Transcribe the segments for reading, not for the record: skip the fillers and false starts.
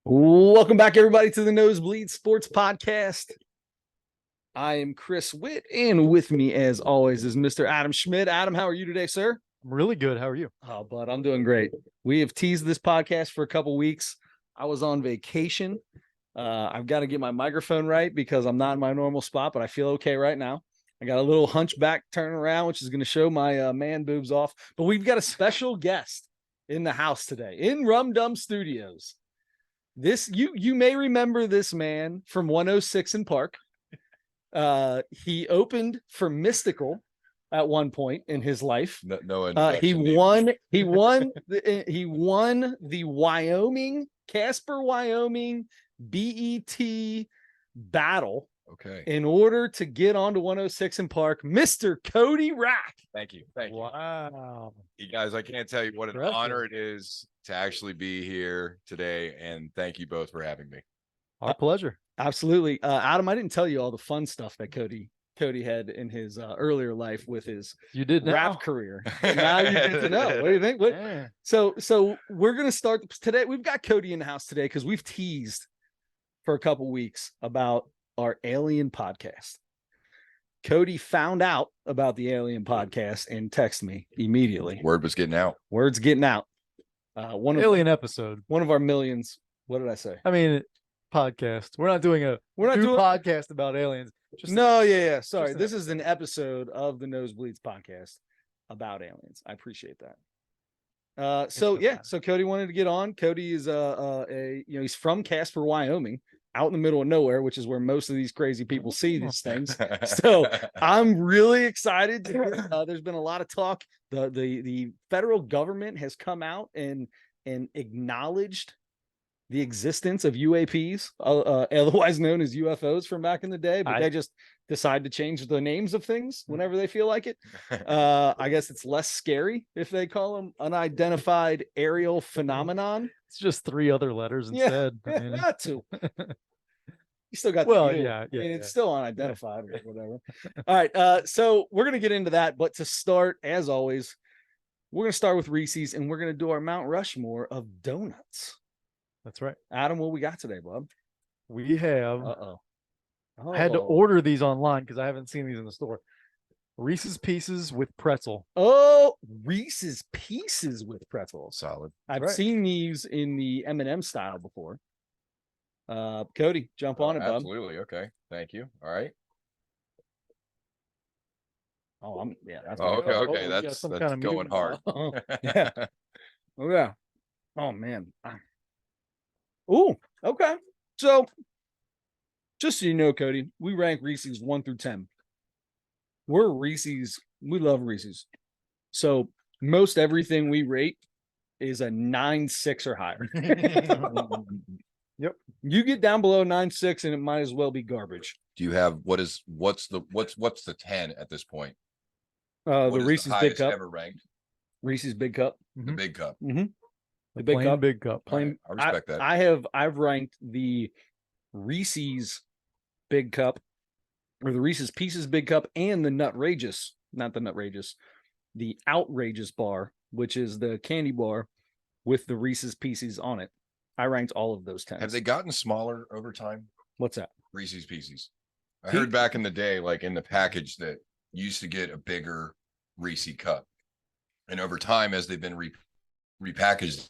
Welcome back, everybody, to the Nosebleed Sports Podcast. I am Chris Witt, and with me, as always, is Mr. Adam Schmidt. Adam, how are you today, sir? I'm really good. How are you? Oh, bud, I'm doing great. We have teased this podcast for a couple weeks. I was on vacation. I've got to get my microphone right because I'm not in my normal spot, but I feel okay right now. I got a little hunchback turn around, which is going to show my man boobs off. But we've got a special guest in the house today, in Rum Dum Studios. This you may remember this man from 106 in Park. He opened for Mystical at one point in his life. He won the Wyoming, Casper, Wyoming BET battle. Okay. In order to get onto 106 in Park, Mr. Cody Rack. Thank you. Thank you. Wow. You guys, I can't tell you what an honor it is to actually be here today. And thank you both for having me. Our pleasure. Absolutely. Adam, I didn't tell you all the fun stuff that Cody had in his earlier life with his rap career. Now you get to know. What do you think? Yeah. So we're going to start today. We've got Cody in the house today because we've teased for a couple weeks about our Alien podcast. Cody found out about the Alien podcast and texted me immediately. Word was getting out. Word's getting out. Alien episode. One of our millions. What did I say? I mean, podcast. We're not doing a podcast about aliens. Sorry. This is an episode of the Nosebleeds podcast about aliens. I appreciate that. So Cody wanted to get on. Cody is he's from Casper, Wyoming, out in the middle of nowhere, which is where most of these crazy people see these things. So I'm really excited. There's been a lot of talk. The federal government has come out and acknowledged the existence of UAPs, otherwise known as UFOs from back in the day, but they just decide to change the names of things whenever they feel like it. I guess it's less scary if they call them unidentified aerial phenomenon. It's just 3 other letters instead. Yeah, not 2. You still got it's still unidentified or whatever. All right, so we're gonna get into that, but to start, as always, we're gonna start with Reese's, and we're gonna do our Mount Rushmore of donuts. That's right. Adam, what we got today, bub? We have. I had to order these online because I haven't seen these in the store. Reese's Pieces with pretzel. Oh, Reese's Pieces with pretzel. Solid. I've seen these in the M&M style before. Cody, jump on it, bub. Absolutely. Okay. Thank you. All right. That's okay. That's kind of going hard. Yeah. Oh yeah. Oh man. Oh, okay. So, just so you know, Cody, we rank Reese's 1 through 10. We're Reese's. We love Reese's. So most everything we rate is a 9.6 or higher. Yep. You get down below 9.6 and it might as well be garbage. Do you have what's the 10 at this point? The Reese's Big Cup. Ever ranked? Reese's Big Cup. The Big Cup. Mm-hmm. The big cup. Plain. I respect that. I've ranked the Reese's Big Cup, or the Reese's Pieces Big Cup, and the Outrageous bar, which is the candy bar with the Reese's Pieces on it. I ranked all of those 10s. Have they gotten smaller over time? What's that? Reese's Pieces. I heard back in the day, like in the package, that you used to get a bigger Reese cup, and over time, as they've been repackaged.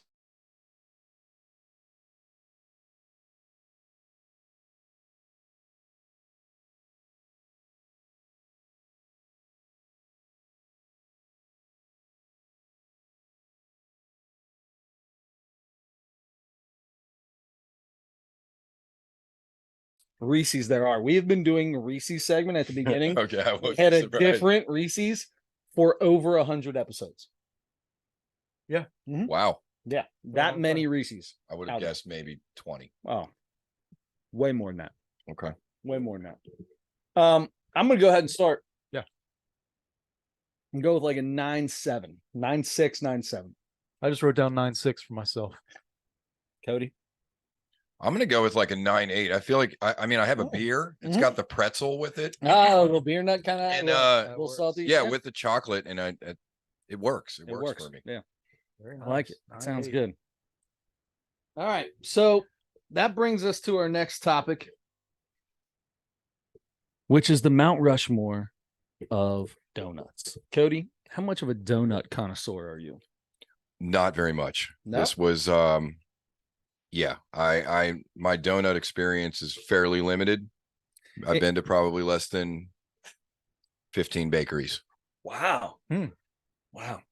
Reese's there are. We have been doing a Reese's segment at the beginning. Okay, I was had a surprised. different Reese's for over 100 episodes. Yeah. Mm-hmm. Wow. Yeah, that many Reese's. I would have guessed maybe 20. Oh, way more than that. Okay. Way more than that. I'm gonna go ahead and start. Yeah. And go with like a 9.7, 9.6, 9.7. I just wrote down 9.6 for myself. Cody. I'm gonna go with like a 9.8. I feel like I have a beer. It's got the pretzel with it. Oh, a little beer nut kind of, and a little salty. Yeah, with the chocolate, and it works. It works for me. Yeah, Very nice. I like it. That sounds 9.8. good. All right, so that brings us to our next topic, which is the Mount Rushmore of donuts. Cody, how much of a donut connoisseur are you? Not very much. No? This was yeah, my donut experience is fairly limited. I've been to probably less than 15 bakeries. Wow. Wow.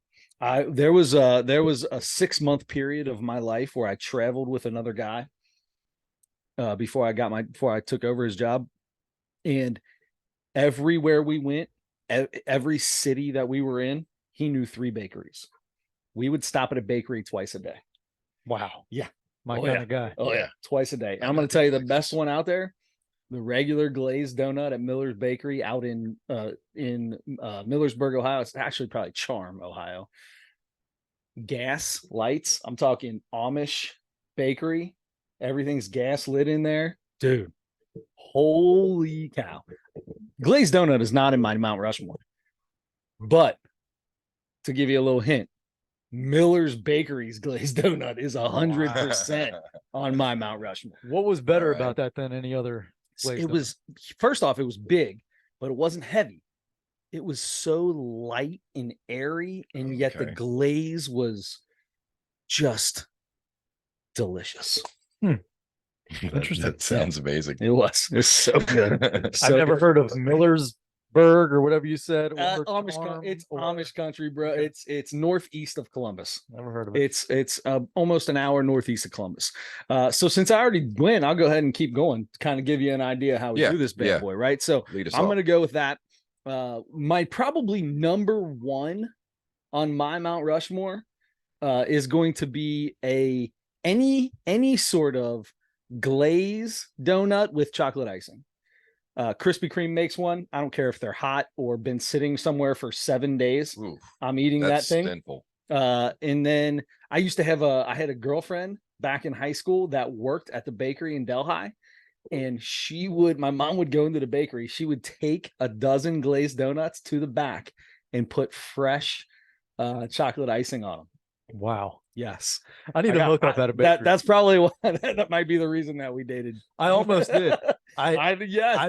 There was a 6-month period of my life where I traveled with another guy before I took over his job. And everywhere we went, every city that we were in, he knew 3 bakeries. We would stop at a bakery twice a day. Wow. Yeah. My kind of guy. Oh yeah. Twice a day. And I'm going to tell you the best one out there, the regular glazed donut at Miller's Bakery out in Millersburg, Ohio. It's actually probably Charm, Ohio. Gas lights. I'm talking Amish bakery. Everything's gas lit in there. Dude. Holy cow. Glazed donut is not in my Mount Rushmore. But to give you a little hint, Miller's Bakery's glazed donut is 100% on my Mount Rushmore. What was better about that than any other glazed It was, first off, it was big, but it wasn't heavy. It was so light and airy, and yet the glaze was just delicious. Interesting. That sounds amazing. It was. It was so good. I've never heard of Millersburg or whatever you said. It's Amish country, bro. It's northeast of Columbus. Never heard of it. It's almost an hour northeast of Columbus. So since I already went, I'll go ahead and keep going to kind of give you an idea how we do this bad boy, right? So I'm going to go with that. My probably number one on my Mount Rushmore is going to be any sort of glaze donut with chocolate icing. Krispy Kreme makes one. I don't care if they're hot or been sitting somewhere for 7 days. Oof, I'm eating that thing. Sinful. And then I used to have I had a girlfriend back in high school that worked at the bakery in Delhi. And my mom would go into the bakery. She would take a dozen glazed donuts to the back and put fresh chocolate icing on them. Wow. Yes. I need to hook up at a bakery. That's probably what that might be the reason that we dated. I almost did. I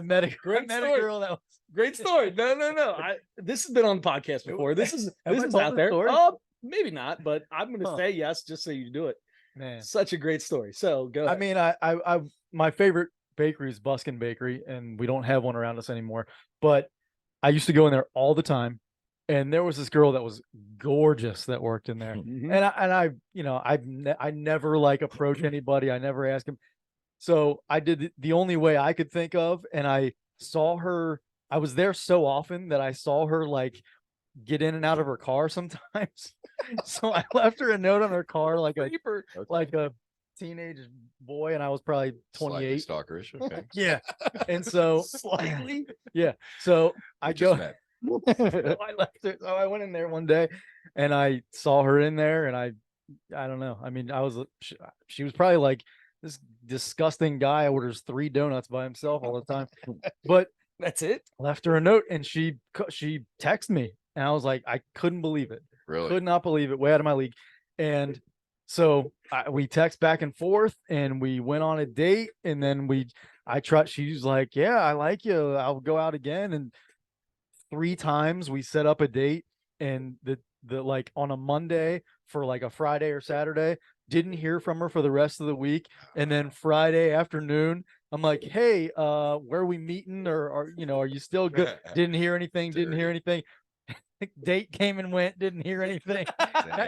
met a girl that was great story. No. This has been on the podcast before. This is out there. Maybe not, but I'm gonna say yes just so you do it. Man, such a great story. So go ahead. I mean, I my favorite bakery is Buskin Bakery, and we don't have one around us anymore. But I used to go in there all the time, and there was this girl that was gorgeous that worked in there. And I never like approach anybody. I never ask him. So I did the only way I could think of, and I saw her. I was there so often that I saw her like get in and out of her car sometimes. So I left her a note on her car, like a teenage boy, and I was probably 28. Slightly stalkerish. Okay. Yeah. And so slightly. Yeah. So I just go. met. I left her. So I went in there one day, and I saw her in there, and I don't know. I mean, she was probably like, this disgusting guy orders 3 donuts by himself all the time. But that's it. Left her a note, and she texted me, and I was like, I couldn't believe it. Really? Could not believe it. Way out of my league. And so we text back and forth, and we went on a date, and then she was like, yeah, I like you. I'll go out again. And 3 times we set up a date, and the like on a Monday for like a Friday or Saturday, didn't hear from her for the rest of the week. And then Friday afternoon, I'm like, hey, where are we meeting? Or are you still good? Didn't hear anything. Date came and went, didn't hear anything.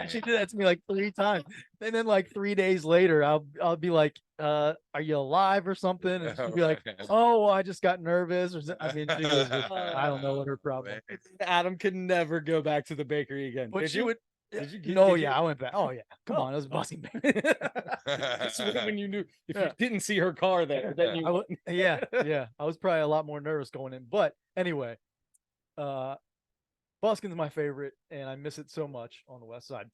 She did that to me like 3 times. And then like 3 days later, I'll be like, are you alive or something? And she'll be like, oh, well, I just got nervous. I mean, she was just, I don't know what her problem is. Adam could never go back to the bakery again. But she would. I went back. Oh yeah, come on, it was Buskin Bakery. When you knew, if you didn't see her car there, then you yeah, I was probably a lot more nervous going in. But anyway, Buskin's my favorite, and I miss it so much on the west side.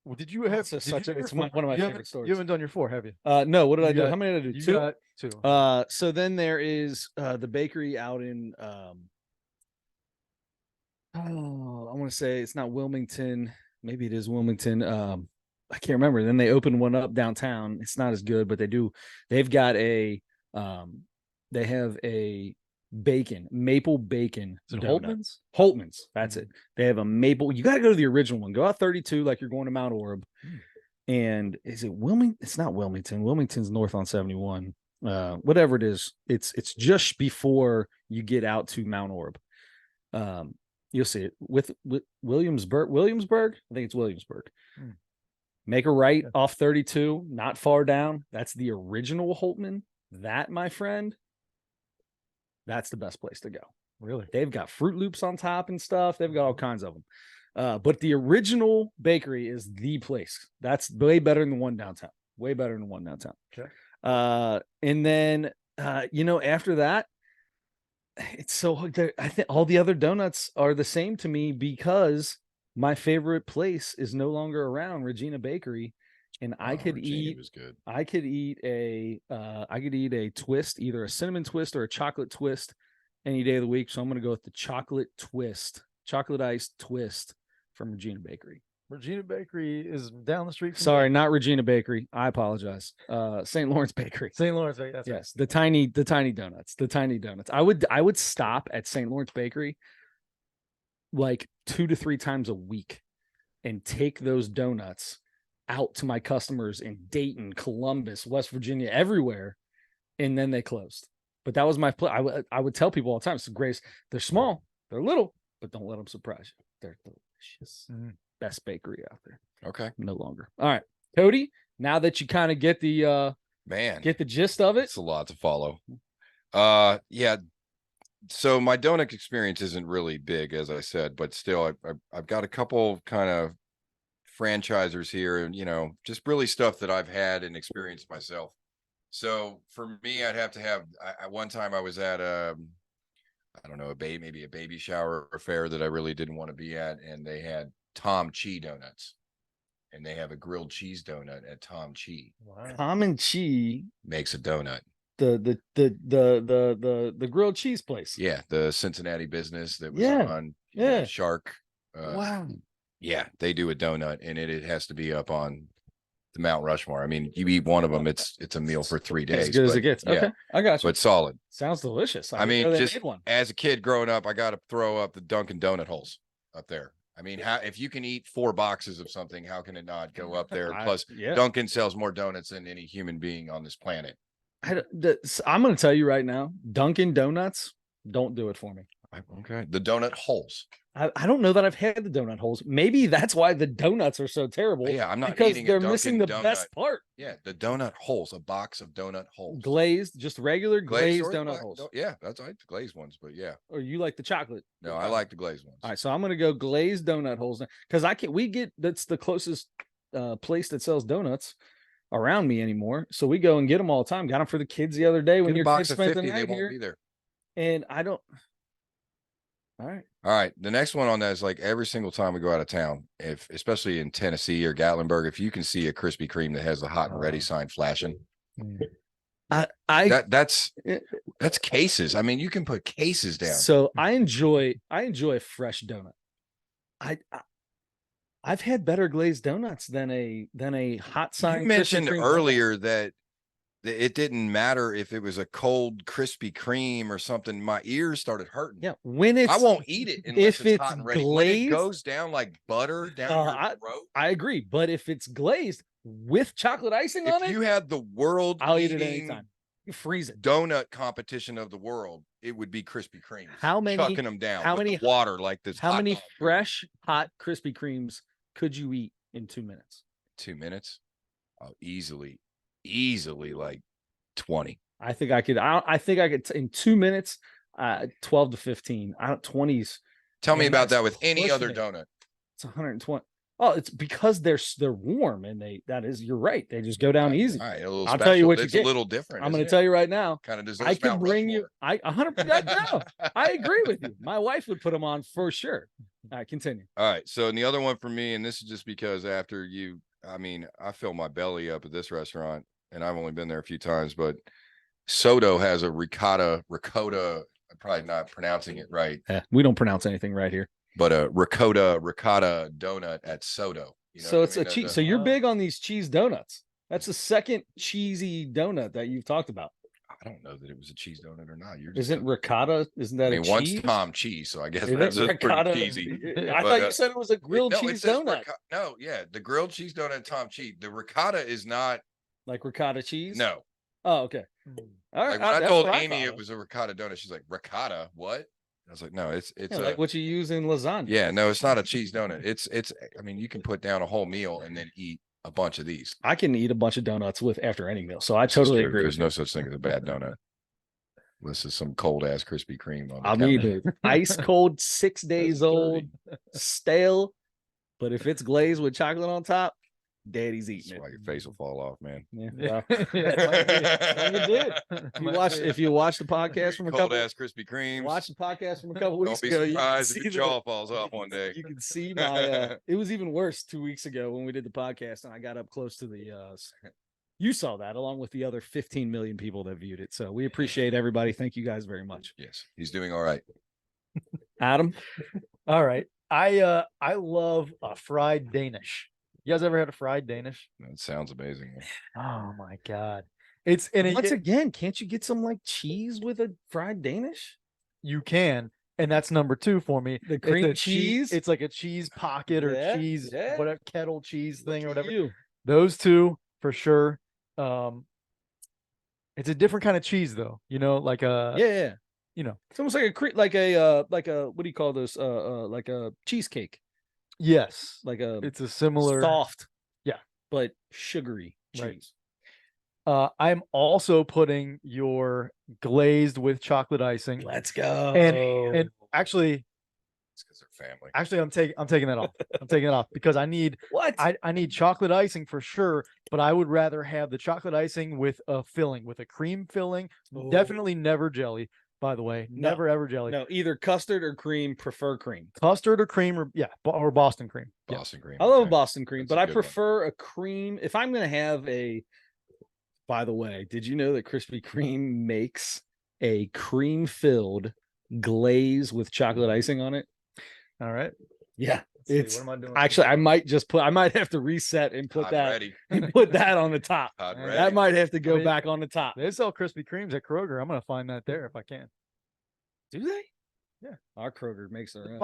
Well, did you have it's one of my favorite stories. You haven't done your 4, have you? No. What did I do? How many did I do? 2. Got 2. So then there is the bakery out in I want to say it's not Wilmington. Maybe it is Wilmington. I can't remember. Then they opened one up downtown. It's not as good, but they've got they have a maple bacon. Is it donut. Holtman's? Holtman's. That's it. They have a maple. You got to go to the original one. Go out 32 like you're going to Mount Orb. And is it Wilmington? It's not Wilmington. Wilmington's north on 71. Whatever it is, it's just before you get out to Mount Orb. You'll see it with Williamsburg. I think it's Williamsburg. Make a right off 32, not far down. That's the original Holtman. That, my friend, that's the best place to go. Really? They've got Fruit Loops on top and stuff. They've got all kinds of them. But the original bakery is the place. That's way better than the one downtown. Way better than the one downtown. Okay. And then, after that, it's so I think all the other donuts are the same to me because my favorite place is no longer around, Regina Bakery, and I could eat a twist, either a cinnamon twist or a chocolate twist any day of the week. So I'm going to go with the chocolate iced twist from Regina Bakery. Regina Bakery is down the street. Sorry, not Regina Bakery. I apologize. St. Lawrence Bakery. St. Lawrence Bakery. That's yes, right. The tiny donuts. I would stop at St. Lawrence Bakery like 2 to 3 times a week and take those donuts out to my customers in Dayton, Columbus, West Virginia, everywhere, and then they closed. But that was my I would tell people all the time, it's Grace. They're small, they're little, but don't let them surprise you. They're delicious. Best bakery out there. Okay. No longer. All right, Cody. Now that you kind of get the get the gist of it, it's a lot to follow. Yeah. So my donut experience isn't really big, as I said, but still, I've got a couple kind of franchisers here, and just really stuff that I've had and experienced myself. So for me, I'd have to have. At one time, I was at I don't know, maybe a baby shower affair that I really didn't want to be at, and they had Tom Chi donuts, and they have a grilled cheese donut at Tom Chi. Wow. Tom and Chi makes a donut. The grilled cheese place. Yeah, the Cincinnati business that was on Shark. Wow. Yeah, they do a donut, and it has to be up on the Mount Rushmore. I mean, you eat one of them, it's a meal for 3 days. As good as it gets. Okay, I got you. But solid. Sounds delicious. I mean, just as a kid growing up, I got to throw up the Dunkin' Donut holes up there. I mean, if you can eat 4 boxes of something, how can it not go up there? Plus, Dunkin' sells more donuts than any human being on this planet. I'm going to tell you right now, Dunkin' Donuts don't do it for me. Okay. The donut holes. I don't know that I've had the donut holes. Maybe that's why the donuts are so terrible. Yeah, I'm not because eating they're missing the best part. Yeah, the donut holes, a box of donut holes. Glazed, just regular glazed donut holes. Yeah, that's the glazed ones, but yeah. Or you like the chocolate? No, I like the glazed ones. All right, so I'm gonna go glazed donut holes because that's the closest place that sells donuts around me anymore. So we go and get them all the time. Got them for the kids the other day when your kids spent the night here. Be there. And I don't. All right. The next one on that is like every single time we go out of town, especially in Tennessee or Gatlinburg, if you can see a Krispy Kreme that has the hot and ready sign flashing, that's cases. I mean, you can put cases down. So I enjoy a fresh donut. I've had better glazed donuts than a hot sign. You mentioned earlier that it didn't matter if it was a cold Krispy Kreme or something. My ears started hurting. Yeah, I won't eat it unless it's hot and ready. Glazed, when it goes down like butter down your throat. I agree, but if it's glazed with chocolate icing on it, if you had the world, I'll eat it anytime. You freeze it. Donut competition of the world, it would be Krispy Kreme. How many chucking them down? How many water like this? How many fresh hot Krispy Kremes could you eat in 2 minutes? 2 minutes? Oh, easily like 20. I think I could in 2 minutes, 12 to 15. 20s. Tell me about that with any other donut. It's 120. Oh, it's because they're warm and you're right. They just go down easy. All right, I'll tell you what you get. A little different. I'm going to tell you right now. Kind of I can bring you. 100%. No, I agree with you. My wife would put them on for sure. All right, continue. All right. So the other one for me, and this is just because I fill my belly up at this restaurant, and I've only been there a few times, but Soto has a ricotta. I'm probably not pronouncing it right. We don't pronounce anything right here. But a ricotta donut at Soto. You know So what it's I a mean? cheese. So you're big on these cheese donuts. That's the second cheesy donut that you've talked about. I don't know that it was a cheese donut or not. You're just Isn't ricotta? Isn't that I a mean, one's cheese? Tom cheese, so I guess Isn't that's just ricotta? pretty cheesy. I But, thought you said it was a grilled no, cheese it says donut. no, yeah, the grilled cheese donut, Tom cheese. The ricotta is not. Like ricotta cheese? No, Oh, okay. All right. like when I that's told what Amy thought it of. was a ricotta donut, she's like, ricotta, what? I was like, no, it's Yeah, like what you use in lasagna. yeah, no, it's not a cheese donut. It's I mean, you can put down a whole meal and then eat a bunch of these. I can eat a bunch of donuts with after any meal, so I This is totally true. agree. There's no such thing as a bad donut. This is some cold ass Krispy Kreme on the I mean, counter. ice cold, 6 days That's old, stale. But if it's glazed with chocolate on top, Daddy's That's eating why it. your face will fall off, man. Yeah, Yeah. well, you did. If you watch the podcast from a Cold couple, ass Krispy Kremes. watch the podcast from a couple Don't weeks be ago, you can surprised if see your the- jaw falls off one day. You can see my. It was even worse 2 weeks ago when we did the podcast, and I got up close to the. You saw that along with the other 15 million people that viewed it. So we appreciate everybody. Thank you guys very much. Yes, he's doing all right. Adam, All right. I love a fried Danish. You guys ever had a fried Danish? That sounds amazing. Oh my god. It's and once again, can't you get some like cheese with a fried Danish? you can, and that's number 2 for me. The It's cream a cheese? It's like a cheese pocket or Yeah, cheese, yeah. whatever kettle cheese thing or whatever. You. Those 2 for sure. It's a different kind of cheese though, like Yeah. you know. It's almost like like a what do you call this? Like a cheesecake. Yes. Like a It's a similar soft, Yeah. but sugary Right. cheese. I'm also putting your glazed with chocolate icing. Let's go. And actually It's because they're family. I'm taking that off. I'm taking it off because I need what? I need chocolate icing for sure, but I would rather have the chocolate icing with a filling, with a cream filling. Definitely never jelly, by the way. No. Never ever jelly. No, either custard or cream. Prefer cream. Custard or cream or Boston cream. Yeah. Boston cream. I love okay. Boston cream, That's but a I good one. prefer a cream. If I'm gonna have a, by the way, did you know that Krispy Kreme makes a cream-filled glaze with chocolate icing on it? All right. Yeah, Let's see, it's what am I doing? actually I might have to reset and put Hot that ready. and put that on the top. Hot That ready. That might have to go mean, back on the top. They sell Krispy Kremes at Kroger. I'm gonna find that there if I can. Do they? Yeah. Our Kroger makes their own.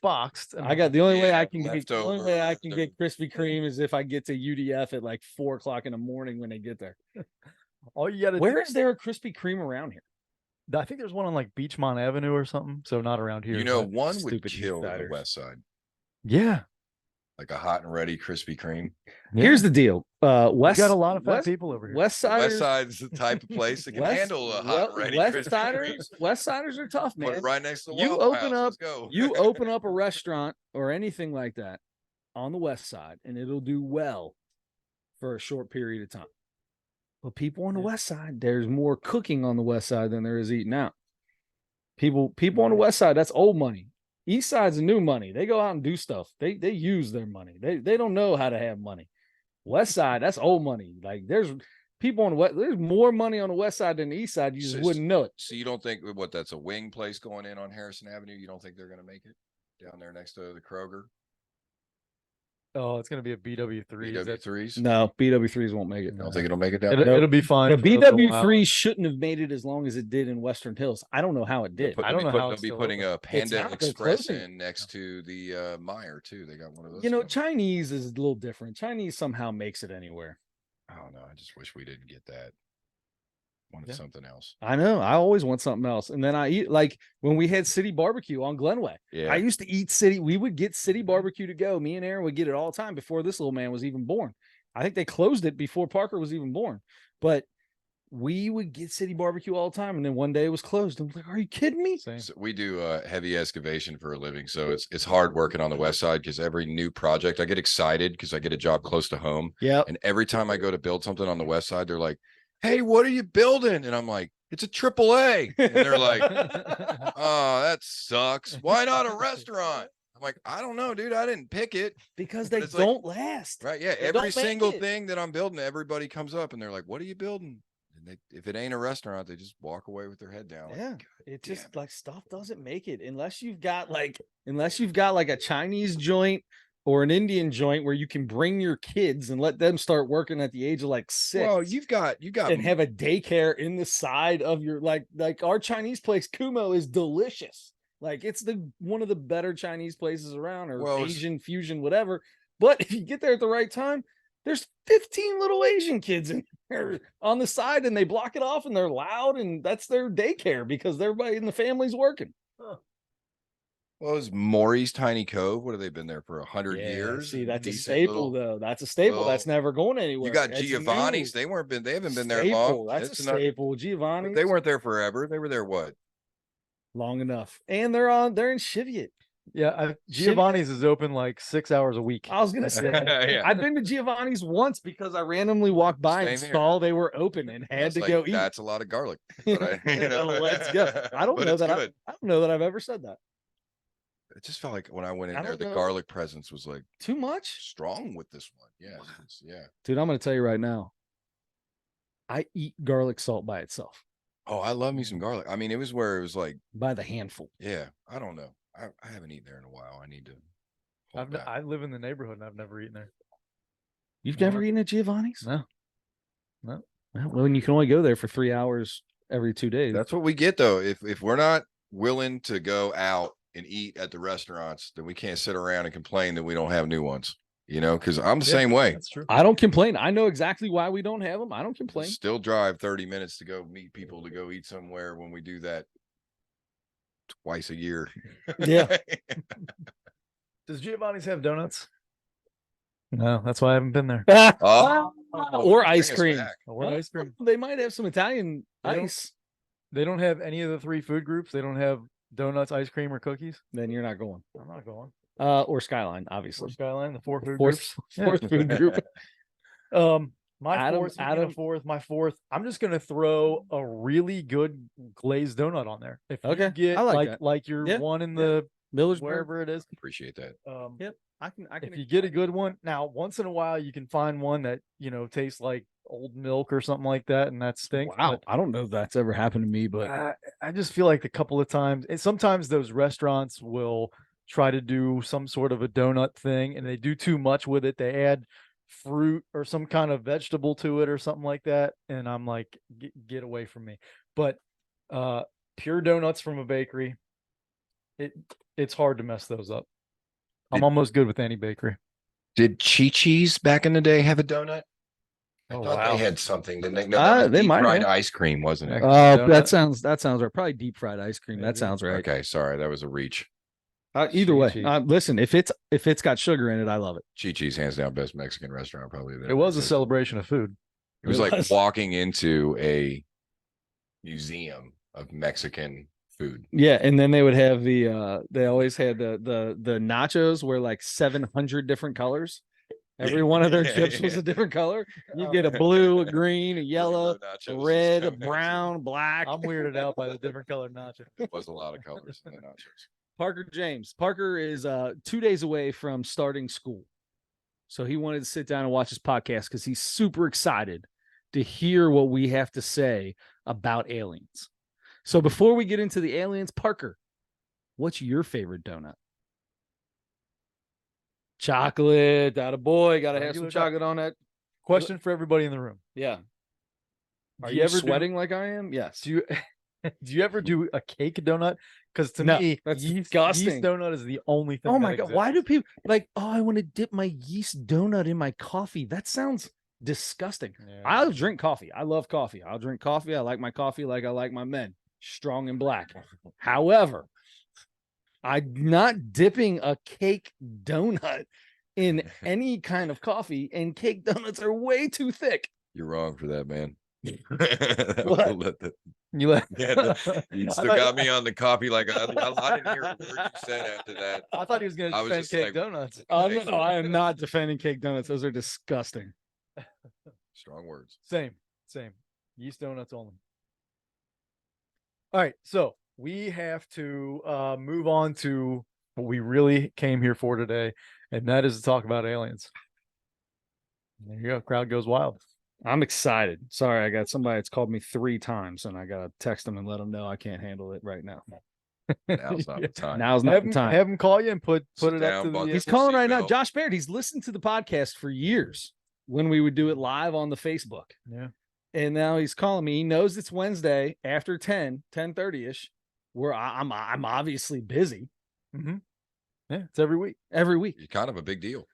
Boxed. I got the only way Yeah, I can get the only way I leftovers. can get Krispy Kreme is if I get to UDF at like 4 o'clock in the morning when they get there. all you gotta Where do. is there a Krispy Kreme around here? I think there's one on like Beachmont Avenue or something. So not around here. You know, but- one would Stupid kill the Eastsiders. West Side, Yeah. like a hot and ready Krispy Kreme. Here's the deal. We West got a lot of fat West, people over here. West The West Siders, Side's the type of place that can handle a hot and ready West Krispy Kreme. Siders, West Siders are tough, Put man. it right next to the You Waffle open House. up- Let's go. You open up a restaurant or anything like that on the West Side, and it'll do well for a short period of time. But people on the Yeah. West Side, there's more cooking on the West Side than there is eating out. People on the West Side, that's old money. East Side's new money. They go out and do stuff. They use their money. They don't know how to have money. West Side, that's old money. Like there's people on the West, there's more money on the West Side than the East Side. You just wouldn't know it. So you don't think that's a wing place going in on Harrison Avenue? You don't think they're going to make it down there next to the Kroger? Oh, it's gonna be a BW3. BW3s? No, BW3s won't make it. You don't think it'll make it down It'll, there? it'll be fine. The for a little while. BW3 shouldn't have made it as long as it did in Western Hills. I don't know how it did. I don't know how They'll it's be still putting a Panda not. They're Express closing. in next to the Meyer too. They got one of those. You know, coming. Chinese is a little different. Chinese somehow makes it anywhere. I don't know. I just wish we didn't get that. Wanted Yeah. something else. I know. I always want something else. And then I eat like when we had City Barbecue on Glenway. Yeah. I used to eat City. We would get City Barbecue to go. Me and Aaron would get it all the time before this little man was even born. I think they closed it before Parker was even born. But we would get City Barbecue all the time. And then one day it was closed. I'm like, are you kidding me? Same. So we do heavy excavation for a living, so it's hard working on the West Side because every new project I get excited because I get a job close to home, Yeah. and every time I go to build something on the West Side, they're like, "Hey, what are you building?" And I'm like, "It's a AAA," and they're like, "Oh, that sucks. Why not a restaurant?" I'm like, "I don't know, dude. I didn't pick it." Because But they it's like- don't last. Right? Yeah. They don't Every make single it. thing that I'm building, everybody comes up and they're like, "What are you building?" And if it ain't a restaurant, they just walk away with their head down. Like, Yeah. It just damn. like stuff doesn't make it unless you've got like a Chinese joint or an Indian joint where you can bring your kids and let them start working at the age of like 6. Well, you got and have a daycare in the side of your like our Chinese place, Kumo, is delicious. Like it's one of the better Chinese places around, or Asian fusion, whatever. But if you get there at the right time, there's 15 little Asian kids in there on the side, and they block it off, and they're loud, and that's their daycare because everybody in the family's working. Huh. Well, is Maury's Tiny Cove? What have they been there for 100 years? See, that's a staple, though. That's a staple. That's never going anywhere. You got Giovanni's. They haven't been there long. That's a staple. Giovanni's. They weren't there forever. They were there what? Long enough. And they're in Cheviot. Yeah, Giovanni's is open like 6 hours a week. I was gonna say, yeah. I've been to Giovanni's once because I randomly walked by and saw they were open and had to go eat. That's a lot of garlic. But Let's go. I don't know that I've ever said that. It just felt like when I went in there, the garlic presence was like too much strong with this one. Yeah, yeah. Dude, I'm gonna tell you right now, I eat garlic salt by itself. Oh, I love me some garlic. I mean, it was where it was like by the handful. Yeah, I don't know. I haven't eaten there in a while. I need to. I live in the neighborhood and I've never eaten there. You've never eaten at Giovanni's? No. Well, you can only go there for 3 hours every 2 days. That's what we get though. If we're not willing to go out and eat at the restaurants, then we can't sit around and complain that we don't have new ones. You know, because I'm the same way. That's true. I don't complain. I know exactly why we don't have them. I don't complain. Still drive 30 minutes to go meet people to go eat somewhere when we do that twice a year. Yeah. Does Giovanni's have donuts? No, that's why I haven't been there. Or ice cream. Or ice cream. They might have some Italian ice. They don't have any of the 3 food groups. They don't have donuts, ice cream, or cookies. Then you're not going. I'm not going. Or Skyline, obviously. Or Skyline, the 4 food groups. Fourth food group. My fourth, I'm just gonna throw a really good glazed donut on there. If you get I like your one in the Miller's, wherever it is. Appreciate that. Yep. I can if you get a good one, now once in a while you can find one that tastes like old milk or something like that, and that stinks. Wow, I don't know if that's ever happened to me, but I just feel like a couple of times, and sometimes those restaurants will try to do some sort of a donut thing, and they do too much with it. They add fruit or some kind of vegetable to it or something like that, and I'm like, get away from me. But pure donuts from a bakery, it's hard to mess those up. I'm almost good with any bakery. Did Chi-Chi's back in the day have a donut? I thought they had something. Didn't they? No, they might fried ice cream, wasn't it? Oh, that sounds right. Probably deep fried ice cream. Maybe. That sounds right. Okay, sorry, that was a reach. Either way, listen, if it's got sugar in it, I love it. Chi-Chi's hands down best Mexican restaurant probably there. It was a celebration of food. It was like walking into a museum of Mexican food. Yeah, and then they would have they always had the nachos were like 700 different colors. Every one of their chips was a different color. You get a blue, a green, a yellow, a red, a brown, black. I'm weirded out by the different colored nachos. There was a lot of colors in the nachos. Parker James. Parker is 2 days away from starting school. So he wanted to sit down and watch his podcast because he's super excited to hear what we have to say about aliens. So before we get into the aliens, Parker, what's your favorite donut? Chocolate. Atta boy. Got to have some chocolate on that. Question for everybody in the room. Yeah. Are you ever sweating like I am? Yes. Do you ever do a cake donut? Because to me, that's yeast disgusting. donut is the only thing. Oh my God. Why do people like, I want to dip my yeast donut in my coffee? That sounds disgusting. Yeah. I'll drink coffee. I love coffee. I'll drink coffee. I like my coffee like I like my men, strong and black. However, I'm not dipping a cake donut in any kind of coffee, and cake donuts are way too thick. You're wrong for that, man. You still got me on the coffee. Like I didn't hear a word you said after that. I thought he was going to defend cake donuts. No, I am not defending cake donuts. Those are disgusting. Strong words. Same. Yeast donuts only. All right, so we have to move on to what we really came here for today, and that is to talk about aliens. There you go. Crowd goes wild. I'm excited. Sorry, I got somebody that's called me 3 times, and I got to text them and let them know I can't handle it right now. Now's not the time. Now's not the time. Have him call you and put Sit it up down, to buckle the. He's your calling right now. seatbelt. Josh Barrett, he's listened to the podcast for years when we would do it live on the Facebook. Yeah. And now he's calling me. He knows it's Wednesday after 10:30ish, where I'm obviously busy. Mm-hmm. Yeah, it's every week. Every week. It's kind of a big deal.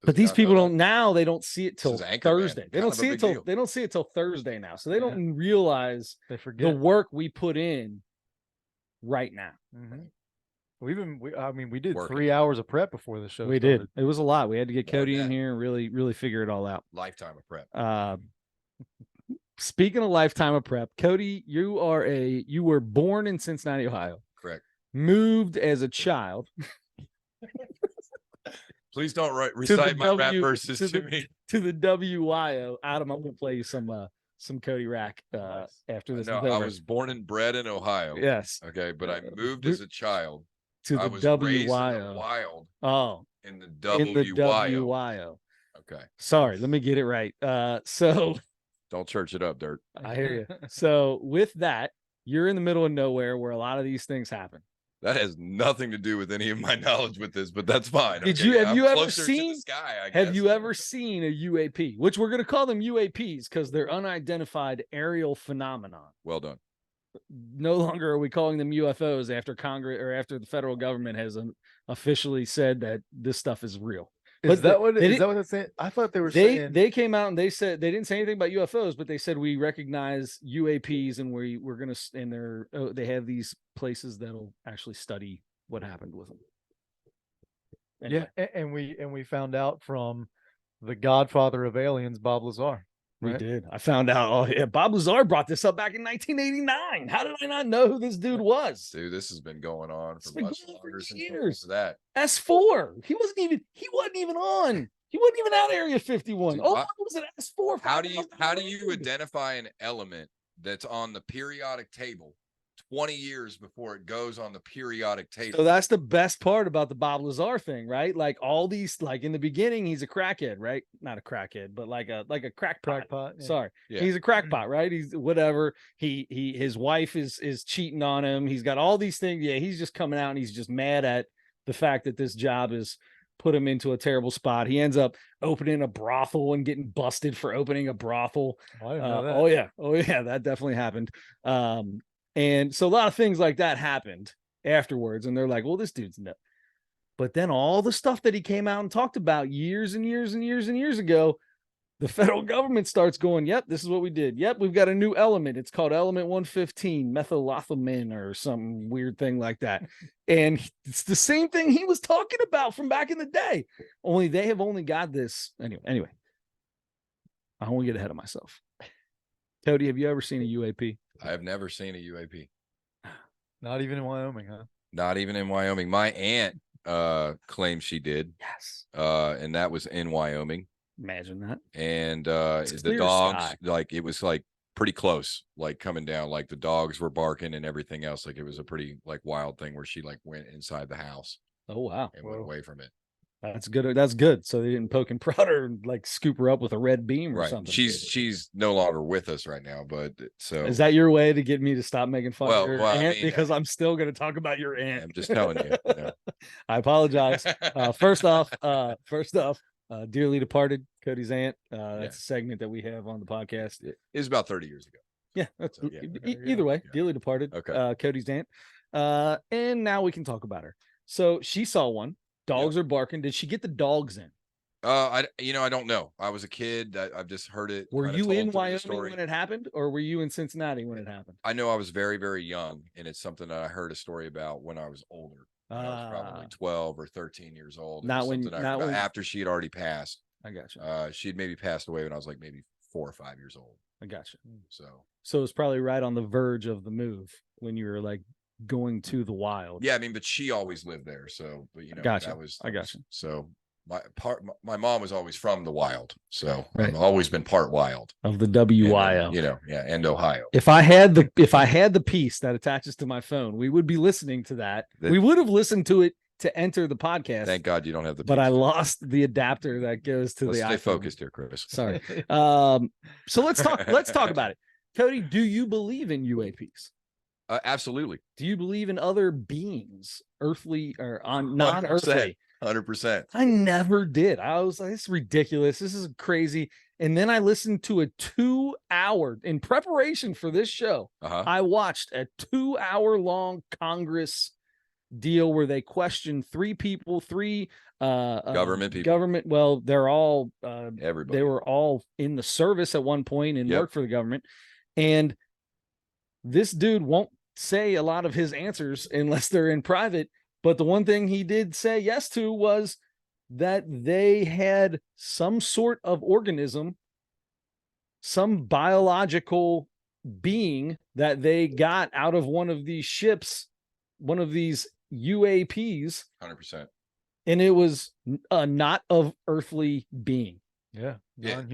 But these people don't now. They don't see it till This is Anchorman. Thursday. They Kind don't of a see it big till deal. they don't see it till Thursday now. So they don't realize They the forget. work we put in right now. Mm-hmm. We did Working. 3 hours of prep before the show. We started. did. It was a lot. We had to get More Cody than in that. here and really figure it all out. Lifetime of prep. Speaking of lifetime of prep, Cody, you were born in Cincinnati, Ohio. Correct. Moved as a child Please don't recite my rap W- verses to to the- me. to the WYO. Adam, I'm gonna play you some Cody Rack after this. No, is I over. was born and bred in Ohio. Yes, Okay, but I moved as a child. to I the was raised in the WYO. wild Oh, in the in the WYO. WYO. Okay, Sorry, let me get it right. So don't church it up, Dirt. I hear you. So with that, you're in the middle of nowhere where a lot of these things happen. That has nothing to do with any of my knowledge with this, but that's fine. Did okay? you- have I'm you ever closer to the seen- sky, I Have guess. you ever seen a UAP, which we're going to call them UAPs because they're unidentified aerial phenomenon? Well done. No longer are we calling them UFOs after Congress or after the federal government has officially said that this stuff is real. Is that what they is that what they're saying? I thought they were They saying. they came out and they said they didn't say anything about UFOs, but they said we recognize UAPs and we're gonna and they have these places that'll actually study what happened with them. Anyway, and we found out from the godfather of aliens, Bob Lazar. we right? did. I found out. Oh yeah, Bob Lazar brought this up back in 1989. How did I not know who this dude was? Dude, this has been going on It's for been much going on for longer since years. that. S4. He wasn't even on. He wasn't even out Area 51. Dude, Oh, I- it was an S4. How do you identify an element that's on the periodic table 20 years before it goes on the periodic table? So that's the best part about the Bob Lazar thing, right? Like all these, like in the beginning, he's a crackhead, right? Not a crackhead, but like a crackpot. Crackpot. Yeah. Sorry, Yeah. he's a crackpot, right? He's whatever. His wife is cheating on him. He's got all these things. Yeah, he's just coming out and he's just mad at the fact that this job is put him into a terrible spot. He ends up opening a brothel and getting busted for opening a brothel. Oh, I didn't know that. Oh yeah, that definitely happened. And so a lot of things like that happened afterwards, and they're like, well, this dude's nuts. But then all the stuff that he came out and talked about years and years and years and years ago, the federal government starts going, yep, this is what we did. Yep, we've got a new element. It's called element 115, methylathamin or some weird thing like that. And it's the same thing he was talking about from back in the day. Only they have only got this. Anyway, I don't want to get ahead of myself. Cody, have you ever seen a UAP? I have never seen a UAP. Not even in Wyoming, huh? Not even in Wyoming. My aunt claims she did. Yes. And that was in Wyoming. Imagine that. And It's the clear dogs, sky. like it was like pretty close, like coming down, like the dogs were barking and everything else. Like it was a pretty like wild thing where she like went inside the house Oh, wow. and went away from it. That's good. That's good. So they didn't poke and prod her and like scoop her up with a red beam or Right. something. She's no longer with us right now, but so Is that your way to get me to stop making fun Well, of your well, I aunt? mean, Because I'm still going to talk about your aunt. I'm just telling you. You know. I apologize. First off, dearly departed Cody's aunt. That's a segment that we have on the podcast. It was about 30 years ago. Yeah, that's So, yeah. either way, Yeah. dearly departed. Okay. Cody's aunt. And now we can talk about her. So she saw one. Dogs are barking. Did she get the dogs in? I don't know. I was a kid. I've just heard it. Were kinda you told in through the Wyoming story. when it happened, or were you in Cincinnati when it happened? I know I was very, very young, and it's something that I heard a story about when I was older. When I was probably 12 or 13 years old. It Not was when- something not when- after she had already passed. I got you. She'd maybe passed away when I was like maybe 4 or 5 years old. I got you. So it was probably right on the verge of the move when you were like going to the wild. yeah, I mean, but she always lived there. So, but you know, Gotcha. that was I gotcha. So my mom was always from the wild. So Right. I've always been part wild. Of the And then, WYO. you know, yeah, and Ohio. If I had the piece that attaches to my phone, we would be listening to that. We would have listened to it to enter the podcast. Thank God you don't have the but I piece. lost the adapter that goes to Let's the stay iPhone. focused here, Chris. Sorry. So let's talk about it. Cody, do you believe in UAPs? Absolutely. Do you believe in other beings, earthly or on non-earthly? 100%. I never did. I was like, it's ridiculous. This is crazy. And then I listened to a 2-hour in preparation for this show. I watched a 2-hour long Congress deal where they questioned 3 people, 3 government people. Well, they're all everybody. They were all in the service at one point and worked for the government. And this dude won't say a lot of his answers unless they're in private. But the one thing he did say yes to was that they had some sort of organism, some biological being that they got out of one of these ships, one of these UAPs. 100%. And it was not of earthly being. Yeah.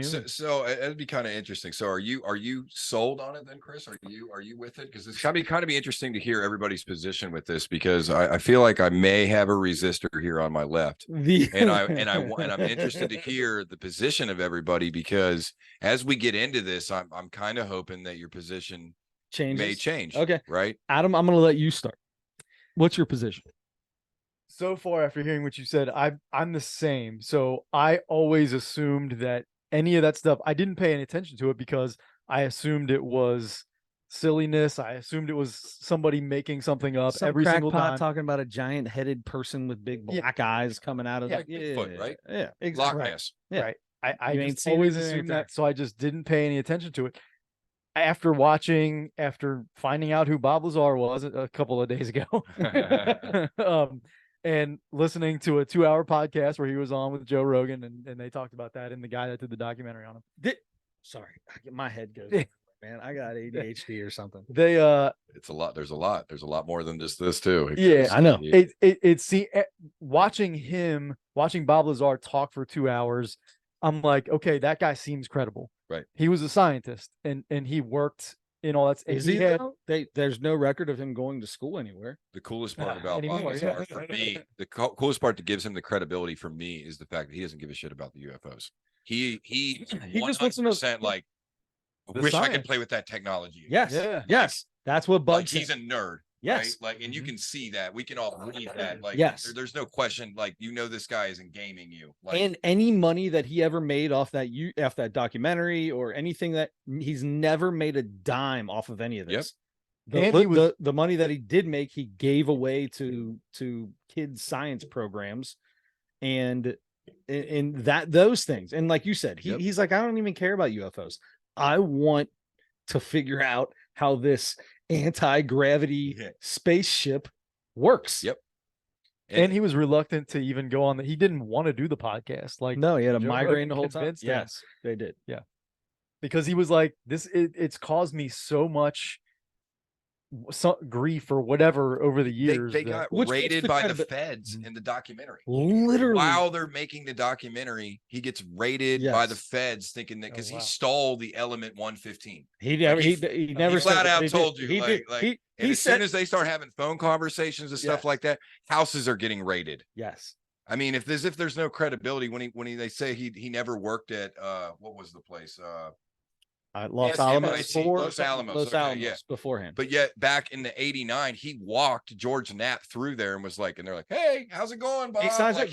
So it'd be kind of interesting. So are you sold on it then, Chris? Are you with it? Because it's kind of be interesting to hear everybody's position with this, because I feel like I may have a resistor here on my left, and I'm interested to hear the position of everybody, because as we get into this, I'm kind of hoping that your position may change. Okay, right, Adam, I'm going to let you start. What's your position? So far, after hearing what you said, I'm the same. So I always assumed that any of that stuff, I didn't pay any attention to it because I assumed it was silliness. I assumed it was somebody making something up every single time. Talking about a giant headed person with big black eyes coming out of Bigfoot, right? Yeah, exactly. Loch Ness. Yeah. Right. I just always assumed that, so I just didn't pay any attention to it. After finding out who Bob Lazar was a couple of days ago, and listening to a 2-hour podcast where he was on with Joe Rogan, and they talked about that, and the guy that did the documentary on him. Sorry, my head goes, man, I got ADHD or something. It's a lot. There's a lot more than just this too. Yeah, I know. Watching Bob Lazar talk for 2 hours, I'm like, okay, that guy seems credible. Right. He was a scientist and he worked in all that. Is he there's no record of him going to school anywhere. The coolest part about Bob Lazar for me, the coolest part that gives him the credibility for me is the fact that he doesn't give a shit about the UFOs. He just wants to know, like, I wish I could play with that technology. Yes. Yeah. Yes. That's what bugs him. He's a nerd. Yes. Right? Like, and you can see that. We can all read that. Like, yes. There's no question. Like, this guy isn't gaming you. Like, and any money that he ever made off that documentary or anything, that he's never made a dime off of any of this. Yep. The money that he did make, he gave away to kids' science programs, and those things. And like you said, he's like, I don't even care about UFOs. I want to figure out how this anti-gravity spaceship works. Yep. And he was reluctant to even go on he didn't want to do the podcast. Like, no, he had a migraine the whole time. Yes, they did. Yeah. Because he was like, it's caused me so much grief or whatever over the years. They got raided by the feds in the documentary. Literally, while they're making the documentary, he gets raided by the feds, thinking that because he stole the Element 115. He never flat out told you. As soon as they start having phone conversations and stuff like that, houses are getting raided. Yes. I mean, if there's no credibility when they say he never worked at what was the place? Los Alamos beforehand. But yet back in the 89, he walked George Knapp through there and was like, and they're like, hey, how's it going, Bob?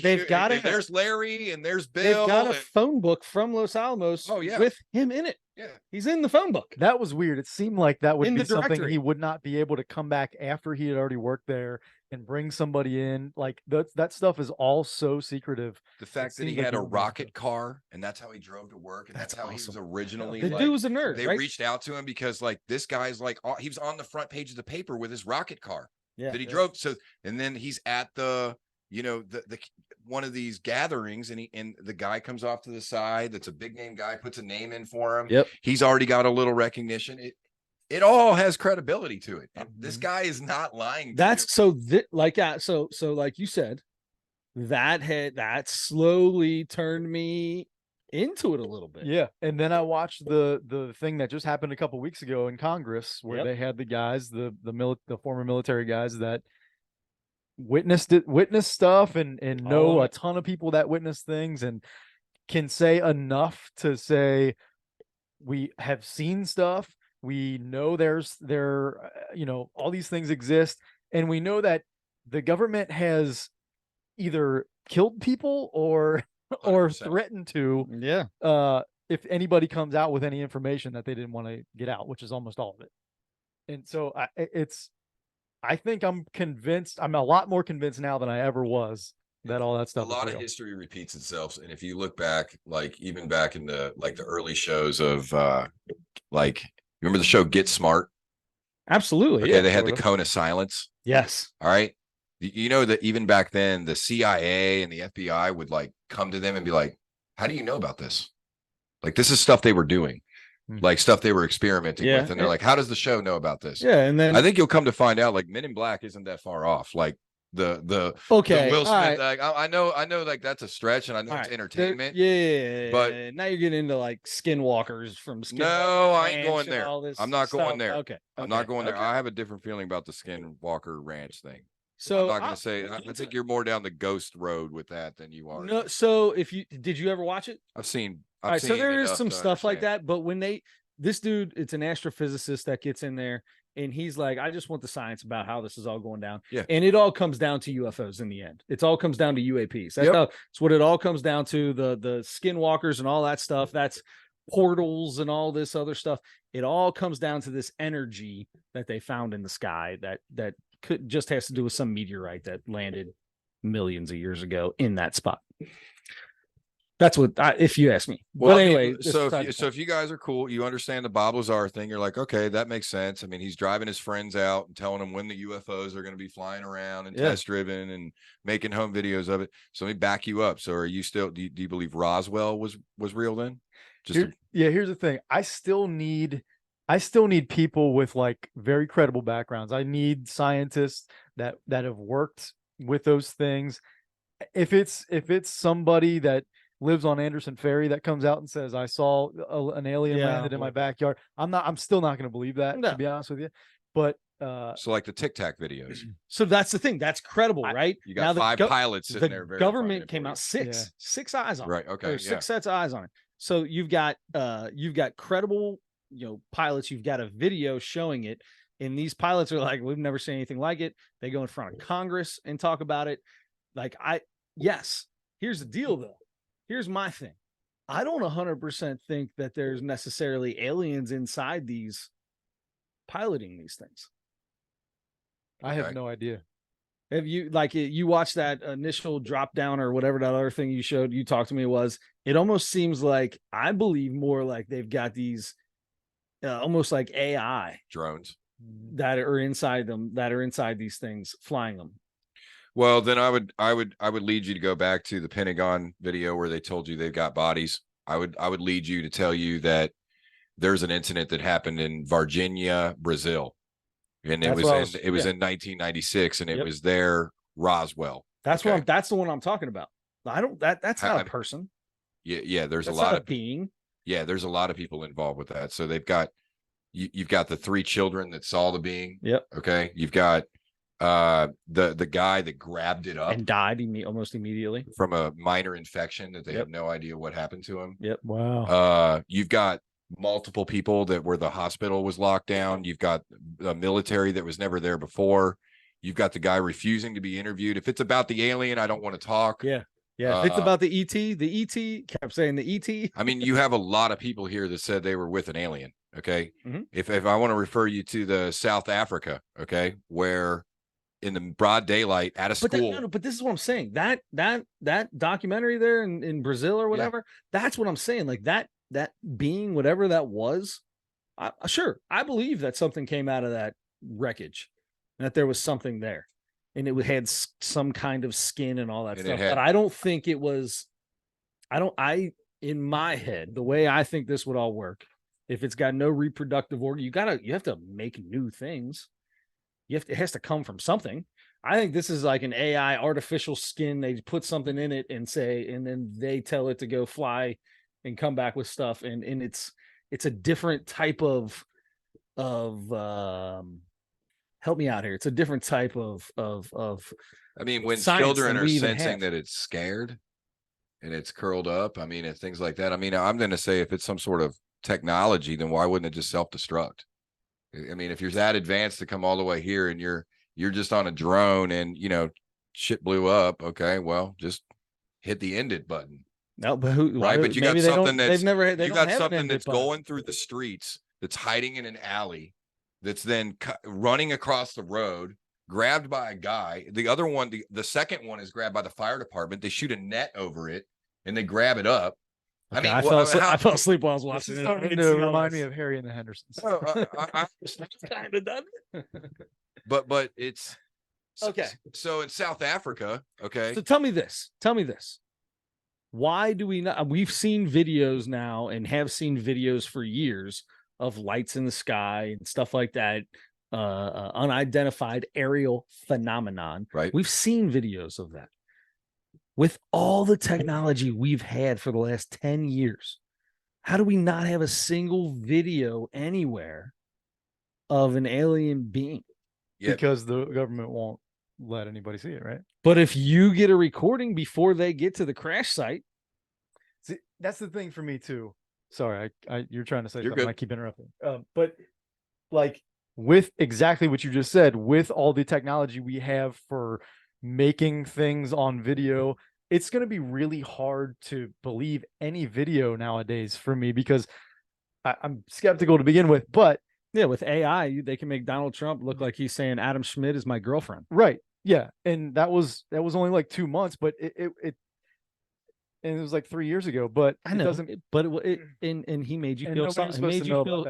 They've got it. There's Larry and there's Bill. They've got a phone book from Los Alamos with him in it. Yeah. He's in the phone book. That was weird. It seemed like that would be something he would not be able to come back after he had already worked there and bring somebody in. Like that stuff is all so secretive. The fact that he had a rocket car and that's how he drove to work, and that's how he was originally. The dude was a nerd. They reached out to him because like this guy's like he was on the front page of the paper with his rocket car that he drove. So and then he's at the the one of these gatherings, and the guy comes off to the side. That's a big name guy, puts a name in for him. Yep. He's already got a little recognition. It all has credibility to it. And this guy is not lying. So like you said, that slowly turned me into it a little bit. Yeah. And then I watched the thing that just happened a couple weeks ago in Congress where they had the guys, the former military guys that witnessed stuff and know a ton of people that witness things and can say enough to say we have seen stuff, We know all these things exist, and we know that the government has either killed people or 100%. threatened to. Yeah. If anybody comes out with any information that they didn't want to get out, which is almost all of it. And so I think I'm convinced. I'm a lot more convinced now than I ever was that all that stuff. A lot of history repeats itself, and if you look back, like even back in the early shows of remember the show Get Smart? Absolutely. Okay, Yeah, they had the cone of silence. Yes. All right. You know that even back then, the CIA and the FBI would like come to them and be like, "How do you know about this? Like, this is stuff they were doing, like stuff they were experimenting with." And they're like, "How does the show know about this?" Yeah, and then I think you'll come to find out, like, Men in Black isn't that far off. Like the Will Smith. Right. Like, I know, like that's a stretch, and I know it's entertainment. But now you're getting into like skinwalkers from Skinwalker. No, I ain't going there. All this I'm not going there. Okay, I'm not going there. I have a different feeling about the Skinwalker Ranch thing. So I'm not going to say. I think you're more down the ghost road with that than you are. No. So did you ever watch it? I've seen. All right. So there is some stuff like that, but when this dude, it's an astrophysicist that gets in there, and he's like, I just want the science about how this is all going down. Yeah. And it all comes down to UFOs in the end. It all comes down to UAPs. That's what it all comes down to. The skinwalkers and all that stuff. That's portals and all this other stuff. It all comes down to this energy that they found in the sky that just has to do with some meteorite that landed millions of years ago in that spot. That's what, if you ask me. Well, but anyway, so if you guys are cool, you understand the Bob Lazar thing. You're like, okay, that makes sense. I mean, he's driving his friends out and telling them when the UFOs are going to be flying around and test driven and making home videos of it. So let me back you up. So are you still? Do you believe Roswell was real then? Here's the thing. I still need people with like very credible backgrounds. I need scientists that have worked with those things. If it's somebody that lives on Anderson Ferry that comes out and says, I saw an alien landed in my backyard, I'm still not going to believe that, to be honest with you. But so like the Tic Tac videos. So that's the thing. That's credible, right? You got now 5 pilots sitting there. The government came out six eyes on it. Right. Okay. 6 sets of eyes on it. So you've got credible, pilots. You've got a video showing it, and these pilots are like, we've never seen anything like it. They go in front of Congress and talk about it. Like, here's the deal though. Here's my thing. I don't 100% think that there's necessarily aliens inside these piloting these things. I have no idea. Have you you watched that initial drop down or whatever that other thing you talked to me was? It almost seems like, I believe more like they've got these almost like AI drones that are inside them, that are inside these things, flying them. Well, then I would lead you to go back to the Pentagon video where they told you they've got bodies. I would lead you to tell you that there's an incident that happened in Virginia, Brazil, and it was in 1996, and it was there, Roswell. That's that's the one I'm talking about. That's not a person. Yeah. There's that's a lot not of a being. Yeah, there's a lot of people involved with that. So they've got you've got the 3 children that saw the being. Yep. Okay. You've got the guy that grabbed it up and died almost immediately from a minor infection that they have no idea what happened to him. Yep. Wow. You've got multiple people where the hospital was locked down. You've got the military that was never there before. You've got the guy refusing to be interviewed. If it's about the alien, I don't want to talk. Yeah. If it's about the ET kept saying the ET. I mean, you have a lot of people here that said they were with an alien. Okay. Mm-hmm. If I want to refer you to the South Africa, okay, where in the broad daylight at a school. But this is what I'm saying. That documentary there in Brazil or whatever, that's what I'm saying. Like that being, whatever that was, I believe that something came out of that wreckage, and that there was something there, and it had some kind of skin and all that stuff. But I don't think it was. In my head, the way I think this would all work, if it's got no reproductive organ, you have to make new things. It has to come from something. I think this is like an AI artificial skin. They put something in it and then they tell it to go fly and come back with stuff. And it's a different type of help me out here. It's a different type of I mean, when children are sensing that it's scared and it's curled up, I mean, and things like that. I mean, I'm going to say if it's some sort of technology, then why wouldn't it just self-destruct? I mean, if you're that advanced to come all the way here and you're just on a drone and, you know, shit blew up. Okay. Well, just hit the end it button. No, but who, Right. But you got something that's, they you got have something that's going through the streets, that's hiding in an alley, that's then running across the road, grabbed by a guy. The other one, the second one is grabbed by the fire department. They shoot a net over it and they grab it up. Okay, I mean, I fell asleep while I was watching it. Starting to remind me of Harry and the Hendersons. Kind of done. But it's Okay. So in South Africa, okay. So tell me this. Why do we not? We've seen videos now and have seen videos for years of lights in the sky and stuff like that. Unidentified aerial phenomenon. Right. We've seen videos of that. With all the technology we've had for the last 10 years, how do we not have a single video anywhere of an alien being? Yeah. Because the government won't let anybody see it, right? But if you get a recording before they get to the crash site. See, that's the thing for me too. Sorry, you're trying to say You're something. good. I keep interrupting. But like with exactly what you just said, with all the technology we have for making things on video, it's going to be really hard to believe any video nowadays for me, because I'm skeptical to begin with. But yeah, with AI, they can make Donald Trump look like he's saying Adam Schmidt is my girlfriend. Right. Yeah. And that was only like 2 months, but it and it was like 3 years ago, but I know, and he made you feel something.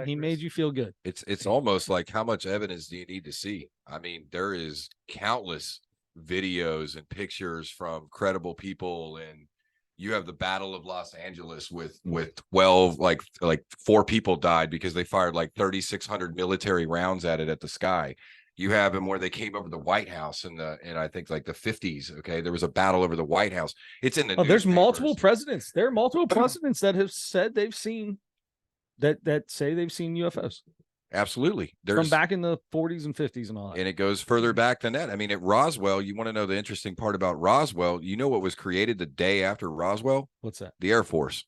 He made you feel good. It's almost like, how much evidence do you need to see? I mean, there is countless videos and pictures from credible people, and you have the Battle of Los Angeles with 12, like 4 people died because they fired like 3,600 military rounds at it at the sky. You have them where they came over the White House in I think like the 50s. Okay, there was a battle over the White House. It's in the there's multiple presidents. There are multiple presidents that have said they've seen that say they've seen UFOs. Absolutely. From back in the 40s and 50s and all that. And it goes further back than that. I mean, at Roswell, you want to know the interesting part about Roswell? You know what was created the day after Roswell? What's that? The Air Force.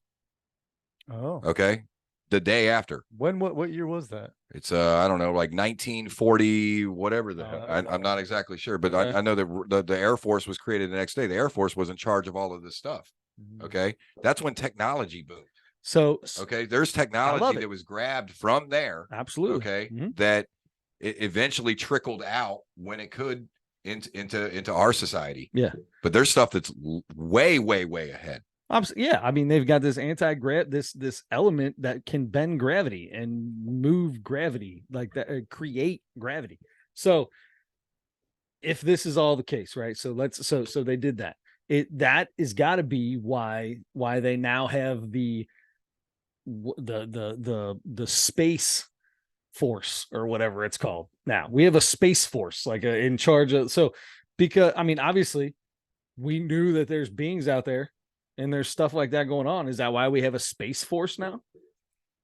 Oh. Okay. The day after. What year was that? It's I don't know, like 1940, whatever the hell. I'm not exactly sure, but I know that the Air Force was created the next day. The Air Force was in charge of all of this stuff. Okay. That's when technology boomed. So okay, there's technology that was grabbed from there. Absolutely. Okay. That it eventually trickled out when it could into our society. Yeah. But there's stuff that's way ahead. Yeah, I mean, they've got this this element that can bend gravity and move gravity, like that, create gravity. So if this is all the case, right? So so they did that. That is got to be why they now have the space force or whatever it's called. Now we have a space force like in charge of. So because I mean, obviously, we knew that there's beings out there. And there's stuff like that going on. Is that why we have a space force now?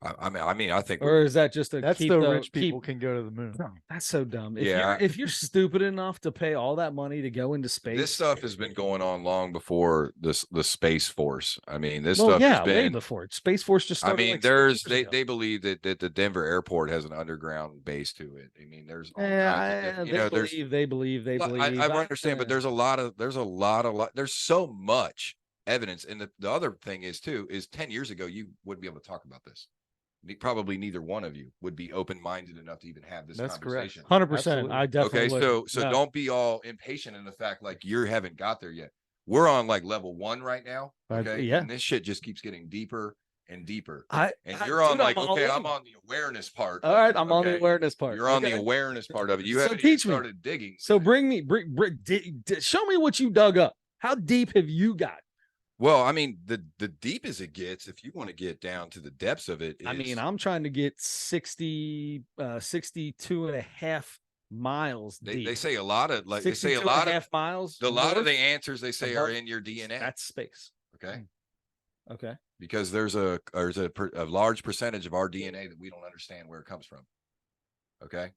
I mean, I think, or is that just that's so rich people can go to the moon? No, that's so dumb. If if you're stupid enough to pay all that money to go into space, this stuff has been going on long before the Space Force. I mean, this stuff has been way before it. Space Force just started. I mean, they believe that the Denver airport has an underground base to it. I mean, there's they believe. I understand, but there's so much evidence. And the other thing is 10 years ago you wouldn't be able to talk about this. Probably neither one of you would be open-minded enough to even have this conversation. 100%. I definitely would. So don't be all impatient in the fact like you haven't got there yet. We're on like level 1 right now. Okay. Yeah. And this shit just keeps getting deeper and deeper. You're on like, okay, I'm on the awareness part. All right, I'm on the awareness part. You're on the awareness part of it. You haven't started digging. So show me what you dug up. How deep have you got? Well, I mean, the deep as it gets, if you want to get down to the depths of it. I mean, I'm trying to get 62 and a half miles deep. They say a lot of half miles. A lot of the answers they say are in your DNA. That's space. Okay. Okay. Because there's a large percentage of our DNA that we don't understand where it comes from. Okay.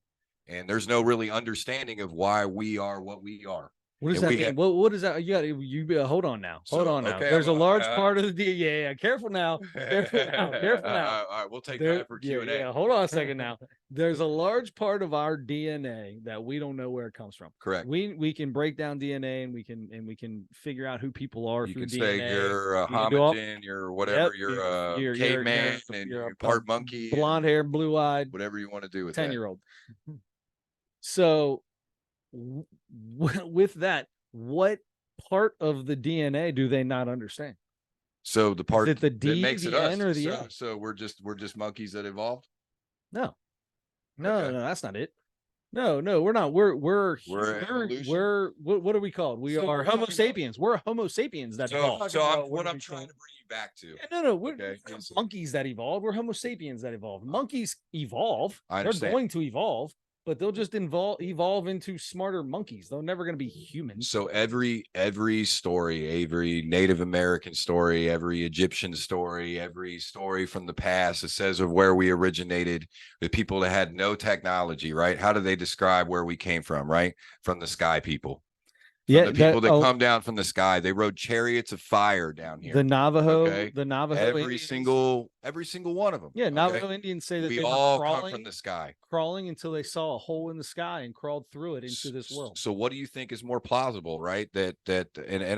And there's no really understanding of why we are what we are. What does And that we mean? What is that? Hold on now. Hold on now. okay, There's a large part of the yeah. Careful now. Careful now. Careful now. All right, we'll take that for Q&A. Yeah, hold on a second now. There's a large part of our DNA that we don't know where it comes from. Correct. We can break down DNA and we can figure out who people are You through can DNA. say you're a You can do all- homogen, you're whatever, Yep, you're a caveman, and you're you're a part monkey, blonde hair, blue eyed, whatever you want to do with that. 10-year-old. So with that, what part of the DNA do they not understand? So the part Is it the D, that makes the it us. N, or the A? So we're just monkeys that evolved. No, Okay. no, that's not it. No, we're not. We're evolution? what are we called? We So are we're Homo talking sapiens. We're Homo sapiens that So, evolved. so about what what I'm we trying call- to bring you back to. No, we're Okay. monkeys that evolve. We're Homo sapiens that evolve. Monkeys evolve. I They're understand. going to evolve, but they'll just evolve into smarter monkeys. They're never going to be humans. So every story, every Native American story, every Egyptian story, every story from the past that says of where we originated, the people that had no technology, right? How do they describe where we came from, right? From the sky people. From the people that come down from the sky. They rode chariots of fire down here. The Navajo, Okay. the Navajo, every Indians, single one of them. yeah, okay? Navajo Indians say that We they all were come from the sky. crawling until they saw a hole in the sky and crawled through it into this world. So what do you think is more plausible, right? And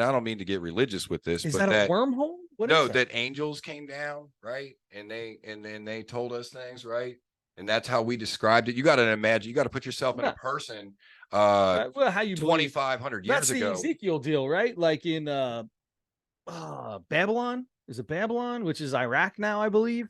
I don't mean to get religious with this, Is but that a wormhole? What is that angels came down, right? And they told us things, right? And that's how we described it. You got to imagine, you got to put yourself in a person well, how you 2,500 years that's the ago. Ezekiel deal, right? Like in Babylon. Is it Babylon, which is Iraq now, I believe?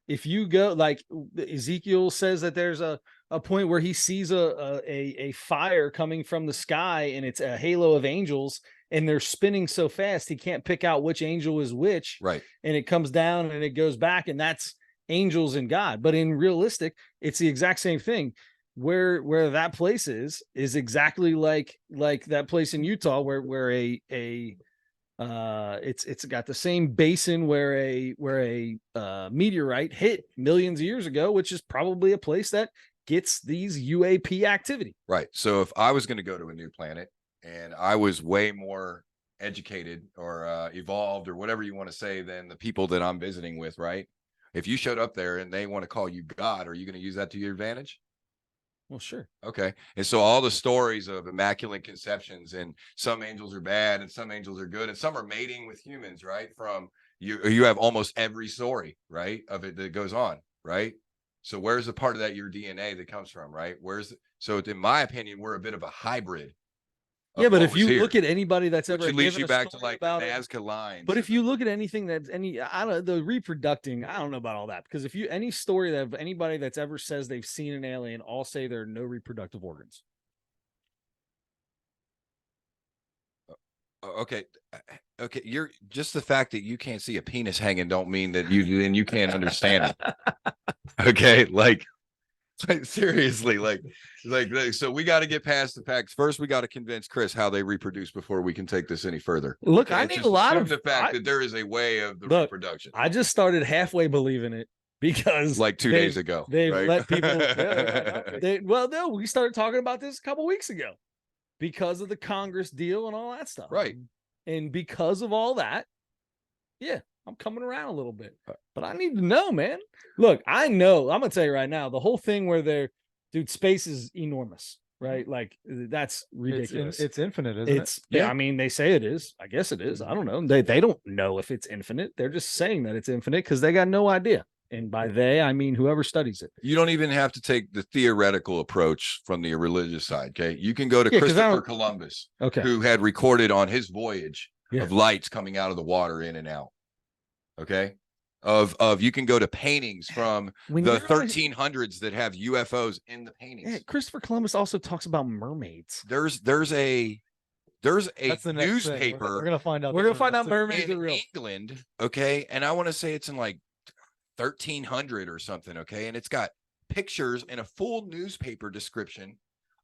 If you go, like Ezekiel says that there's a point where he sees a fire coming from the sky, and it's a halo of angels, and they're spinning so fast he can't pick out which angel is which. Right. And it comes down and it goes back, and that's angels and God. But in realistic, it's the exact same thing. Where that place is exactly like that place in Utah where it's got the same basin where a meteorite hit millions of years ago, which is probably a place that gets these UAP activity. Right. So if I was going to go to a new planet and I was way more educated or evolved or whatever you want to say than the people that I'm visiting with, right? If you showed up there and they want to call you God, are you going to use that to your advantage? Well, sure. Okay. And so all the stories of immaculate conceptions, and some angels are bad and some angels are good and some are mating with humans, right? From you have almost every story, right, of it that goes on, right? So where's the part of that your DNA that comes from, right? So in my opinion, we're a bit of a hybrid. Yeah, but if you look at anybody that's ever leads you back to like the Nazca lines. But if you look at anything that's the reproducing, I don't know about all that, because if you any story that of anybody that's ever says they've seen an alien, all say there are no reproductive organs. Okay. You're just the fact that you can't see a penis hanging don't mean that you can't understand it. Okay, like seriously, like so we got to get past the facts first. We got to convince Chris how they reproduce before we can take this any further. Look, I need a lot of the fact that there is a way of the reproduction. I just started halfway believing it because like 2 days ago they've right? let people. We started talking about this a couple weeks ago because of the Congress deal and all that stuff, right? And because of all that, yeah, I'm coming around a little bit, but I need to know, man. Look, I know. I'm gonna tell you right now, the whole thing where space is enormous, right? Like that's ridiculous. It's infinite, isn't it? Yeah. I mean, they say it is. I guess it is. I don't know. They don't know if it's infinite. They're just saying that it's infinite because they got no idea. And by they, I mean whoever studies it. You don't even have to take the theoretical approach from the religious side. Okay, you can go to Christopher Columbus, who had recorded on his voyage of lights coming out of the water in and out. Okay, you can go to paintings from the 1300s that have UFOs in the paintings. Yeah, Christopher Columbus also talks about mermaids. There's a newspaper. We're gonna find out. We're gonna find out mermaids in are real. England. Okay, and I want to say it's in like 1300 or something. Okay, and it's got pictures and a full newspaper description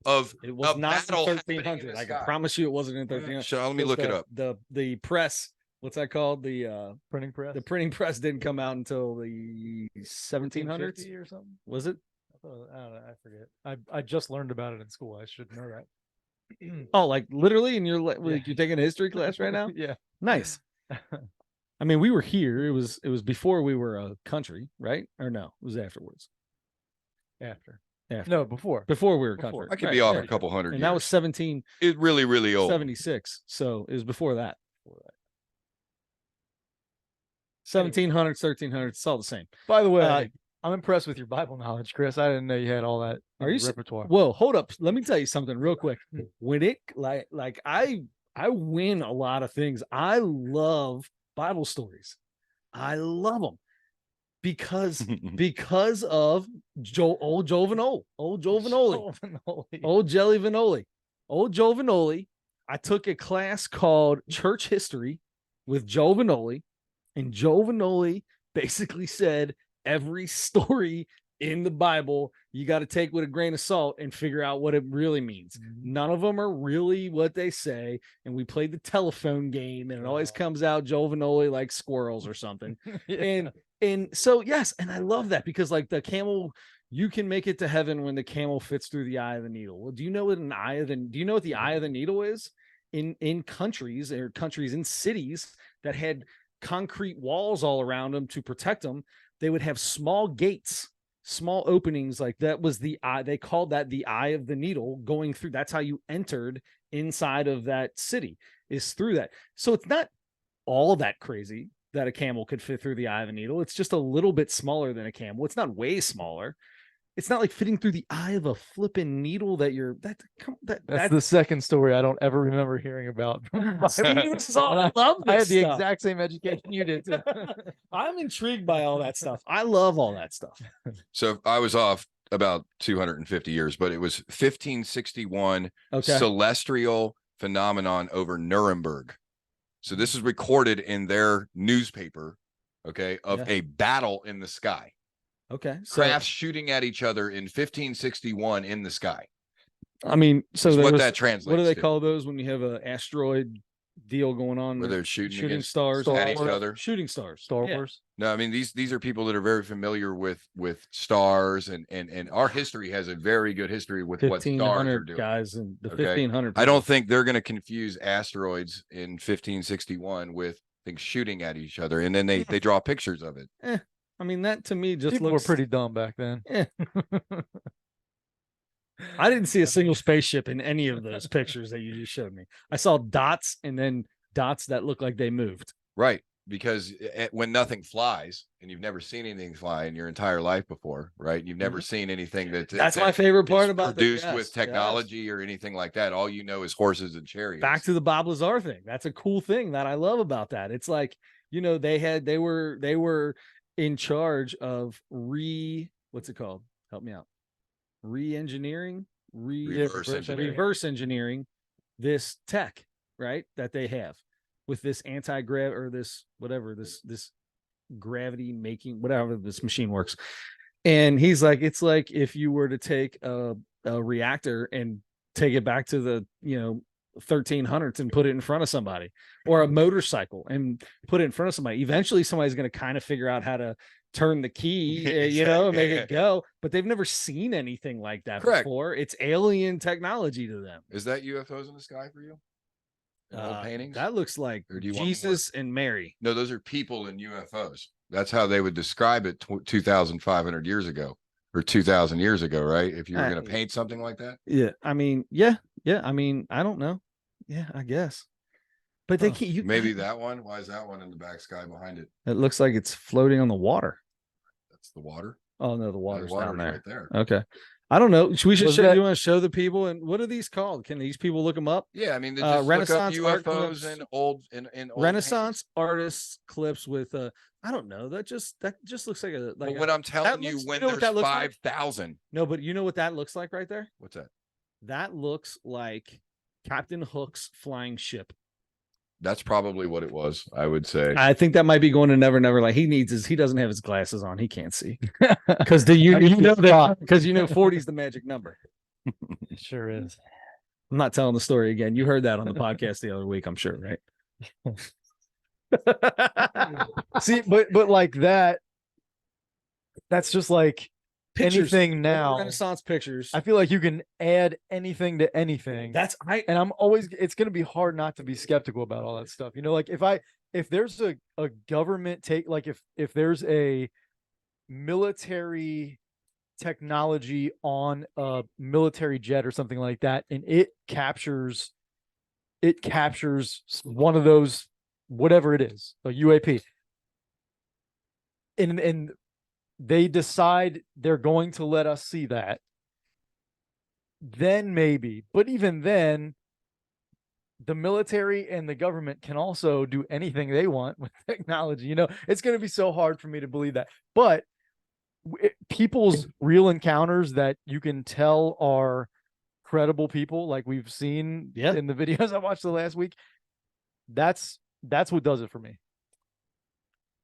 of it was not in 1300. I can promise you it wasn't in 1300. So let me look it up. The press. What's that called? The printing press. The printing press didn't come out until the 1700s or something. Was it? I don't know. I forget. I just learned about it in school. I should know that. Oh, like literally, and you're taking a history class right now? Yeah. Nice. I mean, we were here. It was before we were a country, right? Or no, it was afterwards. After. After. No, before. Before we were a Before. country. I could Right, be off yeah. a couple hundred And years. that was 1776. It's really, really old. So it was before that. 1700s, 1300s, it's all the same. By the way, I'm impressed with your Bible knowledge, Chris. I didn't know you had all that Are you repertoire. Whoa, hold up. Let me tell you something real quick. When it like I win a lot of things. I love Bible stories. I love them because of old Joe Vanoli. Old Jelly Vanoli. Old Joe Vanoli. I took a class called Church History with Joe Vanoli, and Joe Vanoli basically said every story in the Bible you got to take with a grain of salt and figure out what it really means. None of them are really what they say. And we played the telephone game, and it always comes out Joe Vanoli like squirrels or something. Yeah. And so yes, and I love that because like the camel, you can make it to heaven when the camel fits through the eye of the needle. Well, do you know what the eye of the needle is? In countries in cities that had concrete walls all around them to protect them, they would have small gates, small openings. Like that was the eye. They called that the eye of the needle going through. That's how you entered inside of that city, is through that. So it's not all that crazy that a camel could fit through the eye of a needle. It's just a little bit smaller than a camel. It's not way smaller. It's not like fitting through the eye of a flipping needle That's the second story I don't ever remember hearing about. I love this I had the stuff. exact same education you did too. I'm intrigued by all that stuff. I love all that stuff. So I was off about 250 years, but it was 1561 celestial phenomenon over Nuremberg. So this is recorded in their newspaper, of a battle in the sky. Okay. So, crafts shooting at each other in 1561 in the sky. I mean, so that translates. What do they call those when you have an asteroid deal going on? Where they're shooting stars at each other. Shooting stars. Star Wars. No, I mean these are people that are very familiar with stars, and our history has a very good history with what stars are doing. Guys in the 1500. I don't think they're going to confuse asteroids in 1561 with things shooting at each other, and then they draw pictures of it. I mean, that to me just People looks were pretty dumb back then. I didn't see a single spaceship in any of those pictures that you just showed me. I saw dots and then dots that look like they moved. Right. Because when nothing flies, and you've never seen anything fly in your entire life before, right? You've never seen anything that's my favorite part about produced with technology or anything like that. All you know is horses and chariots. Back to the Bob Lazar thing. That's a cool thing that I love about that. It's like, they were in charge of what's it called? Help me out. Re-engineering, reverse engineering this tech, right? That they have with this anti-grav or this whatever, this gravity making, whatever this machine works. And he's like, it's like if you were to take a reactor and take it back to the 1300s and put it in front of somebody, or a motorcycle and put it in front of somebody. Eventually somebody's going to kind of figure out how to turn the key, and make it go, but they've never seen anything like that before. It's alien technology to them. Is that UFOs in the sky for you? Paintings? That looks like Jesus and Mary. No, those are people in UFOs. That's how they would describe it 2,500 years ago or 2,000 years ago, right? If you were going to paint something like that. Yeah. I mean, yeah. I mean, I don't know. Yeah, I guess. But they can't. Maybe that one. Why is that one in the back sky behind it? It looks like it's floating on the water. That's the water. Oh no, the water's down there. Right there. Okay. I don't know. We should show. You want to show the people, and what are these called? Can these people look them up? Yeah, I mean, just Renaissance look up UFOs and old Renaissance artists clips with I don't know. That just looks like a like. But what I'm telling you, when there's 5,000. No, but you know what that looks like right there? What's that? That looks like Captain Hook's flying ship. That's probably what it was, I would say. I think that might be going to Never Never. Like he doesn't have his glasses on. He can't see. Because because 40 is the magic number. It sure is. I'm not telling the story again. You heard that on the podcast the other week, I'm sure, right? See, but like that's just like pictures, anything now. Renaissance pictures. I feel like you can add anything to anything. And I'm always, it's going to be hard not to be skeptical about all that stuff. You know, like if there's a government like if there's a military technology on a military jet or something like that, and it captures one of those, whatever it is, a UAP, and they decide they're going to let us see that, then maybe. But even then, the military and the government can also do anything they want with technology. You know, it's going to be so hard for me to believe that. But people's real encounters that you can tell are credible people, like we've seen in the videos I watched the last week, that's what does it for me.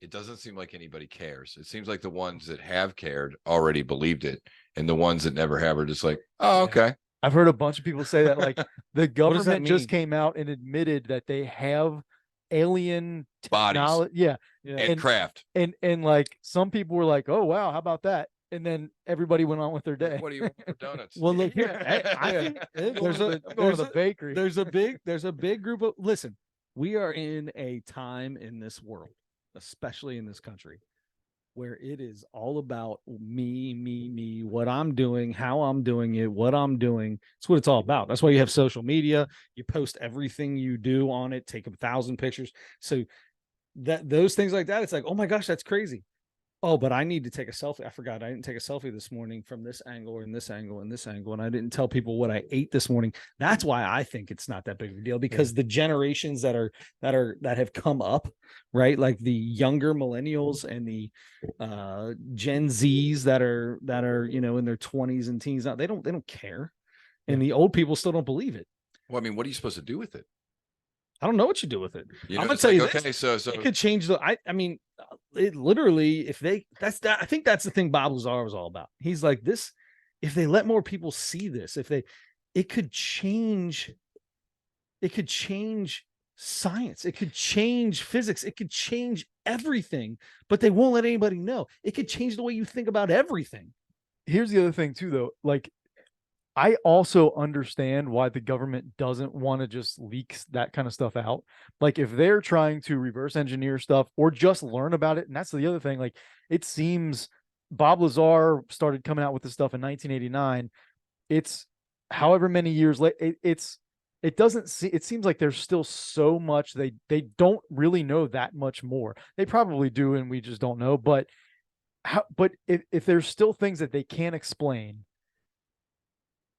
It doesn't seem like anybody cares. It seems like the ones that have cared already believed it, and the ones that never have are just like, oh, okay. I've heard a bunch of people say that, like the government just came out and admitted that they have alien bodies, and craft, and like some people were like, oh wow, how about that? And then everybody went on with their day. What do you want for donuts? Well, look here. I think there's a bakery. There's a big group of, listen, we are in a time in this world, especially in this country, where it is all about me, what I'm doing, how I'm doing it, what I'm doing. It's what it's all about. That's why you have social media. You post everything you do on it, take 1,000 pictures. So those things like that, it's like, oh my gosh, that's crazy. Oh, but I need to take a selfie. I forgot I didn't take a selfie this morning from this angle and this angle and this angle, and I didn't tell people what I ate this morning. That's why I think it's not that big of a deal, because the generations that have come up, right? Like the younger millennials and the Gen Zs that are you know, in their 20s and teens now, they don't care, and the old people still don't believe it. Well, I mean, what are you supposed to do with it? I don't know what you do with it. You know, I'm gonna tell you, okay, so it could change the. I mean, it literally, if they, I think that's the thing Bob Lazar was all about. He's like, this, if they let more people see this, it could change science, it could change physics, it could change everything, but they won't let anybody know. It could change the way you think about everything. Here's the other thing too, though. Like, I also understand why the government doesn't want to just leak that kind of stuff out. Like if they're trying to reverse engineer stuff or just learn about it. And that's the other thing. Like it seems Bob Lazar started coming out with this stuff in 1989. It's however many years later. It seems like there's still so much. They don't really know that much more. They probably do, and we just don't know. But if there's still things that they can't explain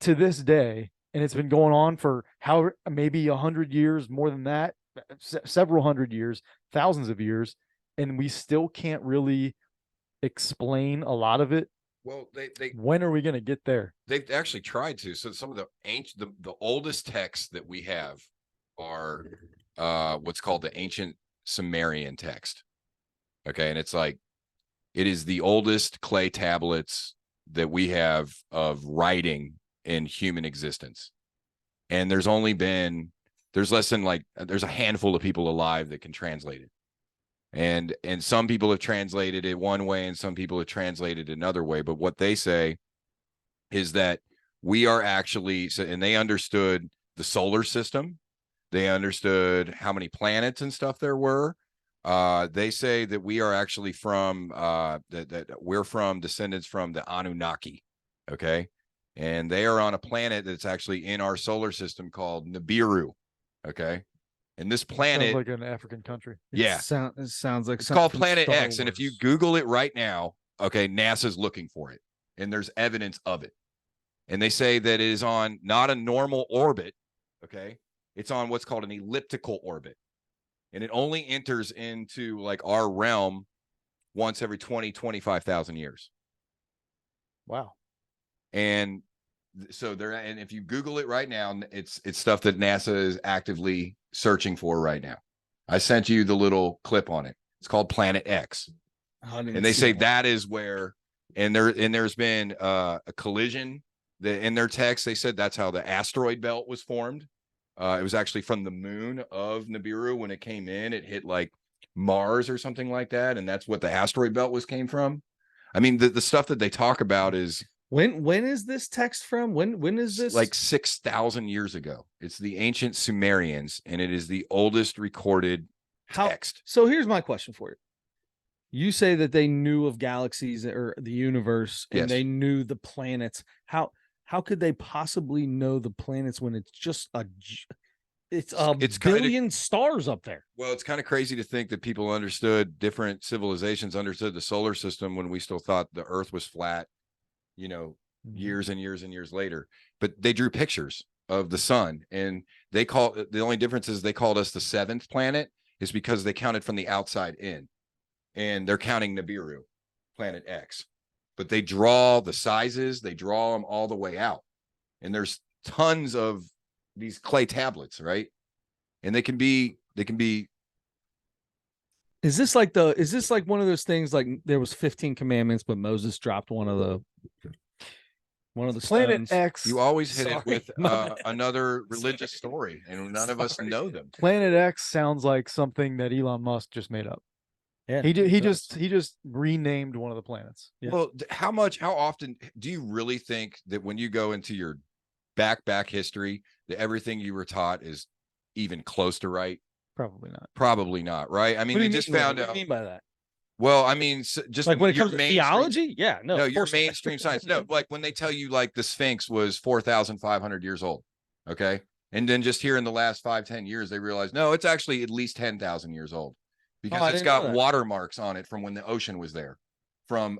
to this day, and it's been going on for maybe 100 years, more than that, several hundred years, thousands of years, and we still can't really explain a lot of it. Well, when are we going to get there? They've actually tried to. So some of the oldest texts that we have are what's called the ancient Sumerian text. Okay, and it's like, it is the oldest clay tablets that we have of writing in human existence, and there's less than there's a handful of people alive that can translate it, and some people have translated it one way and some people have translated it another way. But what they say is that we are actually, and they understood the solar system, they understood how many planets and stuff there were. They say that we are actually from that we're from descendants from the Anunnaki. Okay. And they are on a planet that's actually in our solar system called Nibiru. Okay. And this planet sounds like an African country. Yeah. It sounds like it's called Planet X. And if you Google it right now, okay, NASA's looking for it. And there's evidence of it. And they say that it is on not a normal orbit. Okay. It's on what's called an elliptical orbit. And it only enters into like our realm once every 25,000 years. Wow. And so and if you Google it right now, it's stuff that NASA is actively searching for right now. I sent you the little clip on it. It's called Planet X. And they say that is where, and there's been a collision in their text. They said that's how the asteroid belt was formed. It was actually from the moon of Nibiru. When it came in, it hit like Mars or something like that. And that's what the asteroid belt came from. I mean, the stuff that they talk about is when is this text from? When is this? like 6,000 years ago. It's the ancient Sumerians, and it is the oldest recorded text. So here's my question for you. You say that they knew of galaxies or the universe, and Yes. they knew the planets. How could they possibly know the planets when it's just it's billion stars up there? Well, it's kind of crazy to think that people understood, different civilizations understood the solar system when we still thought the Earth was flat, you know, years and years and years later. But they drew pictures of the sun, and the only difference is they called us the seventh planet is because they counted from the outside in, and they're counting Nibiru, planet X. But they draw the sizes, they draw them all the way out. And there's tons of these clay tablets, right? And they can be Is this like one of those things like there was 15 commandments, but Moses dropped one of the Planet stones? X. you always hit it Sorry, with another religious story, and none of us know them. Planet X sounds like something that Elon Musk just made up. Yeah, He it does. just renamed one of the planets. Yeah. Well, how often do you really think that when you go into your back history that everything you were taught is even close to right? Probably not. Probably not, right? I mean, What do they you just mean, found what do out. you mean by that? Well, I mean, just Like when it your comes to mainstream- theology? Yeah, no, no, of your course not. mainstream science. No, like when they tell you like the Sphinx was 4,500 years old. Okay. And then just here in the last 5-10 years, they realized, no, it's actually at least 10,000 years old because I it's didn't know got that. watermarks on it from when the ocean was there, from,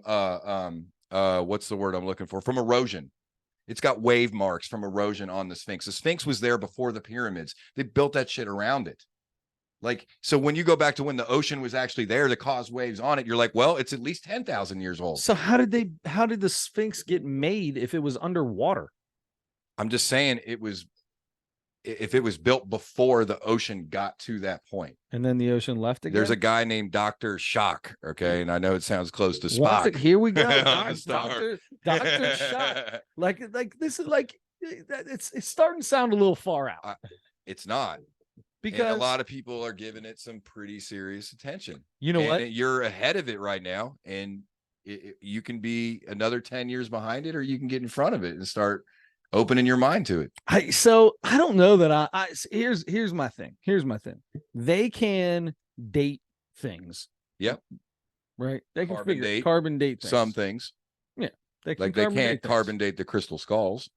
what's the word I'm looking for? From erosion. It's got wave marks from erosion on the Sphinx. The Sphinx was there before the pyramids. They built that shit around it. Like, so when you go back to when the ocean was actually there to cause waves on it, you're like, well, it's at least 10,000 years old. So how did the Sphinx get made if it was underwater? I'm just saying if it was built before the ocean got to that point. And then the ocean left again? There's a guy named Dr. Shock, okay? And I know it sounds close to Once Spock. here we go. On the star. Dr. Shock. Like this is like it's starting to sound a little far out. It's not. Because And a lot of people are giving it some pretty serious attention. You know what? You're ahead of it right now, and you can be another 10 years behind it, or you can get in front of it and start opening your mind to it. I don't know that here's my thing. They can date things. Yep. Right. They can Carbon carbon date things. Some things. Yeah. They Like they can't carbon date the crystal skulls.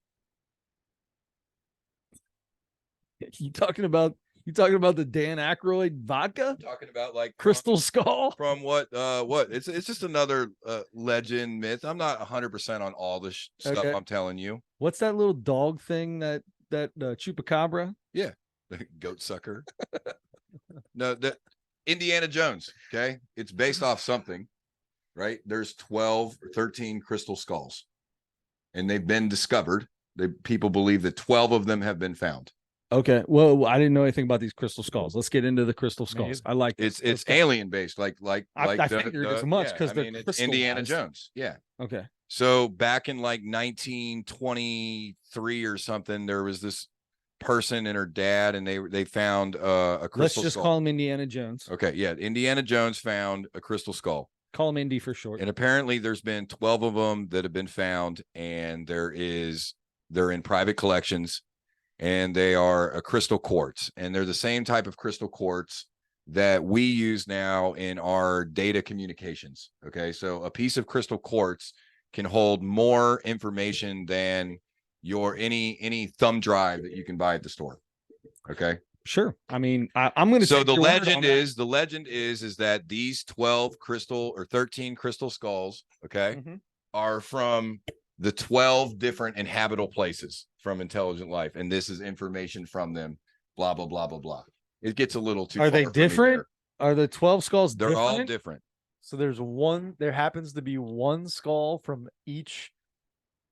You talking about the Dan Aykroyd vodka? Talking about like Crystal Skull? From what it's just another legend myth. I'm not 100% on all this stuff Okay. I'm telling you. What's that little dog thing that chupacabra? Yeah. Goat sucker. No, the Indiana Jones, okay? It's based off something, right? There's 12 or 13 crystal skulls, and they've been discovered. People believe that 12 of them have been found. Okay. Well, I didn't know anything about these crystal skulls. Let's get into the crystal skulls. I like it's alien based, like I figured as much because it's Indiana Jones. Yeah. Okay. So back in like 1923 or something, there was this person and her dad, and they found a crystal. Let's just skull. call him Indiana Jones. Okay, yeah, Indiana Jones found a crystal skull. Call him Indy for short. And apparently, there's been 12 of them that have been found, and they're in private collections. And they are a crystal quartz, and they're the same type of crystal quartz that we use now in our data communications. Okay, so a piece of crystal quartz can hold more information than your any thumb drive that you can buy at the store. Okay, sure. I mean, I'm going to. So the legend is that these 12 crystal or 13 crystal skulls, okay, are from the 12 different inhabitable places from intelligent life, and this is information from them, blah blah blah blah blah. It gets a little too Are they far for me different? there. Are the 12 skulls They're different? all different So there happens to be one skull from each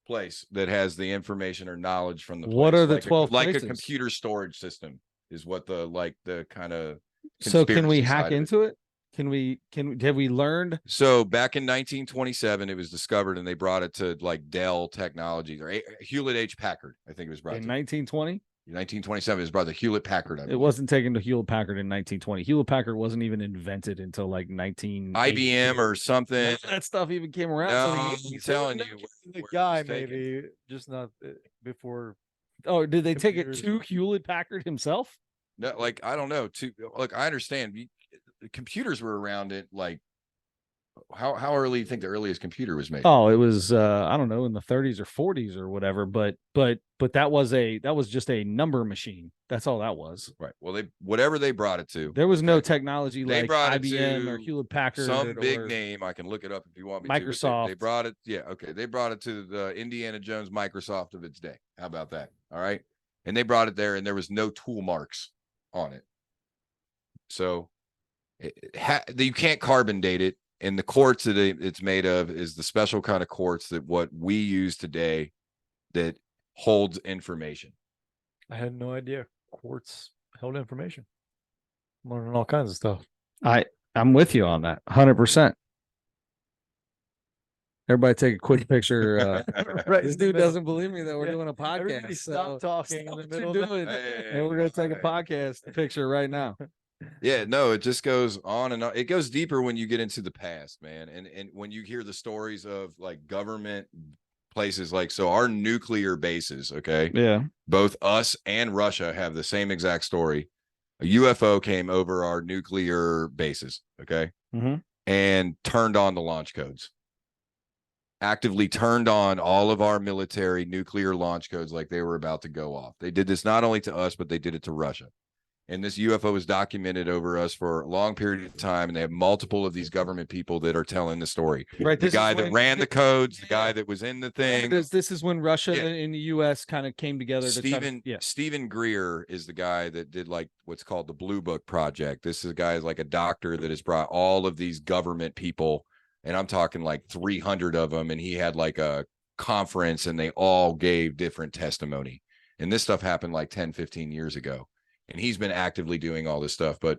place that has the information or knowledge from the place. What are the Like 12 like places? a computer storage system is what the kind of. So can we hack into it? Have we learned? So back in 1927, it was discovered, and they brought it to like Dell Technologies or Hewlett H. Packard. I think it was brought In to 1920? 1927. It was brought to Hewlett Packard. It wasn't taken to Hewlett Packard in 1920. Hewlett Packard wasn't even invented until like 19 IBM or something. None of that stuff even came around. No, till the I'm 80s. telling you, The where it guy was taken. maybe just not before. Oh, did they take it Computers. to Hewlett Packard himself? No, like I don't know. Look, I understand. Computers were around it. Like, how early do you think the earliest computer was made? Oh, it was I don't know, in the 30s or 40s or whatever. But that was just a number machine. That's all that was. Right. Well, whatever they brought it to. There was no technology They like brought it IBM or to Hewlett Packard. Some big or name. I can look it up if you want me to. Microsoft. They brought it. Yeah. Okay. They brought it to the Indiana Jones Microsoft of its day. How about that? All right. And they brought it there, and there was no tool marks on it. So you can't carbon date it. And the quartz that it's made of is the special kind of quartz that what we use today that holds information. I had no idea quartz held information. I'm learning all kinds of stuff. I'm with you on that 100%. Everybody take a quick picture. Right, This in the dude middle. doesn't believe me that we're Yeah. doing a Everybody podcast. stop talking in stop the what middle you're of the- doing, and we're gonna take a podcast picture right now. Yeah, no, it just goes on and on. It goes deeper when you get into the past, man. And when you hear the stories of like government places, like, so our nuclear bases, okay, Yeah. both us and Russia have the same exact story. A UFO came over our nuclear bases, okay, and turned on the launch codes. Actively turned on all of our military nuclear launch codes like they were about to go off. They did this not only to us, but they did it to Russia. And this UFO was documented over us for a long period of time. And they have multiple of these government people that are telling the story. Right. The guy that ran the codes, the guy that was in the thing. This is when Russia and the U.S. kind of came together. Stephen Greer is the guy that did like what's called the Blue Book Project. This is a guy like a doctor that has brought all of these government people, and I'm talking like 300 of them. And he had like a conference and they all gave different testimony. And this stuff happened like 10, 15 years ago. And he's been actively doing all this stuff. But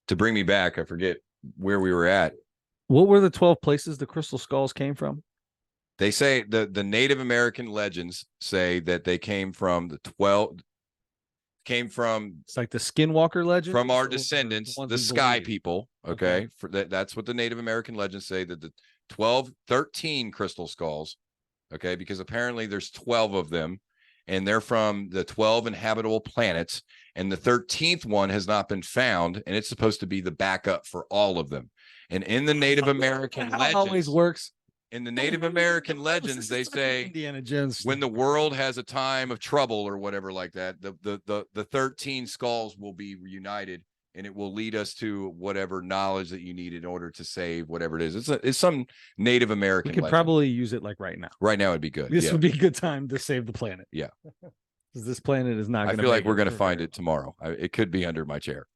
to bring me back, I forget where we were at. What were the 12 places the crystal skulls came from? They say the Native American legends say that they came from It's like the Skinwalker legend. From our descendants, the sky people. Okay. Okay. That's what the Native American legends say, that the 13 crystal skulls. Okay. Because apparently there's 12 of them. And they're from the 12 inhabitable planets, and the 13th one has not been found, and it's supposed to be the backup for all of them. And in the Native American legends, always works. In the Native American legends, they say Indiana Jones, when the world has a time of trouble or whatever like that, the 13 skulls will be reunited, and it will lead us to whatever knowledge that you need in order to save whatever it is. It's some Native American we could legend. probably use it like right now. Right now, it'd be good. This would be a good time to save the planet. Yeah. Because this planet is not I going to feel like we're going to find it tomorrow. It could be under my chair.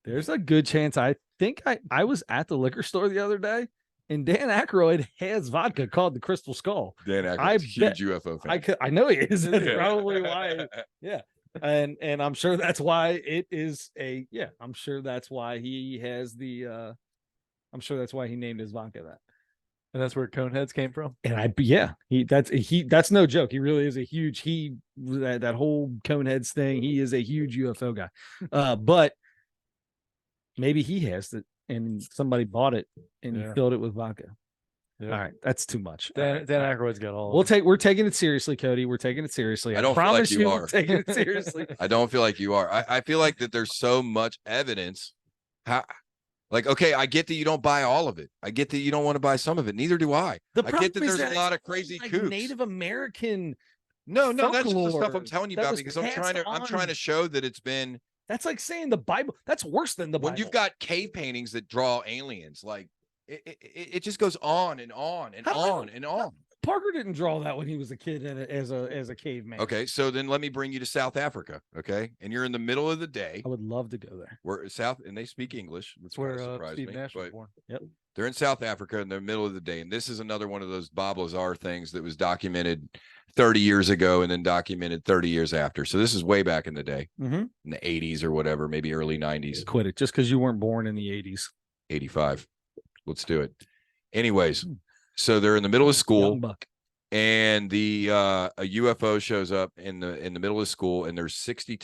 There's a good chance. I think I was at the liquor store the other day, and Dan Aykroyd has vodka called the Crystal Skull. Dan Aykroyd's a huge UFO fan. I know he is. That's probably why. Yeah. And I'm sure that's why it is I'm sure that's why he has I'm sure that's why he named his vodka that. And that's where Coneheads came from. And that's no joke. He really is a huge, that whole Coneheads thing. He is a huge UFO guy. But maybe he has it and somebody bought it and filled it with vodka. Yeah. All right, that's too much. Dan Aykroyd's got all. We're taking it seriously, Cody. We're taking it seriously. I don't promise feel like you are. We're taking it seriously. I don't feel like you are. I feel like that there's so much evidence. Like, okay, I get that you don't buy all of it. I get that you don't want to buy some of it. Neither do I. I get that there's a lot of crazy kooks. Native American. No, that's just the stuff I'm telling you about because I'm trying to show that it's been. That's like saying the Bible. That's worse than the Bible. When you've got cave paintings that draw aliens, like. It just goes on and on and on and on. Parker didn't draw that when he was a kid as a caveman. Okay, so then let me bring you to South Africa. Okay, and you're in the middle of the day. I would love to go there. We're and they speak English. That's where Steve Nash was born. Yep, they're in South Africa in the middle of the day, and this is another one of those Bob Lazar things that was documented 30 years ago and then documented 30 years after. So this is way back in the day, in the 80s or whatever, maybe early 90s. Quit it, just because you weren't born in the 80s. 85. Let's do it. Anyways, so they're in the middle of school. Young buck. and a UFO shows up in the middle of school, and there's 60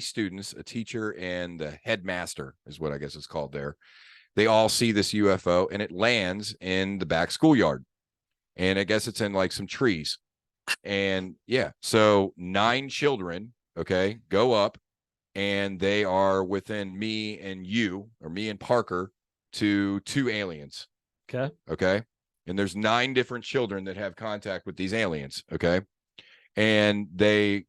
students, a teacher, and the headmaster is what I guess it's called there. They all see this UFO, and it lands in the back schoolyard, and I guess it's in like some trees. And yeah, so 9 children, okay, go up, and they are within me and you, or me and Parker, to 2 aliens. Okay. And there's 9 different children that have contact with these aliens. Okay. And the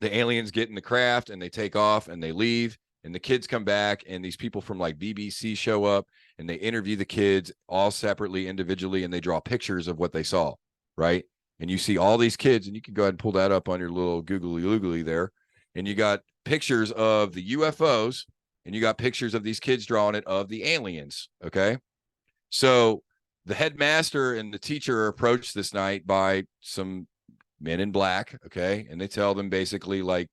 aliens get in the craft, and they take off, and they leave, and the kids come back, and these people from like BBC show up, and they interview the kids all separately, individually, and they draw pictures of what they saw. Right. And you see all these kids, and you can go ahead and pull that up on your little googly there. And you got pictures of the UFOs, and you got pictures of these kids drawing it of the aliens. Okay. So the headmaster and the teacher are approached this night by some men in black. Okay. And they tell them basically, like,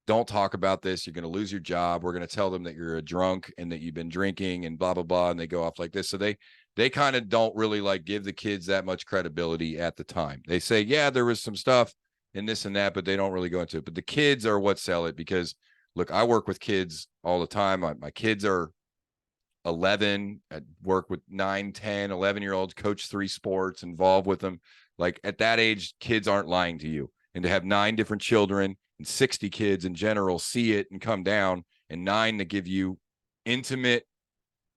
don't talk about this. You're going to lose your job. We're going to tell them that you're a drunk and that you've been drinking and blah, blah, blah. And they go off like this. So they kind of don't really like give the kids that much credibility at the time. They say, yeah, there was some stuff and this and that, but they don't really go into it. But the kids are what sell it, because look, I work with kids all the time. My kids are 11. I work with 9, 10, 11-year-olds, coach 3 sports, involved with them. Like at that age, kids aren't lying to you. And to have 9 different children and 60 kids in general see it and come down, and 9 that give you intimate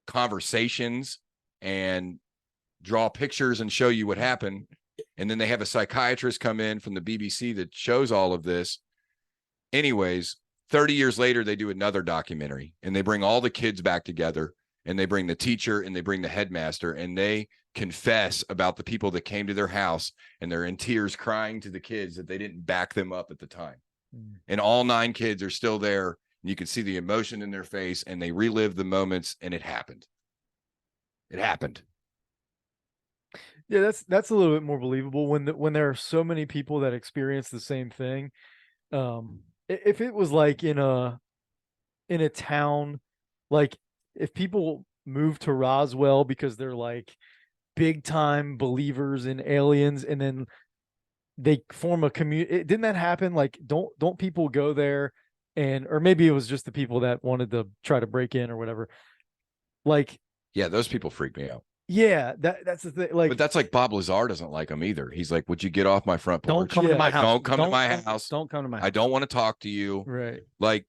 conversations and draw pictures and show you what happened. And then they have a psychiatrist come in from the BBC that shows all of this. Anyways, 30 years later, they do another documentary, and they bring all the kids back together, and they bring the teacher, and they bring the headmaster, and they confess about the people that came to their house, and they're in tears crying to the kids that they didn't back them up at the time. And all 9 kids are still there, and you can see the emotion in their face, and they relive the moments, and it happened. It happened. Yeah, that's a little bit more believable when there are so many people that experience the same thing. If it was like in a town, like if people move to Roswell because they're like big time believers in aliens, and then they form a community. Didn't that happen? Like, don't people go there, or maybe it was just the people that wanted to try to break in or whatever. Like, yeah, those people freak me out. Yeah, that's the thing. Like, but that's like Bob Lazar doesn't like them either. He's like, would you get off my front porch? Don't come to my house. Don't come to my house. Don't come to my house. I don't want to talk to you. Right. Like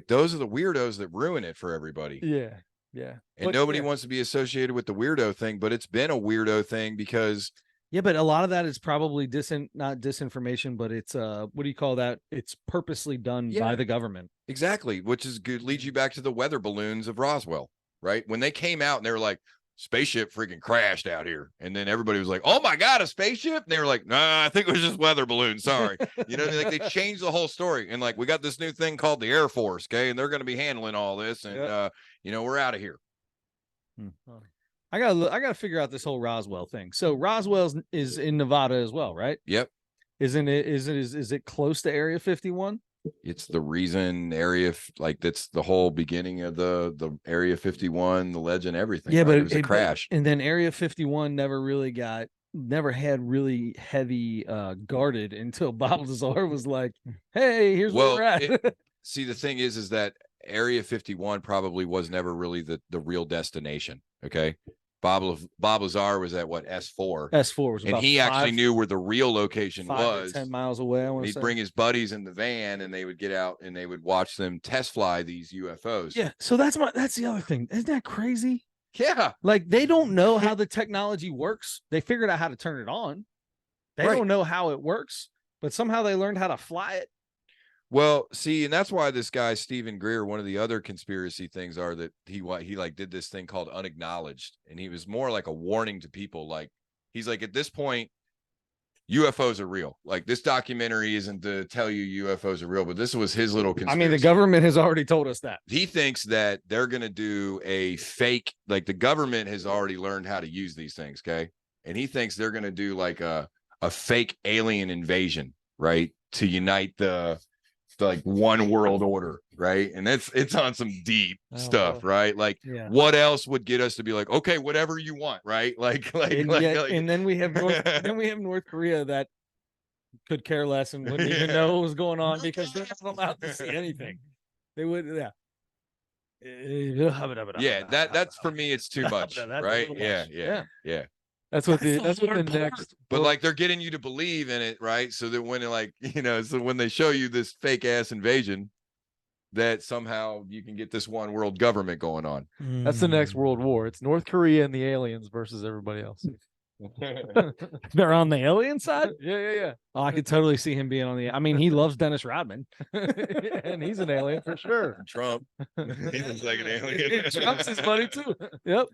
those are the weirdos that ruin it for everybody. Yeah. Yeah. And nobody wants to be associated with the weirdo thing, but it's been a weirdo thing because. Yeah, but a lot of that is probably not disinformation, but it's what do you call that? It's purposely done by the government. Exactly, which is good. Leads you back to the weather balloons of Roswell, right? When they came out and they were like, spaceship freaking crashed out here, and then everybody was like, oh my god, a spaceship, and they were like, nah, I think it was just weather balloon, sorry. You know, like they changed the whole story, and like, we got this new thing called the Air Force, okay, and they're going to be handling all this, and you know, we're out of here. I gotta figure out this whole Roswell thing. So Roswell is in Nevada as well, right? Yep. Is it close to Area 51? It's the reason that's the whole beginning of the Area 51, the legend, everything. Yeah, right? but it was a crash. And then Area 51 never had really heavy guarded until Bob Lazar was like, hey, here's where we're at. See, the thing is that Area 51 probably was never really the real destination. Okay. Bob Lazar was at what, S4. S4 was, and he actually knew where the real location was. 10 miles away. He'd bring his buddies in the van, and they would get out and they would watch them test fly these UFOs. Yeah. So that's the other thing. Isn't that crazy? Yeah. Like, they don't know how the technology works. They figured out how to turn it on. They don't know how it works, but somehow they learned how to fly it. Well, see, and that's why this guy, Stephen Greer, one of the other conspiracy things are that he like did this thing called unacknowledged. And he was more like a warning to people. Like, he's like, at this point, UFOs are real. Like, this documentary isn't to tell you UFOs are real, but this was his little conspiracy. I mean, the government has already told us that. He thinks that they're going to do a fake, like the government has already learned how to use these things. Okay. And he thinks they're going to do like a fake alien invasion, right? To unite like one world order, right? And it's on some deep stuff, boy. right? Like, Yeah. what else would get us to be like, okay, whatever you want, right? And then we have North Korea that could care less and wouldn't even know what was going on because they're not allowed to see anything. They would, yeah. Yeah, that's for me, it's too much, right? Yeah. That's what the hard part. next. But like they're getting you to believe in it, right? So that when it, like, so when they show you this fake ass invasion, that somehow you can get this one world government going on. That's the next world war. It's North Korea and the aliens versus everybody else. They're on the alien side. Yeah. Oh, I could totally see him being on the. I mean, he loves Dennis Rodman, And he's an alien for sure. Trump, he looks like an alien. Trump's his buddy too. Yep.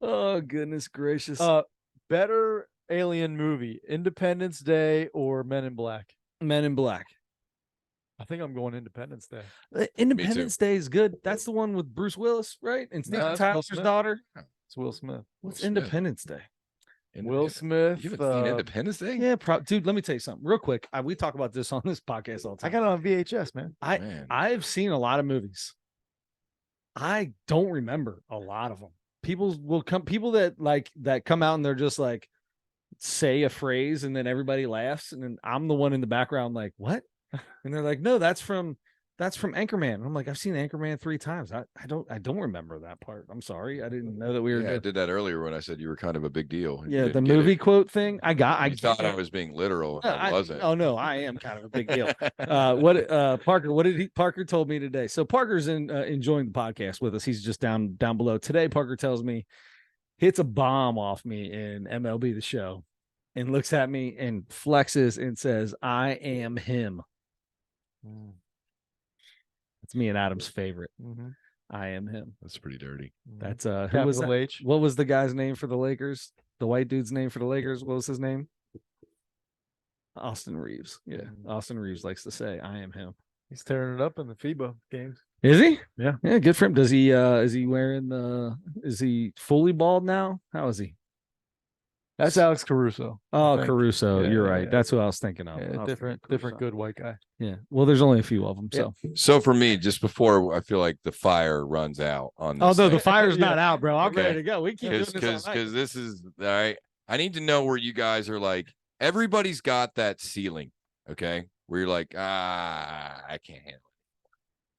Oh goodness gracious. Better alien movie: Independence Day or Men in Black? Men in Black. I think I'm going Independence Day. Independence Day is good. That's the one with Bruce Willis, right? And Steven that's Will Tyler's Smith. daughter. It's Will Smith. What's Will Smith. Independence Day? Will Smith. You haven't seen Independence Day? Yeah, dude. Let me tell you something real quick. We talk about this on this podcast all the I time. got it on VHS, man. I've seen a lot of movies. I don't remember a lot of them. People that come out and they're just like say a phrase and then everybody laughs and then I'm the one in the background like, what? And they're like, no, that's from Anchorman. And I'm like, I've seen Anchorman 3 times. I don't remember that part. I'm sorry. I didn't know that we were I did that earlier when I said you were kind of a big deal. Yeah, the movie quote thing. I thought I was being literal. I wasn't. Oh no, I am kind of a big deal. Parker, Parker told me today. So Parker's enjoying the podcast with us. He's just down below. Today, Parker tells me, hits a bomb off me in MLB The Show and looks at me and flexes and says, I am him. It's me and Adam's favorite. Mm-hmm. I am him. That's pretty dirty. That's who was that? H. What was the guy's name for the Lakers? The white dude's name for the Lakers? What was his name? Austin Reeves. Yeah. Austin Reeves likes to say, I am him. He's tearing it up in the FIBA games. Is he? Yeah. Yeah, good for him. Does he is he wearing is he fully bald now? How is he? That's Alex Caruso. Oh, Caruso. Yeah, you're right. yeah. That's who I was thinking of. Yeah, different good white guy. Yeah. Well, there's only a few of them. So So for me, just before I feel like the fire runs out on this. although thing. the fire's not out, bro. I'm Okay. ready to go. We keep doing this all night. because this is all right. I need to know where you guys are like. Everybody's got that ceiling, okay? Where you're like, I can't handle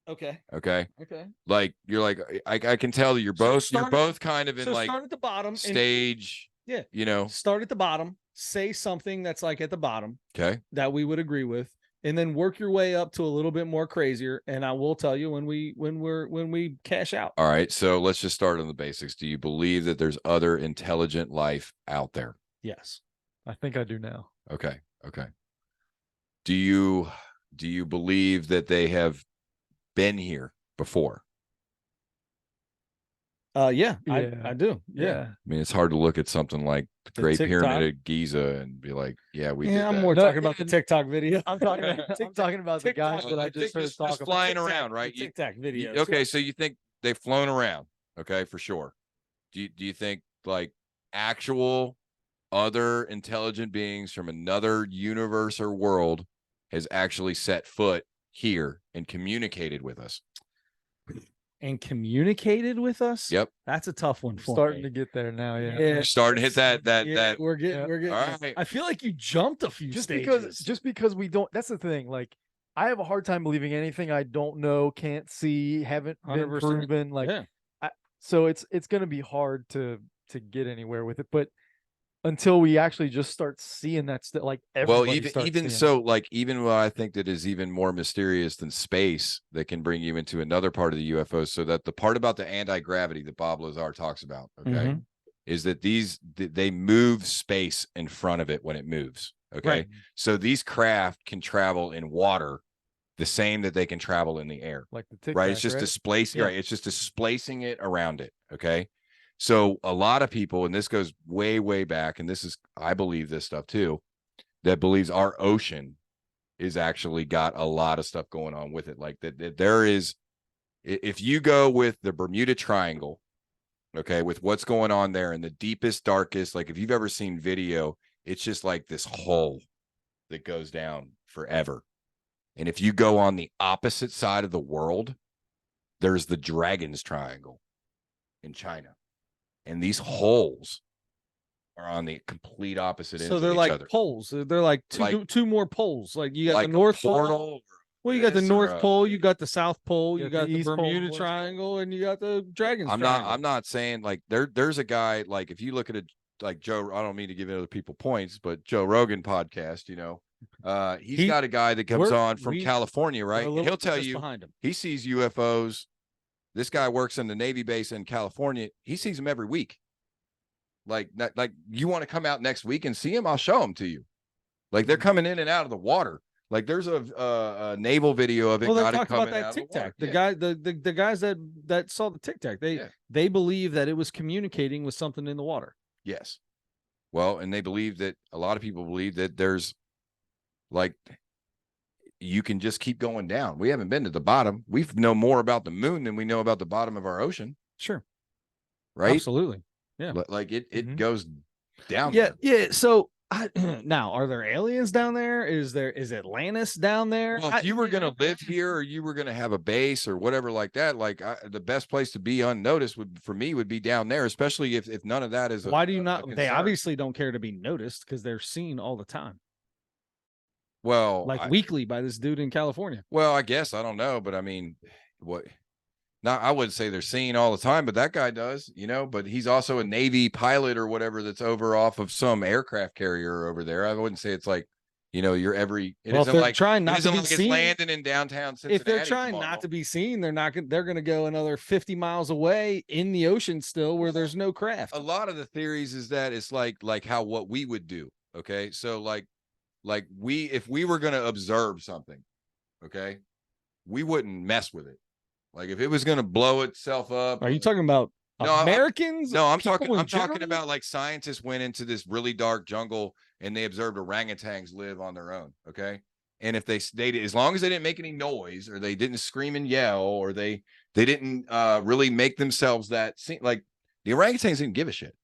it. Okay. Like you're like, I can tell that you're both kind of in like start at the bottom stage. Start at the bottom, say something that's like at the bottom. Okay. That we would agree with, and then work your way up to a little bit more crazier. And I will tell you when we cash out. All right. So let's just start on the basics. Do you believe that there's other intelligent life out there? Yes. I think I do now. Okay. Do you believe that they have been here before? Yeah. I do. Yeah. I mean, it's hard to look at something like the The Great TikTok. Pyramid of Giza and be like, yeah, we did I'm that. more No, talking about the TikTok video. I'm talking about the guys that I just heard just talk about. flying around, right? The TikTok video. Okay, so you think they've flown around? Okay, for sure. Do you think like actual other intelligent beings from another universe or world has actually set foot here and communicated with us? And communicated with us. Yep. That's a tough one for Starting me. to get there now. Yeah. Yeah. Starting to hit that. Yeah, we're getting. All right. I feel like you jumped a few Just stages. because we don't. That's the thing. Like, I have a hard time believing anything I don't know, can't see, haven't been 100%. proven. Like, Yeah. so it's going to be hard to get anywhere with it. But until we actually just start seeing that stuff, like everybody starts even seeing so, like even what I think that is even more mysterious than space that can bring you into another part of the UFOs. So that the part about the anti-gravity that Bob Lazar talks about, okay, Mhm. is that they move space in front of it when it moves. Okay, Right. so these craft can travel in water the same that they can travel in the air. like the Tic Right, Tac, it's just right? displacing. Yeah. Right, it's just displacing it around it. Okay, so a lot of people, and this goes way back, and this is, I believe this stuff too, that believes our ocean is actually got a lot of stuff going on with it. Like that there is, if you go with the Bermuda Triangle, okay, with what's going on there in the deepest, darkest, like if you've ever seen video, it's just like this hole that goes down forever. And if you go on the opposite side of the world, there's the Dragon's Triangle in China. And these holes are on the complete opposite ends So they're of each like other. poles. They're like two more poles. Like you got the North Pole. Well, you got the North Pole, you got the South Pole, you got the Bermuda Triangle, and you got the Dragon's Triangle. I'm not saying like there's a guy, like if you look at a like Joe, I don't mean to give other people points, but Joe Rogan podcast, he's got a guy that comes on from California, right? He'll tell you he sees UFOs. This guy works in the Navy base in California. He sees them every week. Like you want to come out next week and see him? I'll show them to you. Like they're coming in and out of the water. Like there's a naval video of it. Well, they talked about that Tic Tac. The guys that saw the Tic Tac, they believe that it was communicating with something in the water. Yes. Well, and they believe that a lot of people believe that there's like you can just keep going down. We haven't been to the bottom. We know more about the moon than we know about the bottom of our ocean. Sure. Right. Absolutely. Yeah. Like it goes down. Yeah. There. Yeah. So now, are there aliens down there? Is Atlantis down there? Well, if you were going to live here, or you were going to have a base or whatever like that, like the best place to be unnoticed would be down there, especially if none of that is. Why do you not? They obviously don't care to be noticed because they're seen all the time. Well, like weekly by this dude in California. Well, I guess I don't know, but I mean, what? Now, I wouldn't say they're seen all the time, but that guy does, but he's also a Navy pilot or whatever that's over off of some aircraft carrier over there. I wouldn't say it's like, you're every. It well, isn't if they're like trying not to be it's seen, landing in downtown Cincinnati. If they're trying not to be seen, they're going to go another 50 miles away in the ocean still, where there's no craft. A lot of the theories is that it's like how what we would do. Okay, so like if we were going to observe something, okay, we wouldn't mess with it. Like if it was going to blow itself up. Are you talking about Americans? I'm talking about like scientists went into this really dark jungle and they observed orangutans live on their own. Okay. And if they stayed, as long as they didn't make any noise or they didn't scream and yell or they didn't really make themselves that seem like the orangutans didn't give a shit.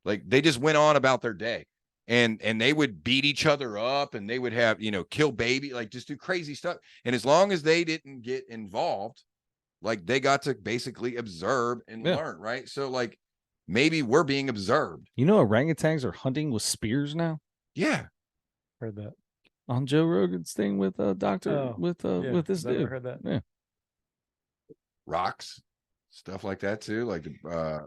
Like they just went on about their day. And they would beat each other up and they would have, kill baby, like just do crazy stuff. And as long as they didn't get involved, like they got to basically observe and learn, right? So like maybe we're being observed. Orangutans are hunting with spears now. Yeah, heard that on Joe Rogan's thing with with this dude. Heard that. Yeah, rocks, stuff like that too. Like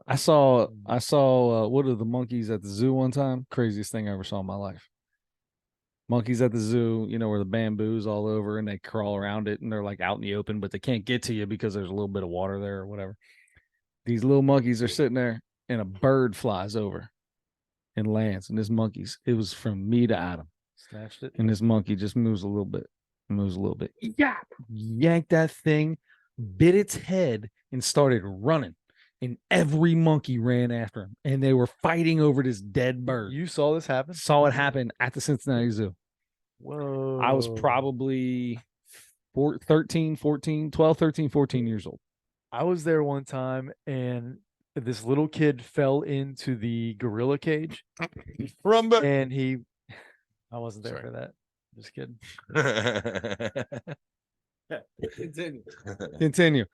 I saw what are the monkeys at the zoo one time? Craziest thing I ever saw in my life. Monkeys at the zoo, where the bamboo's all over and they crawl around it and they're like out in the open, but they can't get to you because there's a little bit of water there or whatever. These little monkeys are sitting there and a bird flies over and lands. And it was from me to Adam. Snatched it. And this monkey just moves a little bit. Yeah. Yanked that thing, bit its head and started running. And every monkey ran after him, and they were fighting over this dead bird. You saw this happen? Saw it happen at the Cincinnati Zoo. Whoa. I was probably 13, 14 years old. I was there one time, and this little kid fell into the gorilla cage. I wasn't there for that. Just kidding. Continue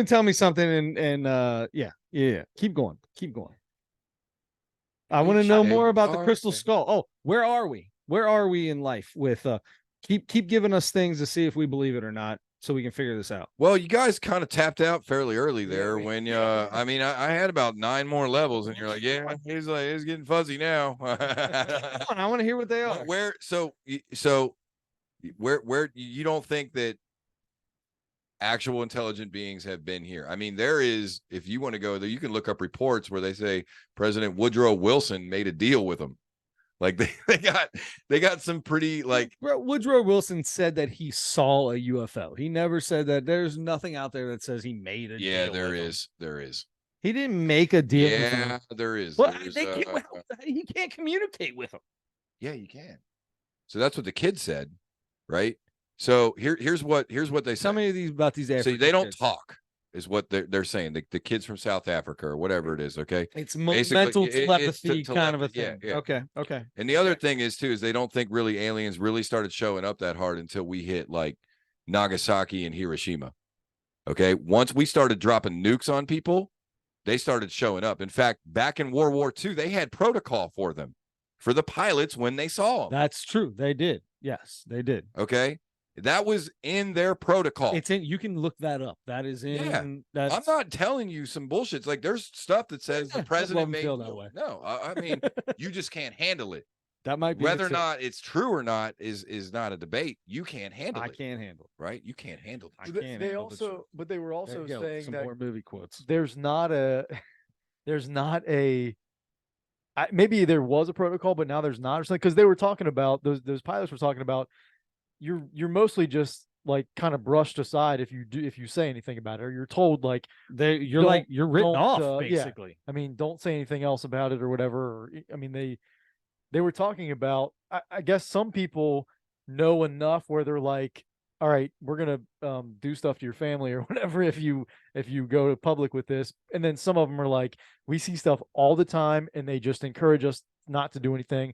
and tell me something and yeah. Keep going. I want to know more about the crystal skull. Oh, where are we in life with keep giving us things to see if we believe it or not so we can figure this out. Well, you guys kind of tapped out fairly early there when I mean I had about 9 more levels and you're like, yeah, it's getting fuzzy now. Come on, I want to hear what they are. Where you don't think that actual intelligent beings have been here? I mean, there is, if you want to go there, you can look up reports where they say President Woodrow Wilson made a deal with them. Like they got some pretty like Woodrow Wilson said that he saw a UFO. He never said that. There's nothing out there that says he made a deal. Yeah, there is. He didn't make a deal. Yeah, there is. Well, you can't communicate with them. Yeah, you can. So that's what the kid said, right? So here's what they say. Tell me about these African so they don't kids. talk. is what they're saying. The kids from South Africa or whatever it is. Okay. It's Basically, mental it's telepathy kind of a yeah, thing. yeah. Okay. Okay. And the other thing is too, is they don't think really aliens really started showing up that hard until we hit like Nagasaki and Hiroshima. Okay. Once we started dropping nukes on people, they started showing up. In fact, back in World War II, they had protocol for them, for the pilots when they saw them. That's true. They did. Yes, they did. Okay. That was in their protocol. It's in, you can look that up. That is in, Yeah. that's, I'm not telling you some bullshit. It's like there's stuff that says the president made feel that way. No, I mean, you just can't handle it. That might be Whether or not it's true or not is not a debate. You can't handle I it. can't handle it. Right? You can't handle it. I can't They handle the truth. also, but they were also There you go, saying some that more movie quotes. there's not a maybe there was a protocol, but now there's not, or something, because they were talking about those pilots were talking about you're mostly just like kind of brushed aside if you say anything about it, or you're told like You're written off basically. I mean, don't say anything else about it or whatever. Or, I mean, they were talking about, I guess some people know enough where they're like, all right, we're gonna do stuff to your family or whatever if you go to public with this. And then some of them are like, we see stuff all the time and they just encourage us not to do anything.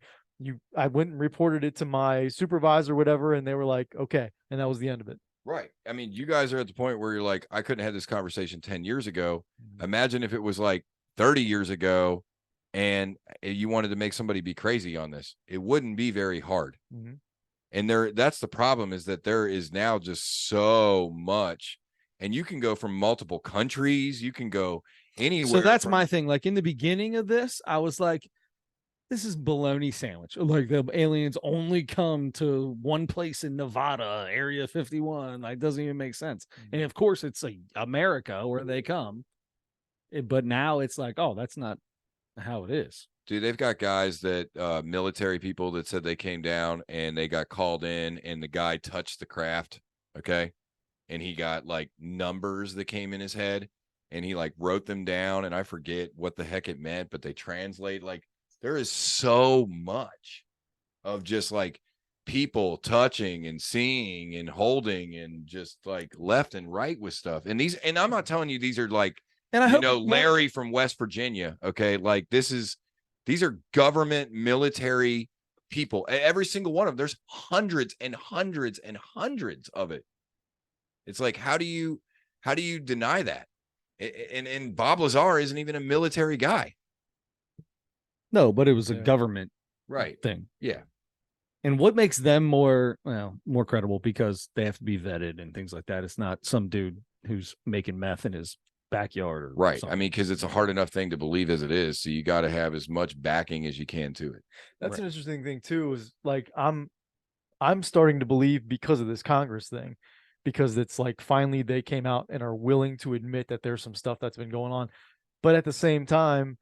I went and reported it to my supervisor or whatever, and they were like, okay, and that was the end of it. Right. I mean, you guys are at the point where you're like, I couldn't have this conversation 10 years ago. Imagine if it was like 30 years ago and you wanted to make somebody be crazy on this. It wouldn't be very hard. Mm-hmm. And that's the problem, is that there is now just so much, and you can go from multiple countries. You can go anywhere. So that's my thing. Like in the beginning of this, I was like, this is bologna sandwich. Like the aliens only come to one place in Nevada, Area 51. Like doesn't even make sense. And of course it's like America where they come. But now it's like, oh, that's not how it is. Dude, they've got guys that military people that said they came down and they got called in and the guy touched the craft. Okay. And he got like numbers that came in his head and he like wrote them down. And I forget what the heck it meant, but they translate. Like there is so much of just like people touching and seeing and holding and just like left and right with stuff. And and I'm not telling you these are like, and I hope Larry from West Virginia. Okay. Like these are government military people. Every single one of them. There's hundreds and hundreds and hundreds of it. It's like, how do you deny that? And Bob Lazar isn't even a military guy. No, but it was a government thing. Yeah. And what makes them more credible, because they have to be vetted and things like that. It's not some dude who's making meth in his backyard or something. I mean, because it's a hard enough thing to believe as it is, so you got to have as much backing as you can to it. That's an interesting thing too, is like I'm starting to believe, because of this Congress thing, because it's like finally they came out and are willing to admit that there's some stuff that's been going on, but at the same time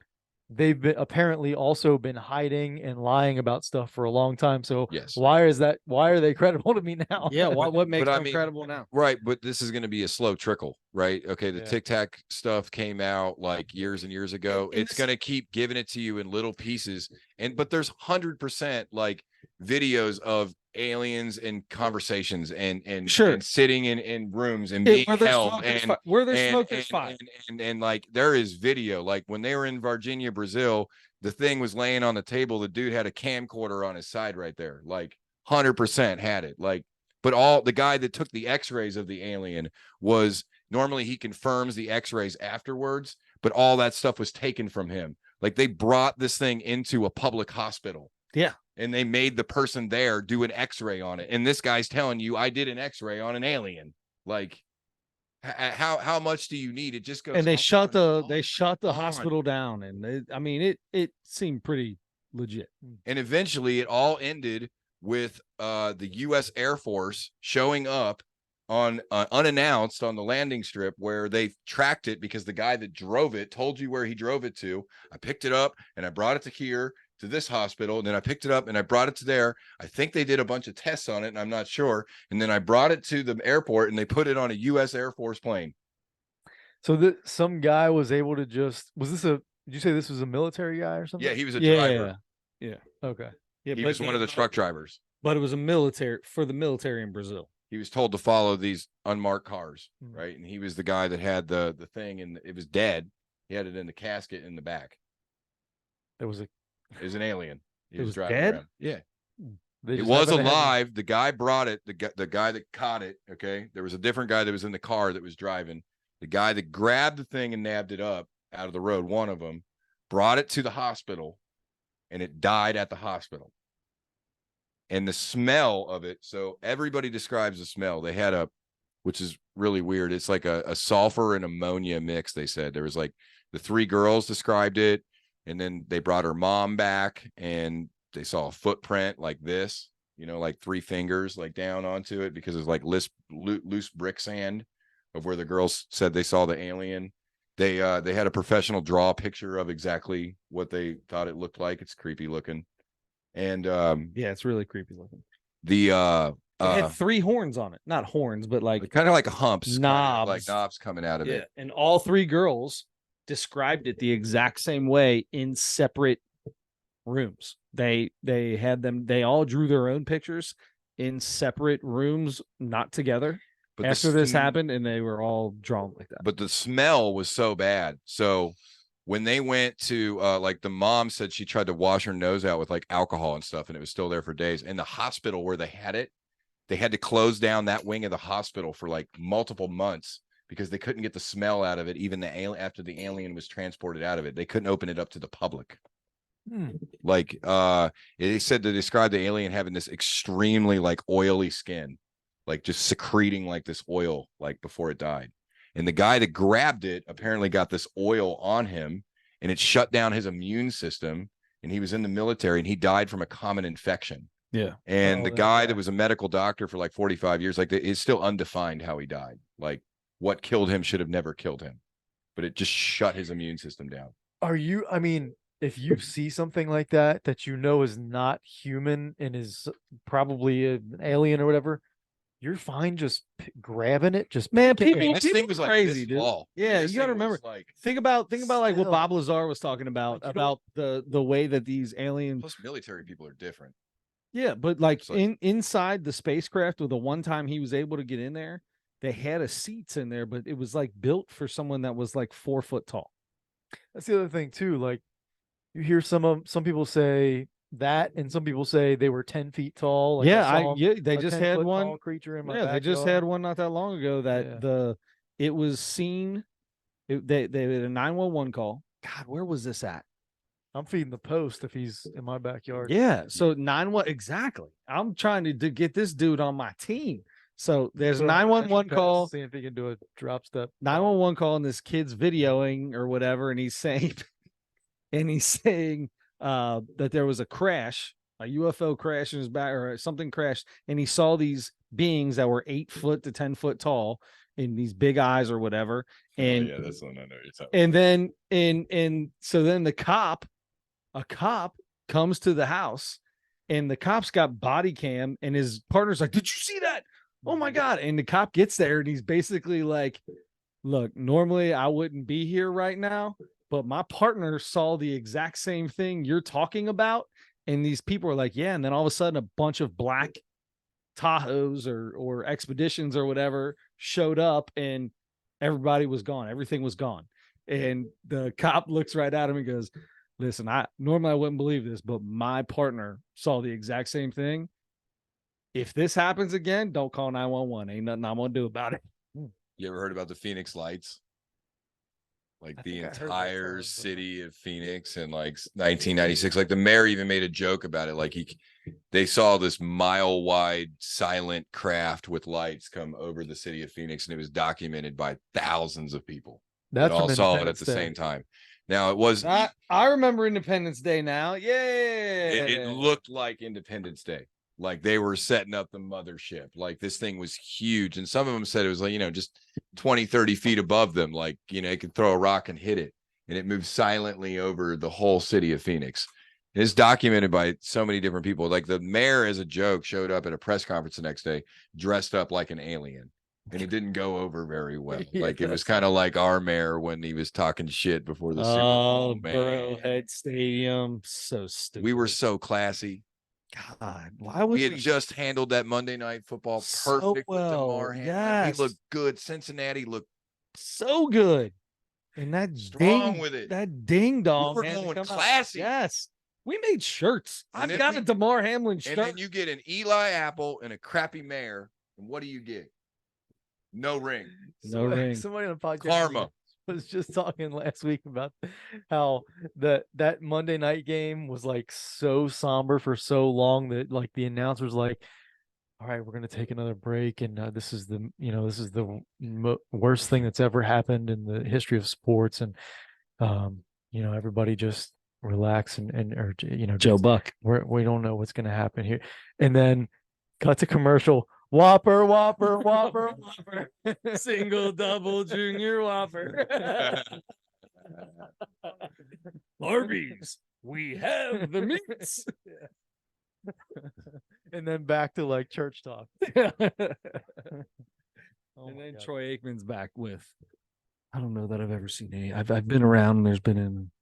they've been apparently also been hiding and lying about stuff for a long time. So yes, why are they credible to me now? Yeah, what makes them credible now? Right, but this is going to be a slow trickle, right? Okay, the Tic Tac stuff came out like years and years ago. It's going to keep giving it to you in little pieces, but there's 100% like videos of aliens and conversations and sitting in rooms and being held and where there's smoke there's fire, and like there is video. Like when they were in Virginia, Brazil, the thing was laying on the table. The dude had a camcorder on his side right there, like 100% had it. Like, but the guy that took the x-rays of the alien was, normally he confirms the x-rays afterwards, but all that stuff was taken from him. Like they brought this thing into a public hospital. Yeah. And they made the person there do an x-ray on it. And this guy's telling you, I did an x-ray on an alien. Like, how much do you need? It just goes. And they shut the hospital down. And it seemed pretty legit. And eventually it all ended with the U.S. Air Force showing up on unannounced on the landing strip, where they tracked it because the guy that drove it told you where he drove it to. I picked it up and I brought it to here, to this hospital, and then I picked it up and I brought it to there. I think they did a bunch of tests on it and I'm not sure. And then I brought it to the airport and they put it on a U.S. Air Force plane. So some guy was able to did you say this was a military guy or something? Yeah, he was a driver. Yeah. Okay. Yeah, he was one of the truck drivers. But it was for the military in Brazil. he was told to follow these unmarked cars, Mm. right? And he was the guy that had the thing, and it was dead. He had it in the casket in the back. It was It was an alien. He It was driving dead? around. Yeah. they It just was happened to have him- alive. The guy brought it. The guy that caught it. Okay. There was a different guy that was in the car that was driving. The guy that grabbed the thing and nabbed it up out of the road, one of them, brought it to the hospital, and it died at the hospital. And the smell of it. So everybody describes the smell. They had which is really weird. It's like a sulfur and ammonia mix. They said there was like the 3 girls described it. And then they brought her mom back, and they saw a footprint like this, like 3 fingers like down onto it, because it's like loose brick sand of where the girls said they saw the alien. They had a professional draw a picture of exactly what they thought it looked like. It's creepy looking. And Yeah, it's really creepy looking. the It had 3 horns on it, not horns, but like kind of like humps, knobs. like knobs coming out of it. And all 3 girls described it the exact same way in separate rooms. They all drew their own pictures in separate rooms, not together. But after this happened, and they were all drawn like that. But the smell was so bad. So when they went to like, the mom said she tried to wash her nose out with like alcohol and stuff, and it was still there for days. In the hospital where they had it, they had to close down that wing of the hospital for like multiple months because they couldn't get the smell out of it. Even after the alien was transported out of it, they couldn't open it up to the public. Like they said, they described the alien having this extremely like oily skin, like just secreting like this oil, like before it died. And the guy that grabbed it apparently got this oil on him, and it shut down his immune system, and he was in the military, and he died from a common infection. Yeah. And the guy that was a medical doctor for like 45 years, like, it's still undefined how he died. Like, what killed him should have never killed him, but it just shut his immune system down. I mean, if you see something like that is not human and is probably an alien or whatever, you're fine just grabbing it. Just Man, picking people, it. This thing was like crazy, this dude. tall. Yeah, This you got to thing was remember. like, Think about like what Still. Bob Lazar was talking about Like, you don't- the way that these aliens. plus military people are different. Yeah, but like It's like- inside the spacecraft, with the one time he was able to get in there, they had a seats in there, but it was like built for someone that was like 4 foot tall. That's the other thing too. Like you hear some people say that, and some people say they were 10 feet tall. Like saw they a just 10 had foot one. tall creature in my Yeah, they just backyard. had one not that long ago that it was seen. They had a 911 call. God, where was this at? I'm feeding the post if he's in my backyard. Yeah, so 911 exactly. I'm trying to get this dude on my team. So there's a 911 call. See if he can do a drop step. 911 call, and this kid's videoing or whatever, and he's saying that there was a crash, a UFO crash in his back, or something crashed, and he saw these beings that were 8 foot to 10 foot tall in these big eyes or whatever. And yeah, that's the one I know you're talking and then and so then a cop comes to the house, and the cop's got body cam, and his partner's like, "Did you see that? Oh my God." And the cop gets there, and he's basically like, "Look, normally I wouldn't be here right now, but my partner saw the exact same thing you're talking about." And these people are like, "Yeah." And then all of a sudden, a bunch of black Tahoes or expeditions or whatever showed up, and everybody was gone. Everything was gone. And the cop looks right at him and goes, "Listen, I wouldn't believe this, but my partner saw the exact same thing. If this happens again, don't call 911. Ain't nothing I'm gonna do about it." You ever heard about the Phoenix Lights? Like the think I heard that entire term, but- city of Phoenix in like 1996. Like the mayor even made a joke about it. Like they saw this mile-wide silent craft with lights come over the city of Phoenix, and it was documented by thousands of people that That's all from saw it at Independence the Day. same time. Now it was I remember Independence Day now. Yeah. it looked like Independence Day. Like they were setting up the mothership. Like this thing was huge. And some of them said it was like, just 20, 30 feet above them. Like, it could throw a rock and hit it. And it moved silently over the whole city of Phoenix. And it's documented by so many different people. Like the mayor, as a joke, showed up at a press conference the next day, dressed up like an alien. And it didn't go over very well. Yeah, Like it was kind of like our mayor when he was talking shit before the Super Bowl. Man. Burrowhead Stadium. So stupid. We were so classy. God, why would We had we just handled that Monday Night Football so perfect with well? DeMar Hamlin. Yes. He looked good. Cincinnati looked so good? And that strong with it. That ding dong We were had to going come out. classy. Yes. We made shirts. And I've got a DeMar Hamlin shirt. And then you get an Eli Apple and a crappy mare. And what do you get? No ring. No ring. Somebody on the podcast Karma. was just talking last week about how that Monday night game was like so somber for so long that like the announcers like, all right, we're going to take another break. And this is the worst thing that's ever happened in the history of sports. And, everybody just relax or Joe Buck. We don't know what's going to happen here. And then cut to commercial. Whopper, Whopper, Whopper, Whopper. Single, double, junior Whopper. Arby's, we have the meats. And then back to like church talk. And then Troy Aikman's back with, I don't know that I've ever seen I've been around and there's been in.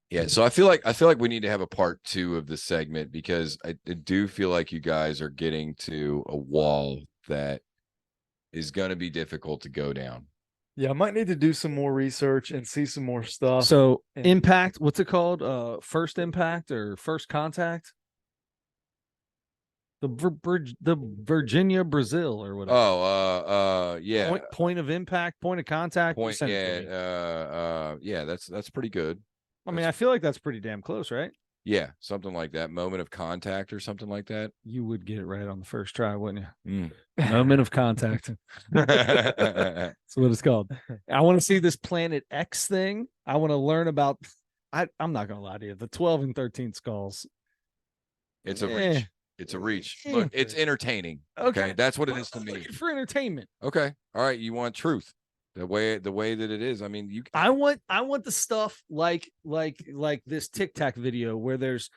Yeah, so I feel like we need to have a part 2 of this segment because I do feel like you guys are getting to a wall that is going to be difficult to go down. Yeah, I might need to do some more research and see some more stuff. So impact, what's it called? First impact or first contact? The Virginia, Brazil or whatever. Oh, yeah. Point of impact, point of contact. Yeah, that's pretty good. I mean, I feel like that's pretty damn close, right? Yeah, something like that. Moment of contact or something like that. You would get it right on the first try, wouldn't you? Moment of contact. That's what it's called. I want to see this Planet X thing. I want to learn about. I'm not gonna lie to you. The 12 and 13 skulls. It's a reach. It's a reach. Look, it's entertaining. Okay, that's what it is to me. For entertainment. Okay, all right. You want truth. The way that it is. I mean, I want the stuff like this Tic Tac video where there's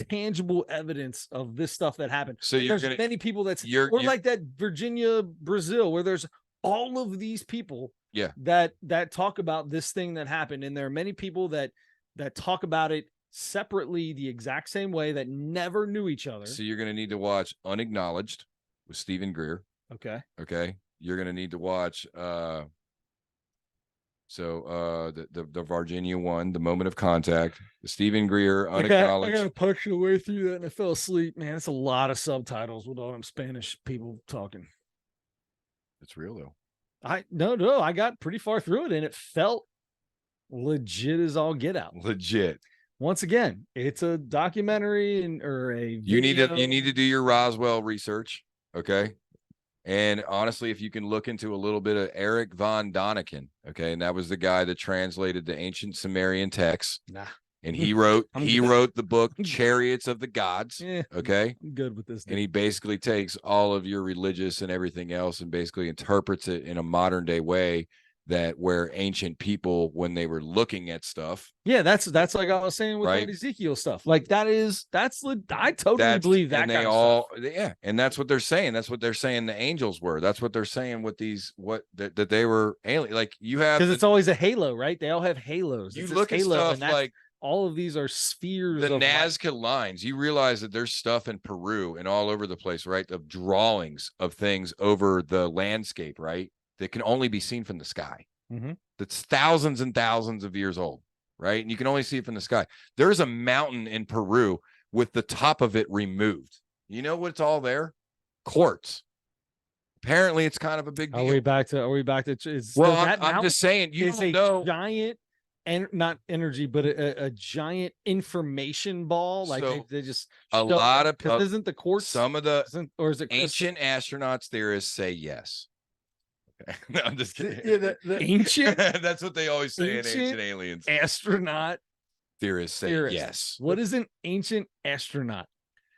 tangible evidence of this stuff that happened. So there's many people like that Virginia, Brazil, where there's all of these people that talk about this thing that happened. And there are many people that talk about it separately the exact same way that never knew each other. So you're going to need to watch Unacknowledged with Stephen Greer. Okay. You're going to need to watch the Virginia one, The Moment of Contact, the Stephen Greer, Unacknowledged. I got to punch your way through that and I fell asleep. Man, it's a lot of subtitles with all them Spanish people talking. It's real though. I got pretty far through it and it felt legit as all get out. Legit. Once again, it's a documentary or a video. You need to do your Roswell research, okay? And honestly, if you can look into a little bit of Eric von Daniken, okay, and that was the guy that translated the ancient Sumerian texts. Nah. And he wrote the book Chariots of the Gods. Yeah, okay. I'm good with this. And he basically takes all of your religious and everything else and basically interprets it in a modern day way that where ancient people, when they were looking at stuff. Yeah, that's like I was saying with that Ezekiel stuff. Like I totally believe that. And they all, and that's what they're saying. That's what they're saying the angels were. That's what they're saying with these, that they were alien. Like you have, because it's always a halo, right? They all have halos. You look at stuff like all of these are spheres. The Nazca lines. You realize that there's stuff in Peru and all over the place, right? Of drawings of things over the landscape, right? That can only be seen from the sky. Mm-hmm. That's thousands and thousands of years old, right? And you can only see it from the sky. There's a mountain in Peru with the top of it removed. You know what's all there? Quartz. Apparently, it's kind of a big deal. Are we back to? I'm just saying. You don't know. Giant, and not energy, but a giant information ball. Like so they just a lot of because isn't the quartz some of the is it ancient astronauts theorists say yes. Okay. No, I'm just kidding. Yeah, the ancient. That's what they always say in Ancient Aliens. Astronaut theorists say yes. What is an ancient astronaut?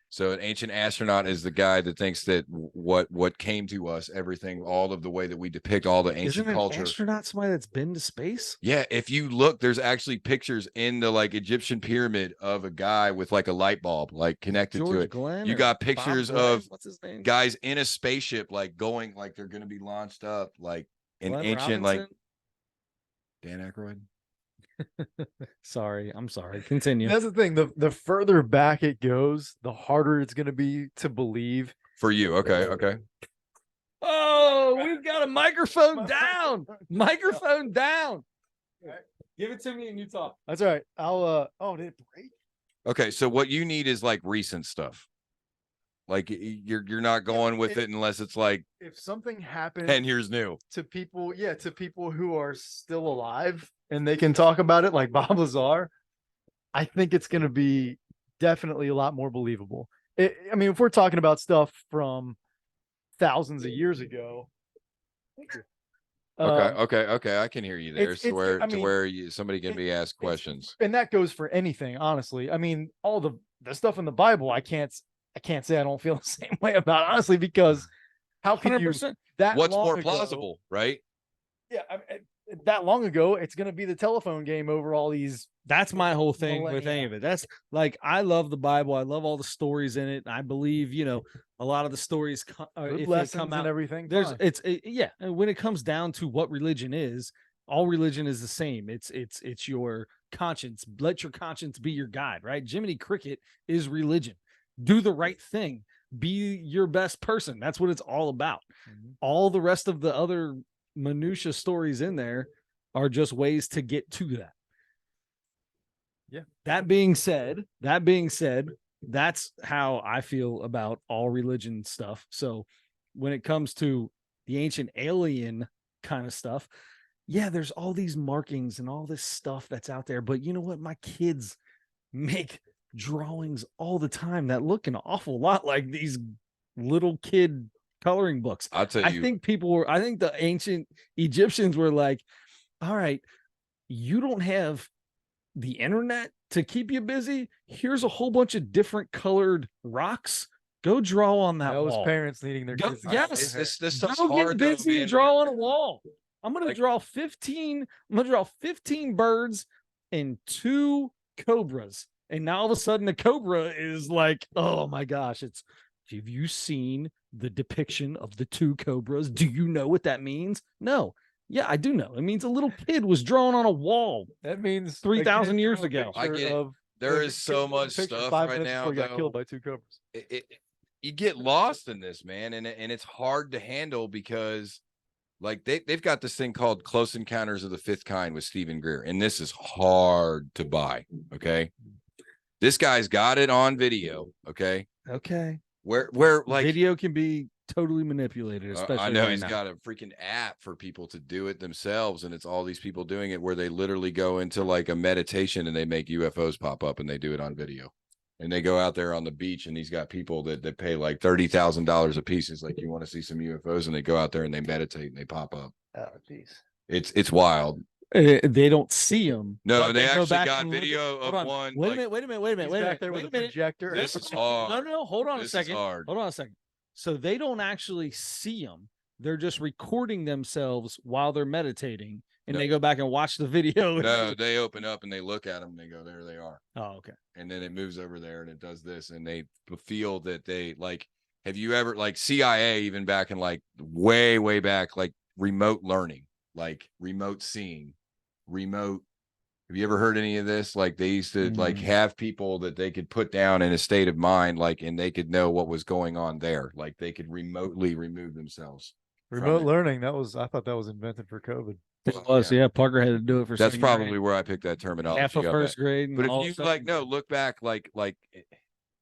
So an ancient astronaut is the guy that thinks that what came to us, everything, all of the way that we depict all the ancient culture. An astronaut somebody that's been to space? Yeah, if you look, there's actually pictures in the like Egyptian pyramid of a guy with like a light bulb like connected to it. Glenn you got pictures of what's his name? Guys in a spaceship like going like they're going to be launched up like an Glenn ancient Robinson? like Dan Aykroyd. Sorry, I'm sorry. Continue. That's the thing. The further back it goes, the harder it's going to be to believe. For you. Okay. Oh, we've got a microphone down. Microphone down. Give it to me and you talk. That's all right. I'll oh, did it break? Okay, so what you need is like recent stuff. Like you're not going with it unless it's like If something happens 10 years new. to people, to people who are still alive and they can talk about it like Bob Lazar, I think it's going to be definitely a lot more believable. I mean, if we're talking about stuff from thousands of years ago. Okay. I can hear you there. it's- I mean, where somebody can be asked it's- questions. And that goes for anything, honestly. I mean, all the stuff in the Bible, I can't say I don't feel the same way about, honestly, because how can 100%. you that What's long more ago- plausible, right? Yeah, that long ago, it's going to be the telephone game over all these. That's my whole thing with millennia. any of it. That's like, I love the Bible. I love all the stories in it. I believe, a lot of the stories, Good if they lessons come out, and everything. there's, fine. yeah. And when it comes down to what religion is, all religion is the same. It's your conscience. Let your conscience be your guide, right? Jiminy Cricket is religion. Do the right thing. Be your best person. That's what it's all about. Mhm. All the rest of the other minutia stories in there are just ways to get to that. Yeah. That being said, that's how I feel about all religion stuff. So when it comes to the ancient alien kind of stuff, yeah, there's all these markings and all this stuff that's out there. But you know what? My kids make drawings all the time that look an awful lot like these little kid coloring books. I'll tell I you. think the ancient Egyptians were like, all right, you don't have the internet to keep you busy. Here's a whole bunch of different colored rocks. Go draw on that That was wall. parents needing their Go- kids. to yes. get their This hair. stuff's Go hard get though, busy man. and draw on a wall. I'm gonna Like- draw 15. I'm gonna draw 15 birds and 2 cobras. And now all of a sudden the cobra is like, oh my gosh, have you seen the depiction of the 2 cobras? Do you know what that means? No. Yeah, I do know. It means a little kid was drawn on a wall. That means 3,000 a kid years drew a ago. I picture get it. of- There the is kid so drew a much picture stuff 5 right minutes now, before he got though. killed by 2 cobras. You get lost in this, man, and it's hard to handle because like they've got this thing called Close Encounters of the Fifth Kind with Stephen Greer, and this is hard to buy. Okay. This guy's got it on video. Okay. Okay. Where like Video can be totally manipulated, especially I know right he's now. got a freaking app for people to do it themselves, and it's all these people doing it where they literally go into like a meditation and they make UFOs pop up and they do it on video. And they go out there on the beach and he's got people that pay like $30,000 a piece. It's like, you want to see some UFOs, and they go out there and they meditate and they pop up. Oh, jeez. It's wild. They don't see them. No, they go actually back got and look at- video hold of on. one. Wait a like, minute. Wait a minute. He's back there Wait with a a minute. projector. This is hard. No. Hold on a This is second. hard. Hold on a second. So they don't actually see them. They're just recording themselves while they're meditating, and No. they go back and watch the video. No, they open up and they look at them and they go, there they are. Oh, okay. And then it moves over there and it does this, and they feel that they like, have you ever like CIA, even back in like way back, like remote learning, like remote seeing, remote. Have you ever heard any of this? Like they used to like have people that they could put down in a state of mind, like, and they could know what was going on there. Like they could remotely remove themselves. Remote it. learning. I thought that was invented for COVID. It was, yeah. Parker had to do it for That's second probably grade, where I picked that terminology. half of up first at. grade. And But all if you of like, second no, grade. look back,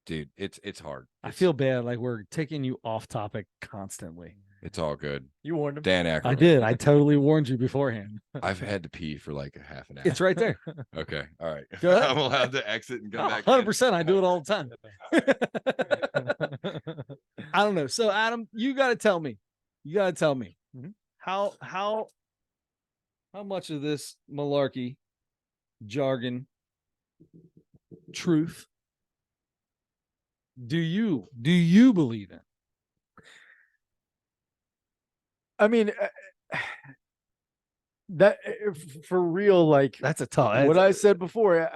dude, it's hard. I It's- feel bad. Like we're taking you off topic constantly. it's all good. You warned him. Dan Aykroyd. I did. I totally warned you beforehand. I've had to pee for like a half an hour. It's right there. Okay. All right. Go ahead. I'm allowed to exit and come back. in. 100%. I do it all the time. I don't know. So Adam, you got to tell me. Mhm. How much of this malarkey, jargon, truth do you believe in? I mean, that for real, like That's a tough. what I said before,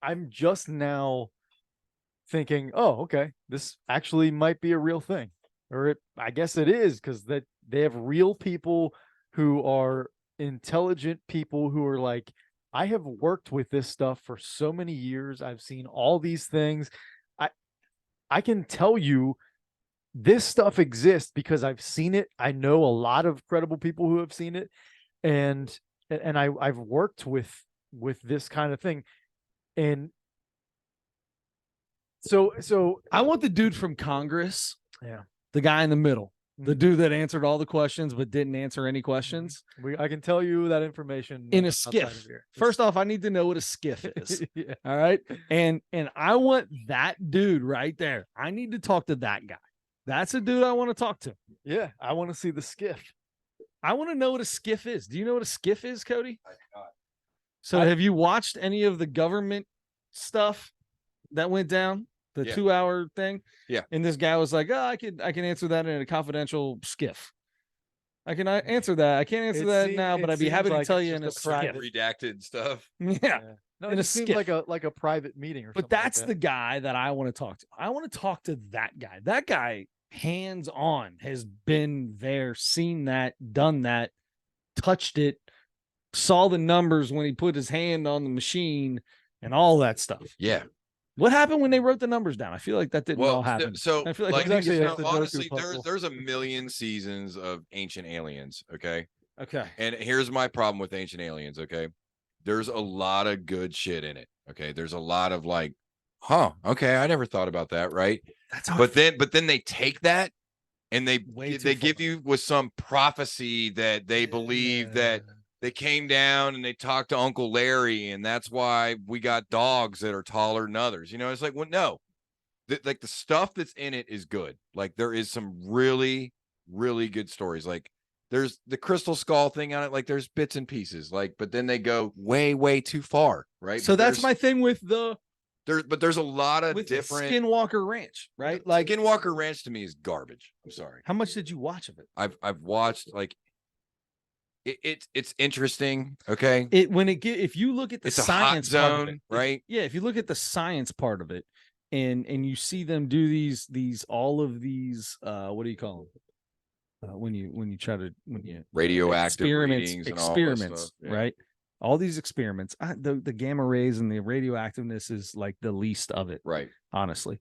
I'm just now thinking, oh, okay, this actually might be a real thing, or I guess it is, because that they have real people who are intelligent people who are like I have worked with this stuff for so many years. I've seen all these things. I can tell you this stuff exists because I've seen it. I know a lot of credible people who have seen it, and I've worked with this kind of thing. And so I want the dude from Congress, yeah, the guy in the middle, the Mhm. dude that answered all the questions but didn't answer any questions I can tell you that information in a outside of skiff. here. First off, I need to know what a skiff is. Yeah. All right. And I want that dude right there. I need to talk to that guy. That's a dude I want to talk to. Yeah, I want to see the skiff. I want to know what a skiff is. Do you know what a skiff is, Cody? I do not. So have you watched any of the government stuff that went down? The Yeah. 2-hour thing? Yeah. And this guy was like, I can answer that in a confidential skiff. I can answer that. I can't answer that now, but I'd be happy to tell you in a skiff. Redacted stuff. Yeah. No, In it a just seems skiff. like a private meeting or But something. that's like the guy that I want to talk to. I want to talk to that guy. That guy, hands on, has been there, seen that, done that, touched it, saw the numbers when he put his hand on the machine and all that stuff. Yeah. What happened when they wrote the numbers down? I feel like that didn't all happen. So I feel like like, it was actually so that's the honestly, Goku puzzle. there's a million seasons of Ancient Aliens. Okay. okay. And here's my problem with Ancient Aliens. Okay. There's a lot of good shit in it. Okay. There's a lot of like, okay, I never thought about that. Right. That's how But then they take that and they Way they too give far. you with some prophecy that they believe that they came down and they talked to Uncle Larry, and that's why we got dogs that are taller than others. You know, it's like, well, no, like the stuff that's in it is good. Like there is some really, really good stories. Like there's the crystal skull thing on it. Like there's bits and pieces. Like, but then they go way, way too far, right? So But that's there's- my thing with there's a lot of with different. Skinwalker Ranch, right? Like, Skinwalker Ranch to me is garbage. I'm sorry. how much did you watch of it? I've watched like it's interesting. Okay. If you look at the It's a hot science part of zone, it, right? Yeah, if you look at the science part of it, and you see them do these all of these what do you call them? When you try to Radioactive readings and all that experiments, stuff. Yeah. right? All these experiments, the gamma rays and the radioactiveness is like the least of it, Right. honestly.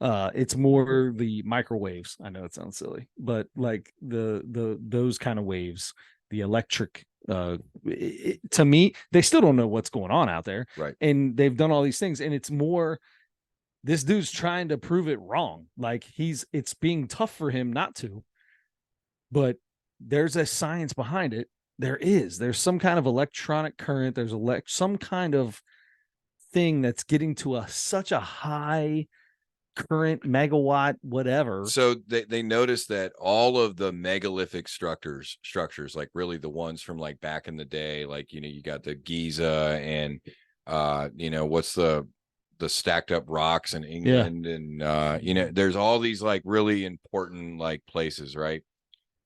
It's more the microwaves. I know it sounds silly, but like those kind of waves, the electric, to me, they still don't know what's going on out there. Right. And they've done all these things, and it's more, this dude's trying to prove it wrong. Like it's being tough for him not to, but there's a science behind it. There's some kind of electronic current. There's some kind of thing that's getting to such a high current, megawatt, whatever. So they noticed that all of the megalithic structures, like really the ones from like back in the day, like, you know, you got the Giza and you know, what's the stacked up rocks in England, and you know, there's all these like really important like places, right?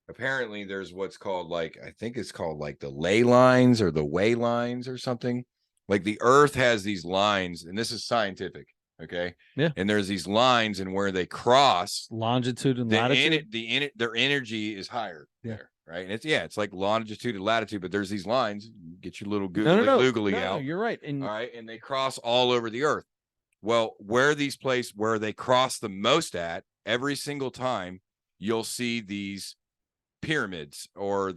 Apparently there's what's called like, I think it's called like the ley lines or the way lines or something. Like the earth has these lines, and this is scientific. Okay. Yeah. And there's these lines, and where they cross Longitude and latitude. their energy is higher Yeah. there. Right. And it's like longitude and latitude, but there's these lines. Get your little googly No, out. you're right. And All right. And they cross all over the earth. Well, where they cross the most at, every single time you'll see these pyramids or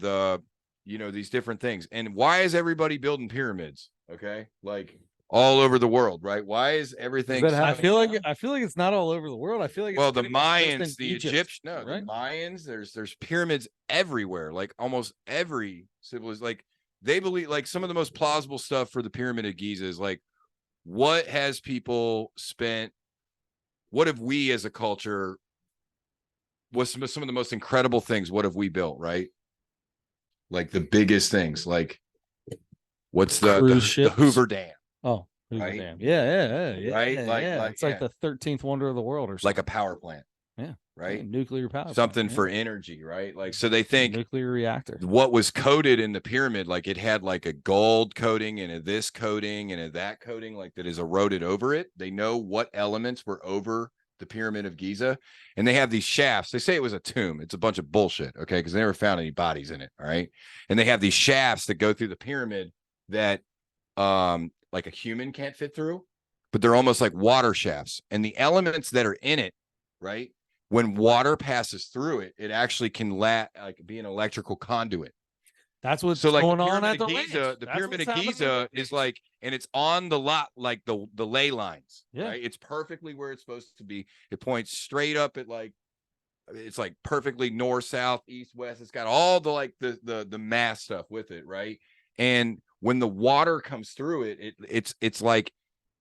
these different things. And why is everybody building pyramids? Okay. Like all over the world, right? Why is everything? I feel like it's not all over the world. I feel like Well, it's the pretty much just Mayans, in the Egypt, Egyptians, no, right? the Mayans, there's pyramids everywhere. Like almost every civilization, like they believe, like some of the most plausible stuff for the Pyramid of Giza is like, what has people spent? What have we as a culture? What's some of the most incredible things? What have we built? Right? Like the biggest things, like what's the Hoover Dam? Oh, Right? Dam. Yeah. Right? It's like the 13th wonder of the world, or something. Like a power plant. Yeah. Right. Nuclear power. Something plant, for energy, right? Like, so they think nuclear reactor. what was coated in the pyramid, like it had like a gold coating and a this coating and a that coating, like that is eroded over it. They know what elements were over the Pyramid of Giza, and they have these shafts. They say it was a tomb. It's a bunch of bullshit, okay? Because they never found any bodies in it. All right. And they have these shafts that go through the pyramid that like a human can't fit through, but they're almost like water shafts. And the elements that are in it, right? When water passes through it, it actually can like be an electrical conduit. That's what's So like going the on Pyramid at the of Giza, ranch. the That's Pyramid what's of happening Giza at the is ranch. like, and it's on the lot, like the ley lines. Yeah. Right? It's perfectly where it's supposed to be. It points straight up at like, it's like perfectly north, south, east, west. It's got all the like the mass stuff with it, right? And when the water comes through it, it's like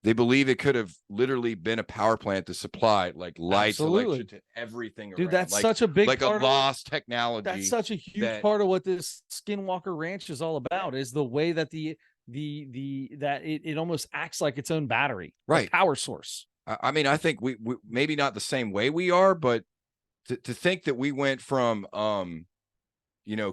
they believe it could have literally been a power plant to supply like lights, Absolutely. electricity to everything Dude, around. that's like, such a big like a part lost of technology. that's such a huge part of what this Skinwalker Ranch is all about, is the way that it almost acts like its own battery, right? Power source. I mean, I think we maybe not the same way we are, but to think that we went from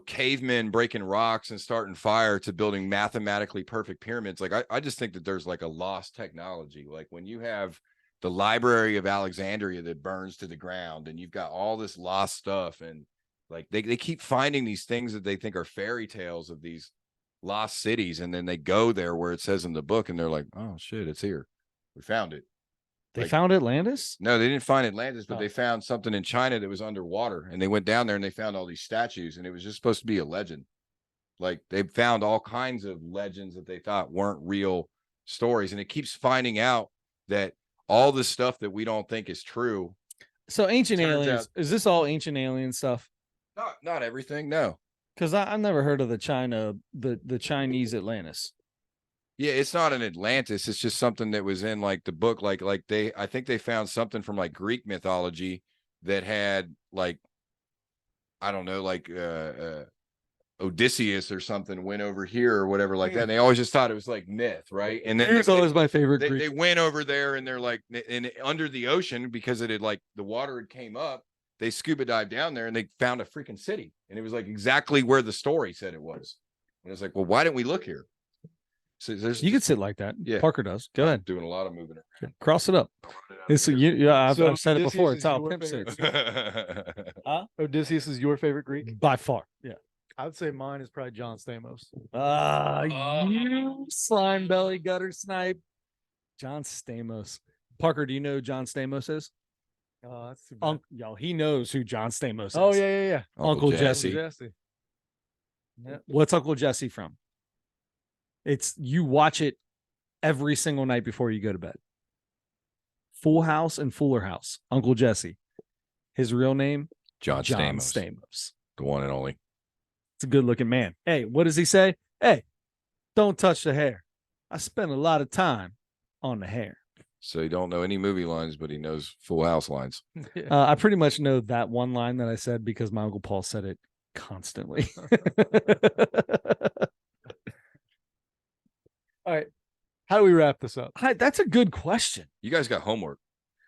cavemen breaking rocks and starting fire to building mathematically perfect pyramids. Like I just think that there's like a lost technology. Like when you have the Library of Alexandria that burns to the ground and you've got all this lost stuff, and like they keep finding these things that they think are fairy tales of these lost cities, and then they go there where it says in the book and they're like, oh shit, it's here. We found it. They found Atlantis? No, they didn't find Atlantis, but Oh. they found something in China that was underwater, and they went down there and they found all these statues, and it was just supposed to be a legend. Like they found all kinds of legends that they thought weren't real stories, and it keeps finding out that all the stuff that we don't think is true. So ancient aliens, is this all ancient alien stuff? Not everything, no. Because I've never heard of the Chinese Atlantis. Yeah, it's not an Atlantis. It's just something that was in like the book. I think they found something from like Greek mythology that had like, I don't know, like Odysseus or something went over here or whatever like that. And they always just thought it was like myth, right? And then it's always my favorite. They went over there and they're like, and under the ocean, because it had like the water had came up, they scuba dived down there and they found a freaking city, and it was like exactly where the story said it was. And it's like, well, why didn't we look here? So you could sit like that. Yeah, Parker does. Go ahead. Doing a lot of moving around. Cross it up. I've said it before. It's how pimp sits. Odysseus is your favorite Greek? By far. Yeah. I would say mine is probably John Stamos. You slime belly gutter snipe. John Stamos. Parker, do you know who John Stamos is? That's too bad. He knows who John Stamos is. Oh, yeah. Uncle Jesse. Yeah. What's Uncle Jesse from? You watch it every single night before you go to bed. Full House and Fuller House. Uncle Jesse. His real name? John Stamos. The one and only. It's a good looking man. Hey, what does he say? Hey, don't touch the hair. I spend a lot of time on the hair. So you don't know any movie lines, but he knows Full House lines. I pretty much know that one line that I said because my Uncle Paul said it constantly. All right. How do we wrap this up? That's a good question. You guys got homework.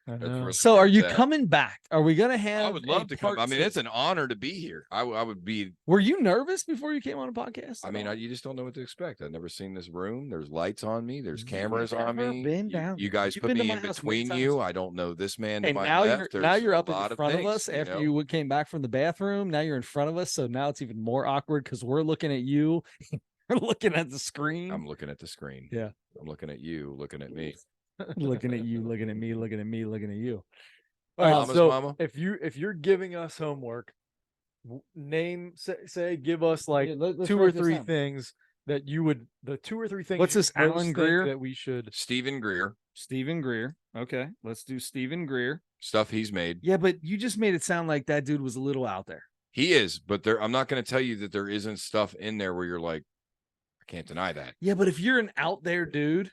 Really so are you coming back? Are we going to have I would love to come. I mean, it's an honor to be here. I would be. Were you nervous before you came on a podcast? I mean, you just don't know what to expect. I've never seen this room. There's lights on me. There's cameras on me. Been down. You guys put me in between you. I don't know this man to my left. Now you're up in front of us after you came back from the bathroom. Now you're in front of us. So now it's even more awkward because we're looking at you. We're looking at the screen. I'm looking at the screen. Yeah. I'm looking at you, looking at me. Looking at you, looking at me, looking at me, looking at you. All right, so if you're giving us homework, give us like two or three things that you would, the two or three things. What's this, Alan Greer? That we should. Stephen Greer. Okay, let's do Stephen Greer. Stuff he's made. Yeah, but you just made it sound like that dude was a little out there. He is, but I'm not going to tell you that there isn't stuff in there where you're like, I can't deny that. Yeah, but if you're an out there dude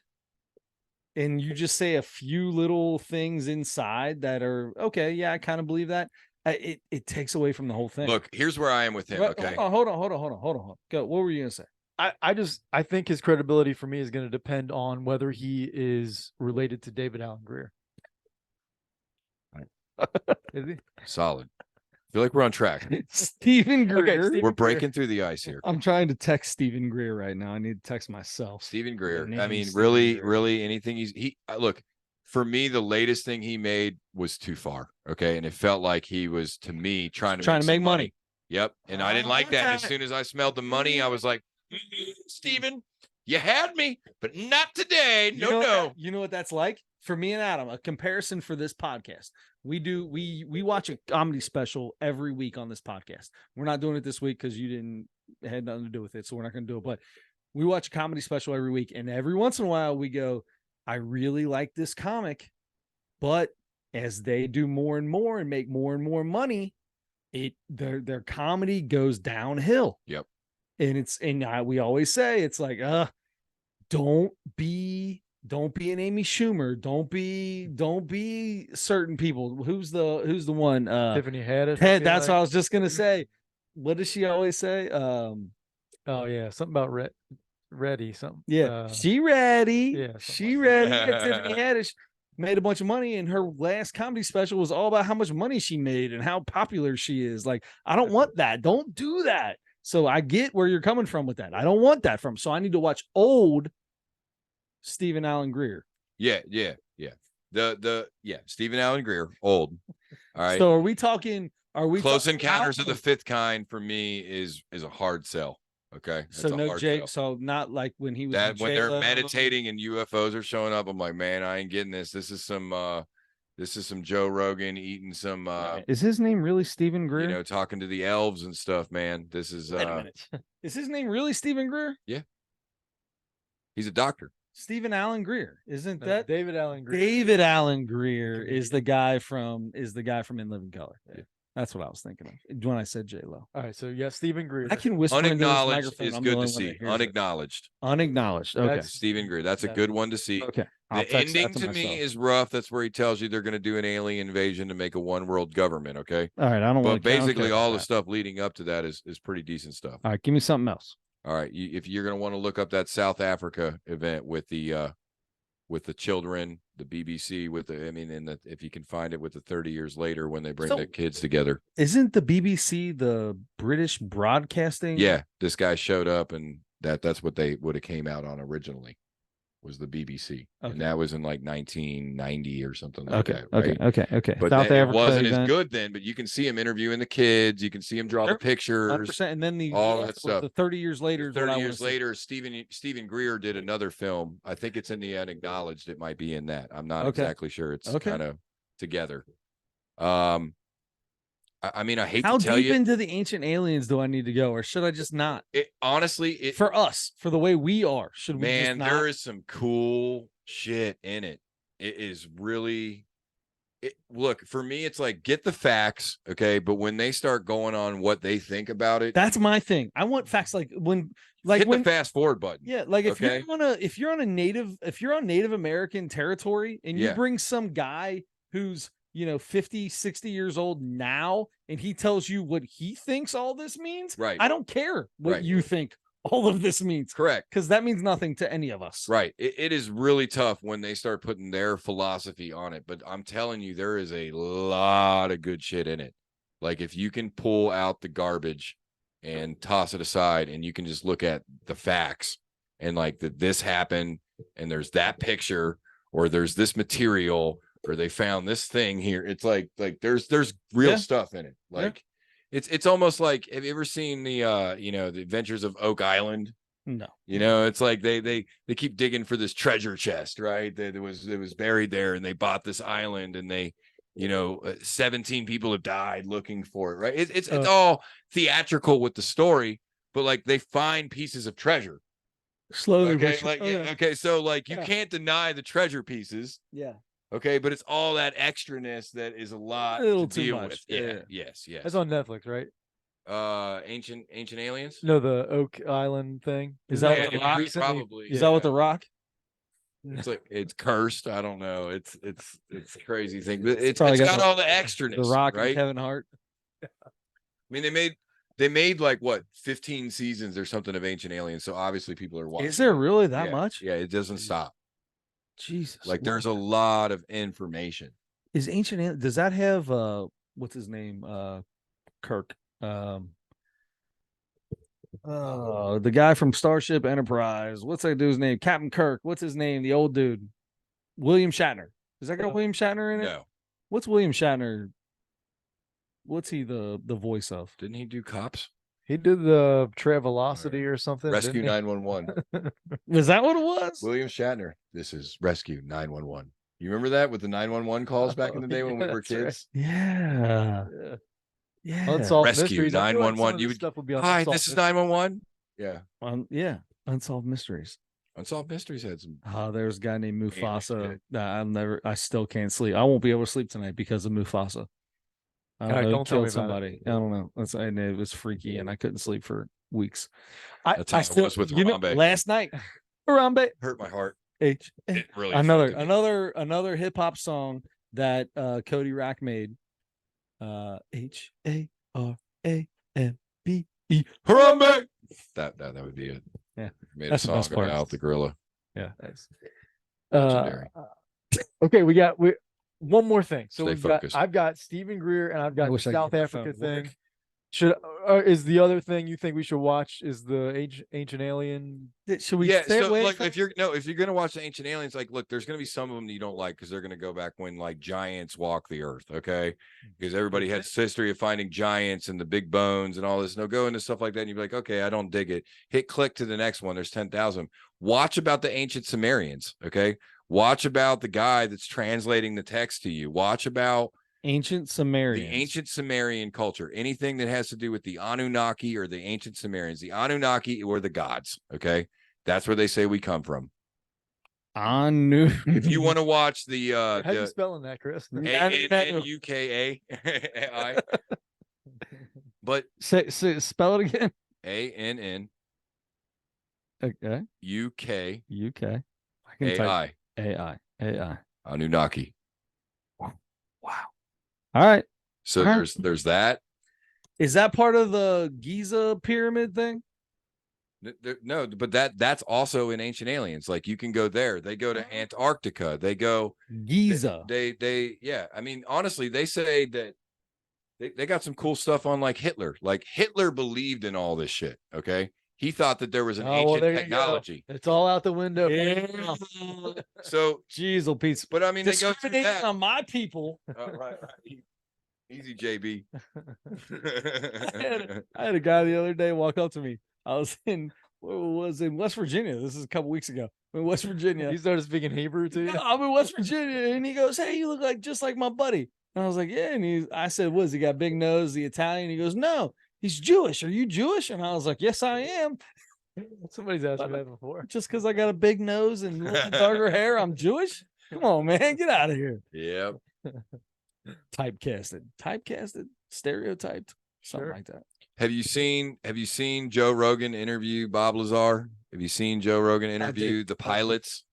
and you just say a few little things inside that are okay, yeah, I kind of believe that. It takes away from the whole thing. Look, here's where I am with him. Okay, hold on. Go. What were you gonna say? I think his credibility for me is going to depend on whether he is related to David Alan Greer. Is he? Solid. I feel like we're on track. Stephen Greer. We're breaking through the ice here. I'm trying to text Stephen Greer right now. I need to text myself. Stephen Greer. I mean, really, anything look, for me, the latest thing he made was too far. Okay. And it felt like he was, to me, trying to make money. Yep. And I didn't like that. And as soon as I smelled the money, I was like, Stephen, You had me, but not today. No. You know what that's like? For me and Adam, a comparison for this podcast. We watch a comedy special every week on this podcast. We're not doing it this week because you had nothing to do with it, so we're not going to do it. But we watch a comedy special every week, and every once in a while we go, I really like this comic, but as they do more and more and make more and more money, their comedy goes downhill. Yep. And we always say it's like, don't be an Amy Schumer. Don't be certain people. Who's the one? Tiffany Haddish. That's what I was just gonna say. What does she always say? Oh yeah, something about ready. Something. Yeah, she ready. Yeah, she ready. Tiffany Haddish made a bunch of money, and her last comedy special was all about how much money she made and how popular she is. Like, I don't want that. Don't do that. So I get where you're coming from with that. I don't want that from. So I need to watch old Stephen Allen Greer. Yeah. Stephen Allen Greer, old. All right. So are we talking? Close Encounters of the Fifth Kind for me is a hard sell. Okay. So no Jay. So not like when he was when they're meditating and UFOs are showing up. I'm like, man, I ain't getting this. This is some Joe Rogan eating some. Is his name really Stephen Greer? You know, talking to the elves and stuff, man. This is. Wait a minute. Is his name really Stephen Greer? Yeah. He's a doctor. Stephen Allen Greer, isn't that David Allen Greer? David Allen Greer is the guy from In Living Color. Yeah. That's what I was thinking of when I said J-Lo. All right, so yeah, Stephen Greer. I can whisper into this Unacknowledged microphone. is good to see. Unacknowledged. Unacknowledged. Okay. That's Stephen Greer. That's a good one to see. Okay. The ending to me is rough. That's where he tells you they're going to do an alien invasion to make a one world government. Okay. All right. I don't want to. But basically, all the stuff leading up to that is pretty decent stuff. All right. Give me something else. All right. If you're going to want to look up that South Africa event with the children, the BBC if you can find it with the 30 years later when they bring the kids together. Isn't the BBC the British Broadcasting? Yeah. This guy showed up and that's what they would have came out on originally. Was the BBC, and that was in like 1990 or something like that. Right? Okay. But it wasn't as good then. But you can see him interviewing the kids. You can see him draw the pictures, 100%. And then all that stuff. The 30 years later, 30 years later, Stephen Greer did another film. I think it's in the Unacknowledged. It might be in that. I'm not exactly sure. It's kind of together. I hate to tell you. How deep into the Ancient Aliens do I need to go, or should I just not? Honestly, for us, for the way we are, should we? Man, there is some cool shit in it. It is really. Look, for me, it's like get the facts, okay, but when they start going on what they think about it, that's my thing. I want facts, like hit the fast forward button. Yeah, like if you're on Native American territory and you bring some guy who's 50, 60 years old now, and he tells you what he thinks all this means. Right. I don't care what you think all of this means. Correct. Because that means nothing to any of us. Right. It is really tough when they start putting their philosophy on it. But I'm telling you, there is a lot of good shit in it. Like if you can pull out the garbage and toss it aside and you can just look at the facts and like that this happened and there's that picture or there's this material or they found this thing here. It's like there's real stuff in it. Like it's almost like, have you ever seen the the Adventures of Oak Island? No. It's like they keep digging for this treasure chest, right? It was buried there and they bought this island and they 17 people have died looking for it, right? It's all theatrical with the story, but like they find pieces of treasure. Slowly. Okay, so like you can't deny the treasure pieces. Yeah. Okay, but it's all that extraness that is a lot to deal deal with. Yeah. Yes. That's on Netflix, right? Ancient Aliens? No, the Oak Island thing. Is that what The Rock? Probably. Is that what The Rock? It's like it's cursed. I don't know. It's a crazy thing. But it's got all the extraness. The Rock, right? And Kevin Hart. I mean, they made like what 15 seasons or something of Ancient Aliens. So obviously people are watching. Is there really that much? Yeah, it doesn't stop. Jesus. Like there's a lot of information. Is Ancient Aliens, does that have what's his name? Kirk. The guy from Starship Enterprise. What's that dude's name? Captain Kirk. What's his name? The old dude. William Shatner. Is that got William Shatner in it? No. What's William Shatner? What's he the voice of? Didn't he do Cops? He did the Travelocity or something. Rescue didn't he? 911. Was that what it was? William Shatner. This is Rescue 911. You remember that with the 911 calls back in the day when we were That's right. kids? Yeah. Yeah. Yeah. Unsolved Rescue Mysteries. I feel like some 911. of You this would. stuff would be on Hi, Unsolved this is Mysteries. 911. Yeah. Yeah. Unsolved Mysteries. Unsolved Mysteries had some. There's a guy named Mufasa shit. that I still can't sleep. I won't be able to sleep tonight because of Mufasa. All right, He don't tell me killed about somebody. I don't know. And it was freaky, and I couldn't sleep for weeks. That's how it was with Harambe. Last night, Harambe. Hurt my heart. It really another hip hop song that Cody Rack made. HARAMBE. Harambe. That would be it. Yeah, Made that's a the song best part. about the gorilla. Yeah, nice. Legendary. Okay, we one more thing. So Stay focused. I've got Stephen Greer and I've got the wish I could South get my Africa phone to work. thing. Is the other thing you think we should watch is the Ancient Alien? Should we? Yeah, stay so away like from- if you're gonna watch the Ancient Aliens, like look, there's gonna be some of them that you don't like because they're gonna go back when like giants walk the earth, okay? Because everybody has this history of finding giants and the big bones and all this. And they'll go into stuff like that, and you'll be like, okay, I don't dig it. Hit click to the next one. There's 10,000. Watch about the ancient Sumerians, okay? Watch about the guy that's translating the text to you. Watch about ancient Sumerians. the ancient Sumerian culture, anything that has to do with the Anunnaki or the ancient Sumerians. The Anunnaki were the gods, okay? That's where they say we come from. If you want to watch the How you spelling that, Chris? Anukai, but say spell it again. ANN Okay. UK UK. I can type AI AI. Anunnaki. Wow. All right. So All right. there's that. Is that part of the Giza pyramid thing? No, but that's also in Ancient Aliens. Like you can go there. They go to Antarctica. They go Giza. They yeah. I mean, honestly, they say that they got some cool stuff on like Hitler. Like Hitler believed in all this shit. Okay. He thought that there was an ancient technology. It's all out the window. Yeah. So Jeez, old piece. but I mean, they go through Discriminating that. on my people. Right. Easy, JB. I had a guy the other day walk up to me. I was in West Virginia. This is a couple weeks ago. In West Virginia. He started speaking Hebrew to you? Yeah, I'm in West Virginia, and he goes, "Hey, you look like just like my buddy." And I was like, "Yeah." And I said, "What? Has he got big nose? The Italian?" He goes, "No, he's Jewish. Are you Jewish?" And I was like, "Yes, I am." Somebody's asked me that before. Just because I got a big nose and darker hair, I'm Jewish? Come on, man, get out of here. Yep. Typecasted, stereotyped, something Sure. like that. Have you seen Joe Rogan interview Bob Lazar? Have you seen Joe Rogan interview the pilots?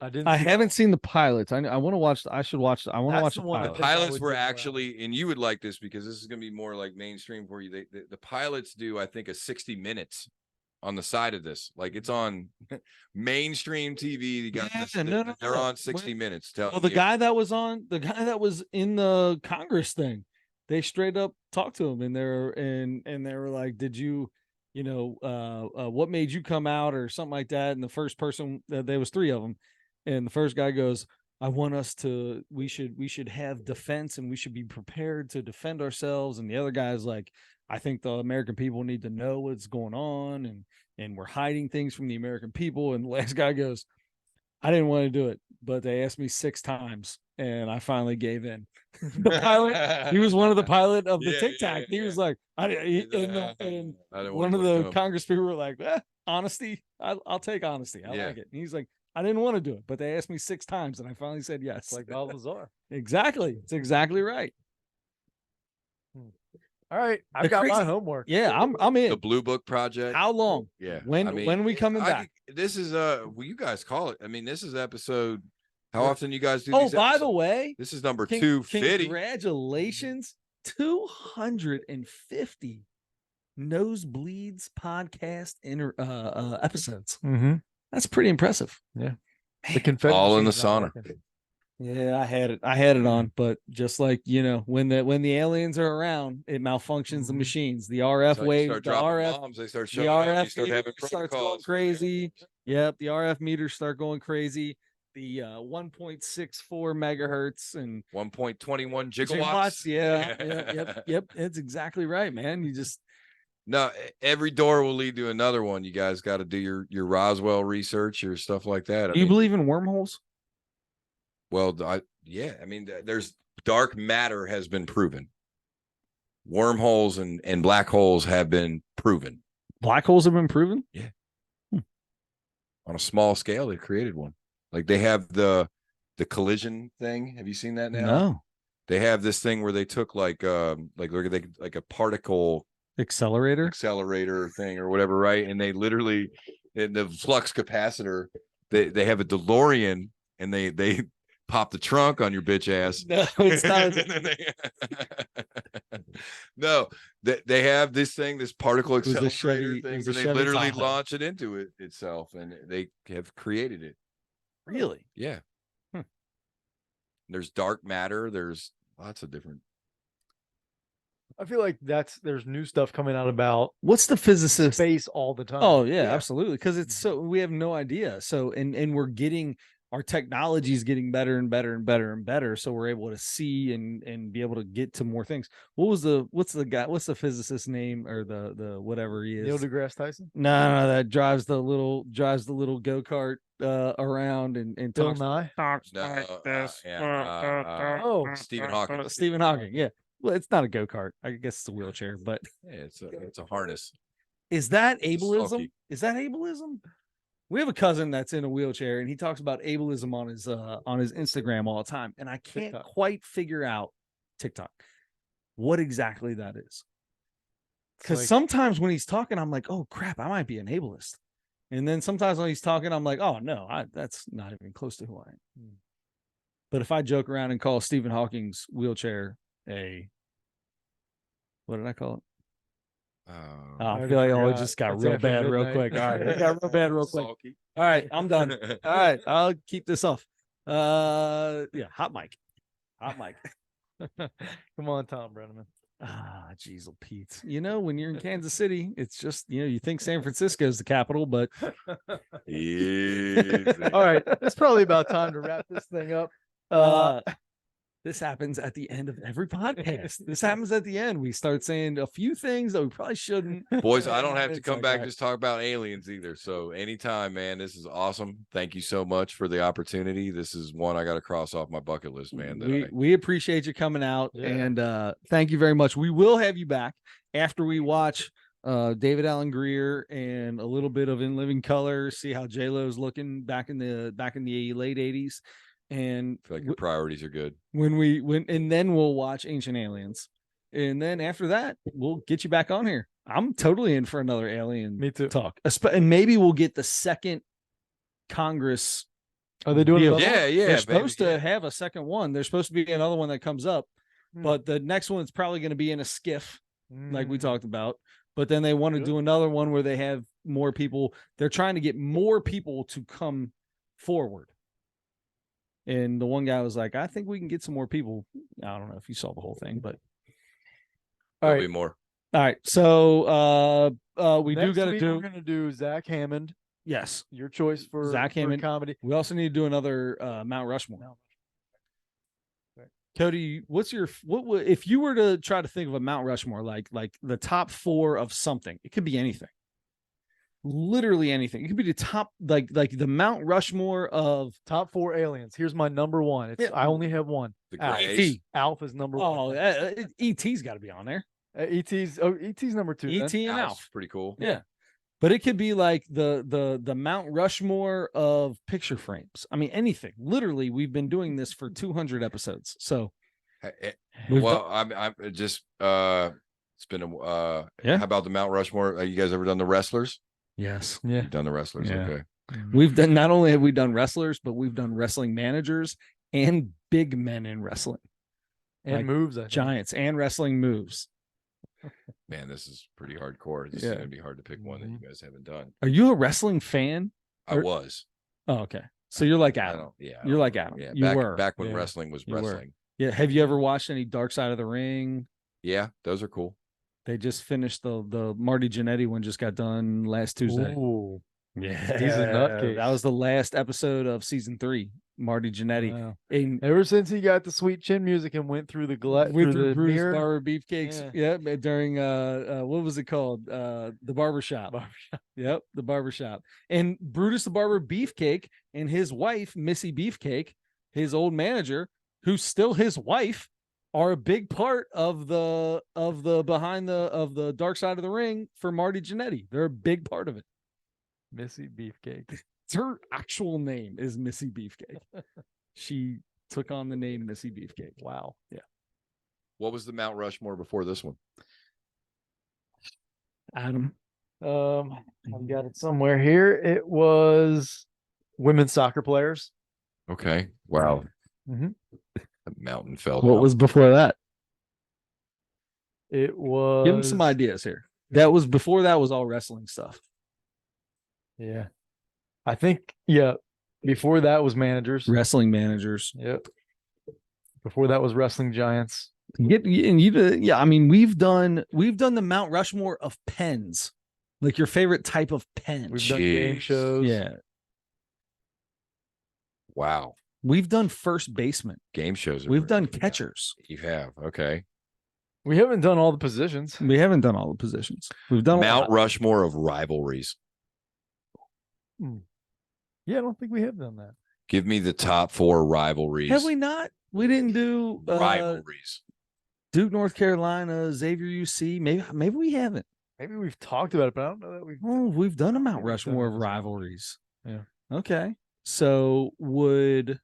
I haven't seen the pilots. I want to watch. I should watch. I want to watch That's the the one I pilot. think I Pilots would were do well. actually, and you would like this because this is going to be more like mainstream for you. The pilots do, I think, a 60 minutes on the side of this. Like it's on mainstream TV. You got this, they're on 60 minutes. Well, the guy that was in the Congress thing, they straight up talked to him, and they were like, "Did you, what made you come out or something like that?" And the first person, there was three of them, and the first guy goes, "I want us to. We should have defense, and we should be prepared to defend ourselves." And the other guy's like, "I think the American people need to know what's going on, and we're hiding things from the American people." And the last guy goes, "I didn't want to do it, but they asked me 6 times, and I finally gave in." The pilot, he was one of the pilot of the Tic Tac. He was like, and one of the Congress people were like, "Honesty, I'll take honesty. I like it." And he's like, "I didn't want to do it, but they asked me 6 times, and I finally said yes." Like Bob Lazar. Exactly. It's exactly right. All right, I've got my homework. Yeah, I'm in. The Blue Book Project. How long? Yeah. When we coming back? This is you guys call it. I mean, this is episode. How often you guys do? Oh, these by episodes? the way, this is number 250. Congratulations, 250 Nosebleeds podcast episodes. Mm-hmm. That's pretty impressive. Yeah, the confetti All in the machine's not sauna. working. Yeah, I had it on, but just like when the aliens are around, it malfunctions the machines. The RF So you wave, start the dropping RF, bombs, they start the showing up, you RF start meter having starts going protocols. crazy. Yep, the RF meters start going crazy. The 1.64 megahertz and 1.21 gigawatts. Yeah, yep. It's exactly right, man. You just No, every door will lead to another one. You guys got to do your Roswell research, your stuff like that. Do you believe in wormholes? Well, yeah. I mean, there's dark matter has been proven. Wormholes and black holes have been proven. Black holes have been proven? Yeah. On a small scale, they created one. Like they have the collision thing. Have you seen that now? No. They have this thing where they took like a particle accelerator thing or whatever, right? And they literally in the flux capacitor, they have a DeLorean and they pop the trunk on your bitch ass. No, it's not. No, they have this thing, this particle accelerator thing, where they literally Tahoe. launch it into it itself, and they have created it. Really? Yeah. There's dark matter. There's lots of different. I feel like there's new stuff coming out about what's the physicist space all the time. Oh yeah. Absolutely. Because it's so we have no idea. So and we're getting our technology is getting better and better and better and better. So we're able to see and be able to get to more things. What's the physicist's name or the whatever he is? Neil deGrasse Tyson? No, that drives the little go-kart around and Bill talks Nye? like this. Stephen Hawking. Stephen Hawking, yeah. Well, it's not a go-kart. I guess it's a wheelchair, but yeah, it's a harness. Is that ableism? Sulky. Is that ableism? We have a cousin that's in a wheelchair and he talks about ableism on his Instagram all the time. And I can't TikTok. quite figure out TikTok what exactly that is. Because sometimes when he's talking, I'm like, oh crap, I might be an ableist. And then sometimes when he's talking, I'm like, oh no, that's not even close to who I am. But if I joke around and call Stephen Hawking's wheelchair what did I call it? I feel like it just got real bad real quick. All right, it got real bad real quick. Sulky. All right, I'm done. All right, I'll keep this off. Yeah, hot mic. Come on, Tom Brenneman. Jeez, Pete. You know, when you're in Kansas City, it's just you think San Francisco is the capital, but all right, it's probably about time to wrap this thing up. This happens at the end of every podcast. This happens at the end. We start saying a few things that we probably shouldn't. Boys, I don't have to come back right. just talk about aliens either. So anytime, man, this is awesome. Thank you so much for the opportunity. This is one I got to cross off my bucket list, man. We appreciate you coming out and thank you very much. We will have you back after we watch David Allen Greer and a little bit of In Living Color, see how J-Lo's looking back in the late 80s. And I feel like your priorities are good. And then we'll watch Ancient Aliens. And then after that, we'll get you back on here. I'm totally in for another alien talk. And maybe we'll get the second Congress. Are they doing it? Yeah. They're supposed to have a second one. There's supposed to be another one that comes up. But the next one's probably going to be in a skiff, like we talked about. But then they want to do another one where they have more people. They're trying to get more people to come forward. And the one guy was like, I think we can get some more people. I don't know if you saw the whole thing, but There'll be more. All right. So we Next do got to week do. We're going to do Zach Hammond. Yes. Your choice for Zach Hammond comedy. We also need to do another Mount Rushmore. Right. Cody, what if you were to try to think of a Mount Rushmore, like the top 4 of something? It could be anything. Literally anything. It could be the top, like the Mount Rushmore of top 4 aliens. Here's my number 1. I only have one. The Alf is number 1. ET's got to be on there. ET's number 2. ET and Alf. Pretty cool. Yeah. But it could be like the Mount Rushmore of picture frames. I mean, anything. Literally, we've been doing this for 200 episodes. So, I'm just it's been how about the Mount Rushmore? You guys ever done the wrestlers? Yes. Yeah. You've done the wrestlers. Yeah. Okay. We've done, not only have we done wrestlers, but we've done wrestling managers and big men in wrestling. And like moves, giants and wrestling moves. Man, this is pretty hardcore. This is going to be hard to pick one that you guys haven't done. Are you a wrestling fan? I was. Oh, okay. So you're like Adam. You're like Adam. Yeah. You were back when wrestling was wrestling. Yeah. Have you ever watched any Dark Side of the Ring? Yeah, those are cool. They just finished the Marty Jannetty one, just got done last Tuesday. Ooh. Yeah, He's a nutcase. That was the last episode of season 3. Marty Jannetty. Wow. And Ever since he got the sweet chin music and went through the went through the Brutus mirror. Barber Beefcakes. Yeah, during what was it called? The barbershop. Yep, the barbershop. And Brutus the Barber Beefcake and his wife, Missy Beefcake, his old manager, who's still his wife, are a big part of the behind the dark side of the ring for Marty Jannetty. They're a big part of it. Missy Beefcake. Her actual name is Missy Beefcake. She took on the name Missy Beefcake. Wow. Yeah. What was the Mount Rushmore before this one? Adam. I've got it somewhere here. It was women's soccer players. Okay. Wow. Mm-hmm. The mountain fell What down. was before that? It was. Give him some ideas here. That was before that was all wrestling stuff. Yeah. I think, yeah. Before that was managers. Wrestling managers. Yep. Before that was wrestling giants. Yeah. I mean, we've done the Mount Rushmore of pens, like your favorite type of pen. We've done game shows. Yeah. Wow. We've done first baseman. Game shows. We've done catchers. You have. Okay. We haven't done all the positions. We haven't done all the positions. We've done Mount Rushmore of rivalries. Yeah, I don't think we have done that. Give me the top 4 rivalries. Have we not? We didn't do rivalries. Duke, North Carolina, Xavier, UC. Maybe we haven't. Maybe we've talked about it, but I don't know that we've. Oh, we've done a Mount Rushmore of rivalries. Yeah. Okay. So would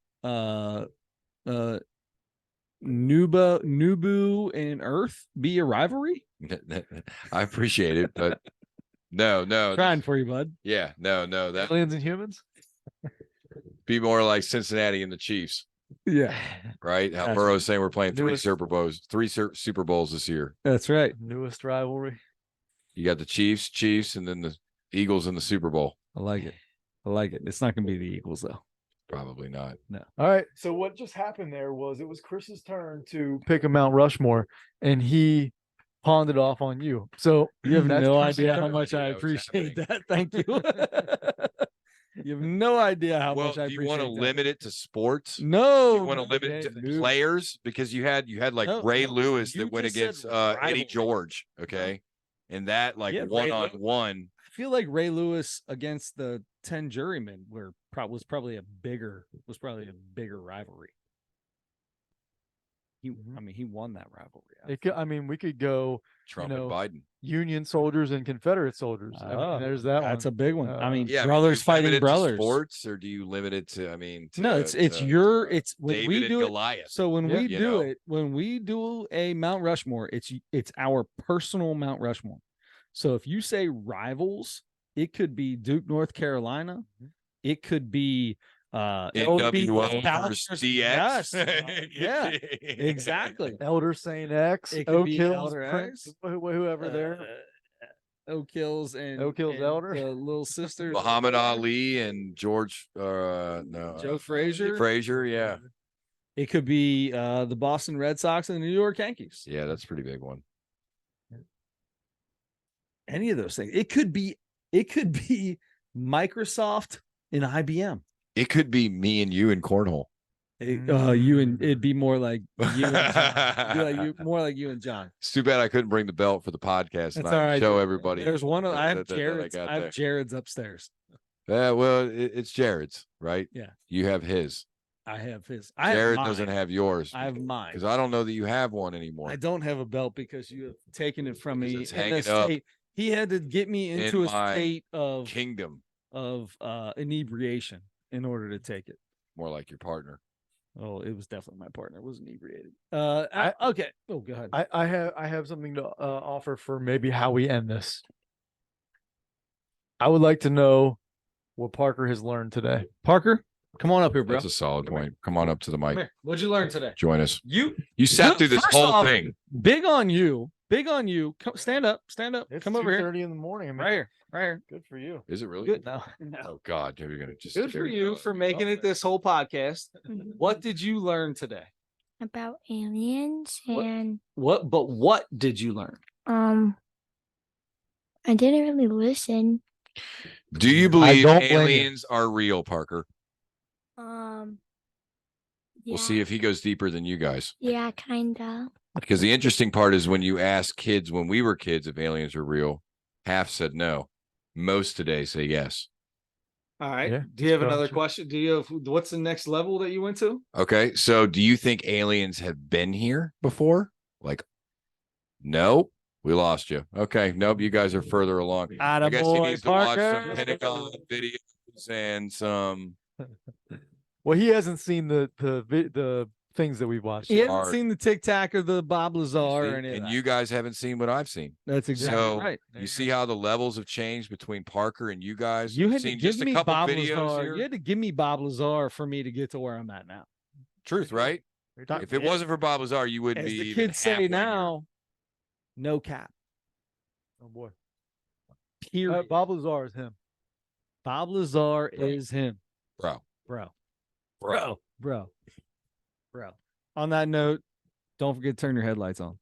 Nubu and Earth be a rivalry? I appreciate it, but no. Trying for you, bud. Yeah, no. That Aliens and humans. be more like Cincinnati and the Chiefs, Yeah. right? How That's Burrow's saying we're playing Newest- three Super Bowls this year. That's right. Newest rivalry. You got the Chiefs, and then the Eagles in the Super Bowl. I like it. It's not going to be the Eagles, though. Probably not. No. All right. So what just happened there was it was Chris's turn to pick a Mount Rushmore, and he pawned it off on you. So You have that's no Chris's idea how turn. much I Yeah, what's appreciate that. Thank you. You have no idea how much I do you appreciate want to that. limit it to sports? No. You want to limit it to players because you had like No, Ray no, Lewis you that went just said against Eddie rivalry. George, okay, and that like Yeah, Ray one-on-one. I feel like Ray Lewis against the 10 jurymen was probably a bigger rivalry. He won that rivalry. We could go Trump know, and Biden. Union soldiers and Confederate soldiers. There's that That's one. a big one. Yeah, brothers do you limit fighting it to brothers. sports, or do you limit it to? No, it's when David we and do it. Goliath. So when Yeah. we You do know? it, when we do a Mount Rushmore, it's our personal Mount Rushmore. So if you say rivals, it could be Duke, North Carolina. It could be NWO Founders- versus DX. Yes. Yeah, exactly. Elder Saint X, It could Oak be Hills, Elder Prince, X. whoever there. Oak Hills and Oak Hills and Elder. the little sisters, Muhammad Ali and George Joe Frazier. Frazier, yeah. It could be the Boston Red Sox and the New York Yankees. Yeah, that's a pretty big one. Any of those things. It could be Microsoft and IBM. It could be me and you in cornhole. It'd be more like you and John. More like you and John. It's too bad I couldn't bring the belt for the podcast and That's all right. show everybody. There's one. I have that I Jared's. got I have there. Jared's upstairs. Yeah, well, it's Jared's, right? Yeah. You have his. I have his. Jared have doesn't mine. have yours. I have mine. Because I don't know that you have one anymore. I don't have a belt because you have taken it from me. It's in a hanging up state- He had to get me into in a my state of Kingdom, inebriation in order to take it. more like your partner. Oh, it was definitely my partner. It was inebriated. Okay. Oh, go ahead. I have something to offer for maybe how we end this. I would like to know what Parker has learned today. Parker, come on up here, bro. That's a solid point. Come on up to the Come mic. here. What'd you learn today? Join us. You sat Look, through this first whole off, thing. Big on you. Big on you. Come, stand up. It's Come over here. 2:30 in the morning. I mean, Right here. Right here. Good for you. Is it really? Good. No. Oh God, you're gonna just Good for you for making it this whole podcast. What did you learn today? About aliens What? and What did you learn? I didn't really listen. Do you believe don't blame you. aliens are real, Parker? Yeah. We'll see if he goes deeper than you guys. Yeah, kinda. Because the interesting part is when you ask kids when we were kids if aliens are real, half said no. Most today say yes. All right. Yeah, Do you have that's another true. question? Do you have what's the next level that you went to? Okay. So do you think aliens have been here before? Like, no, we lost you. Okay. Nope. You guys are further along. I guess he Attaboy, needs to watch Parker. some Pentagon videos and some. Well, he hasn't seen the things that we've watched. He yet. hasn't seen the Tic Tac or the Bob Lazar or any of And that. you guys haven't seen what I've seen. That's exactly So right. you see how the levels have changed between Parker and you guys? You You've had to seen give just a me couple Bob videos Lazar. here. You had to give me Bob Lazar for me to get to where I'm at now. Truth, right? If it wasn't for Bob Lazar, you wouldn't As be the even kids say halfway near. now, no cap. Oh boy. Period. Bob Lazar is him. Bob Lazar is him, Bro. bro. On that note, don't forget to turn your headlights on.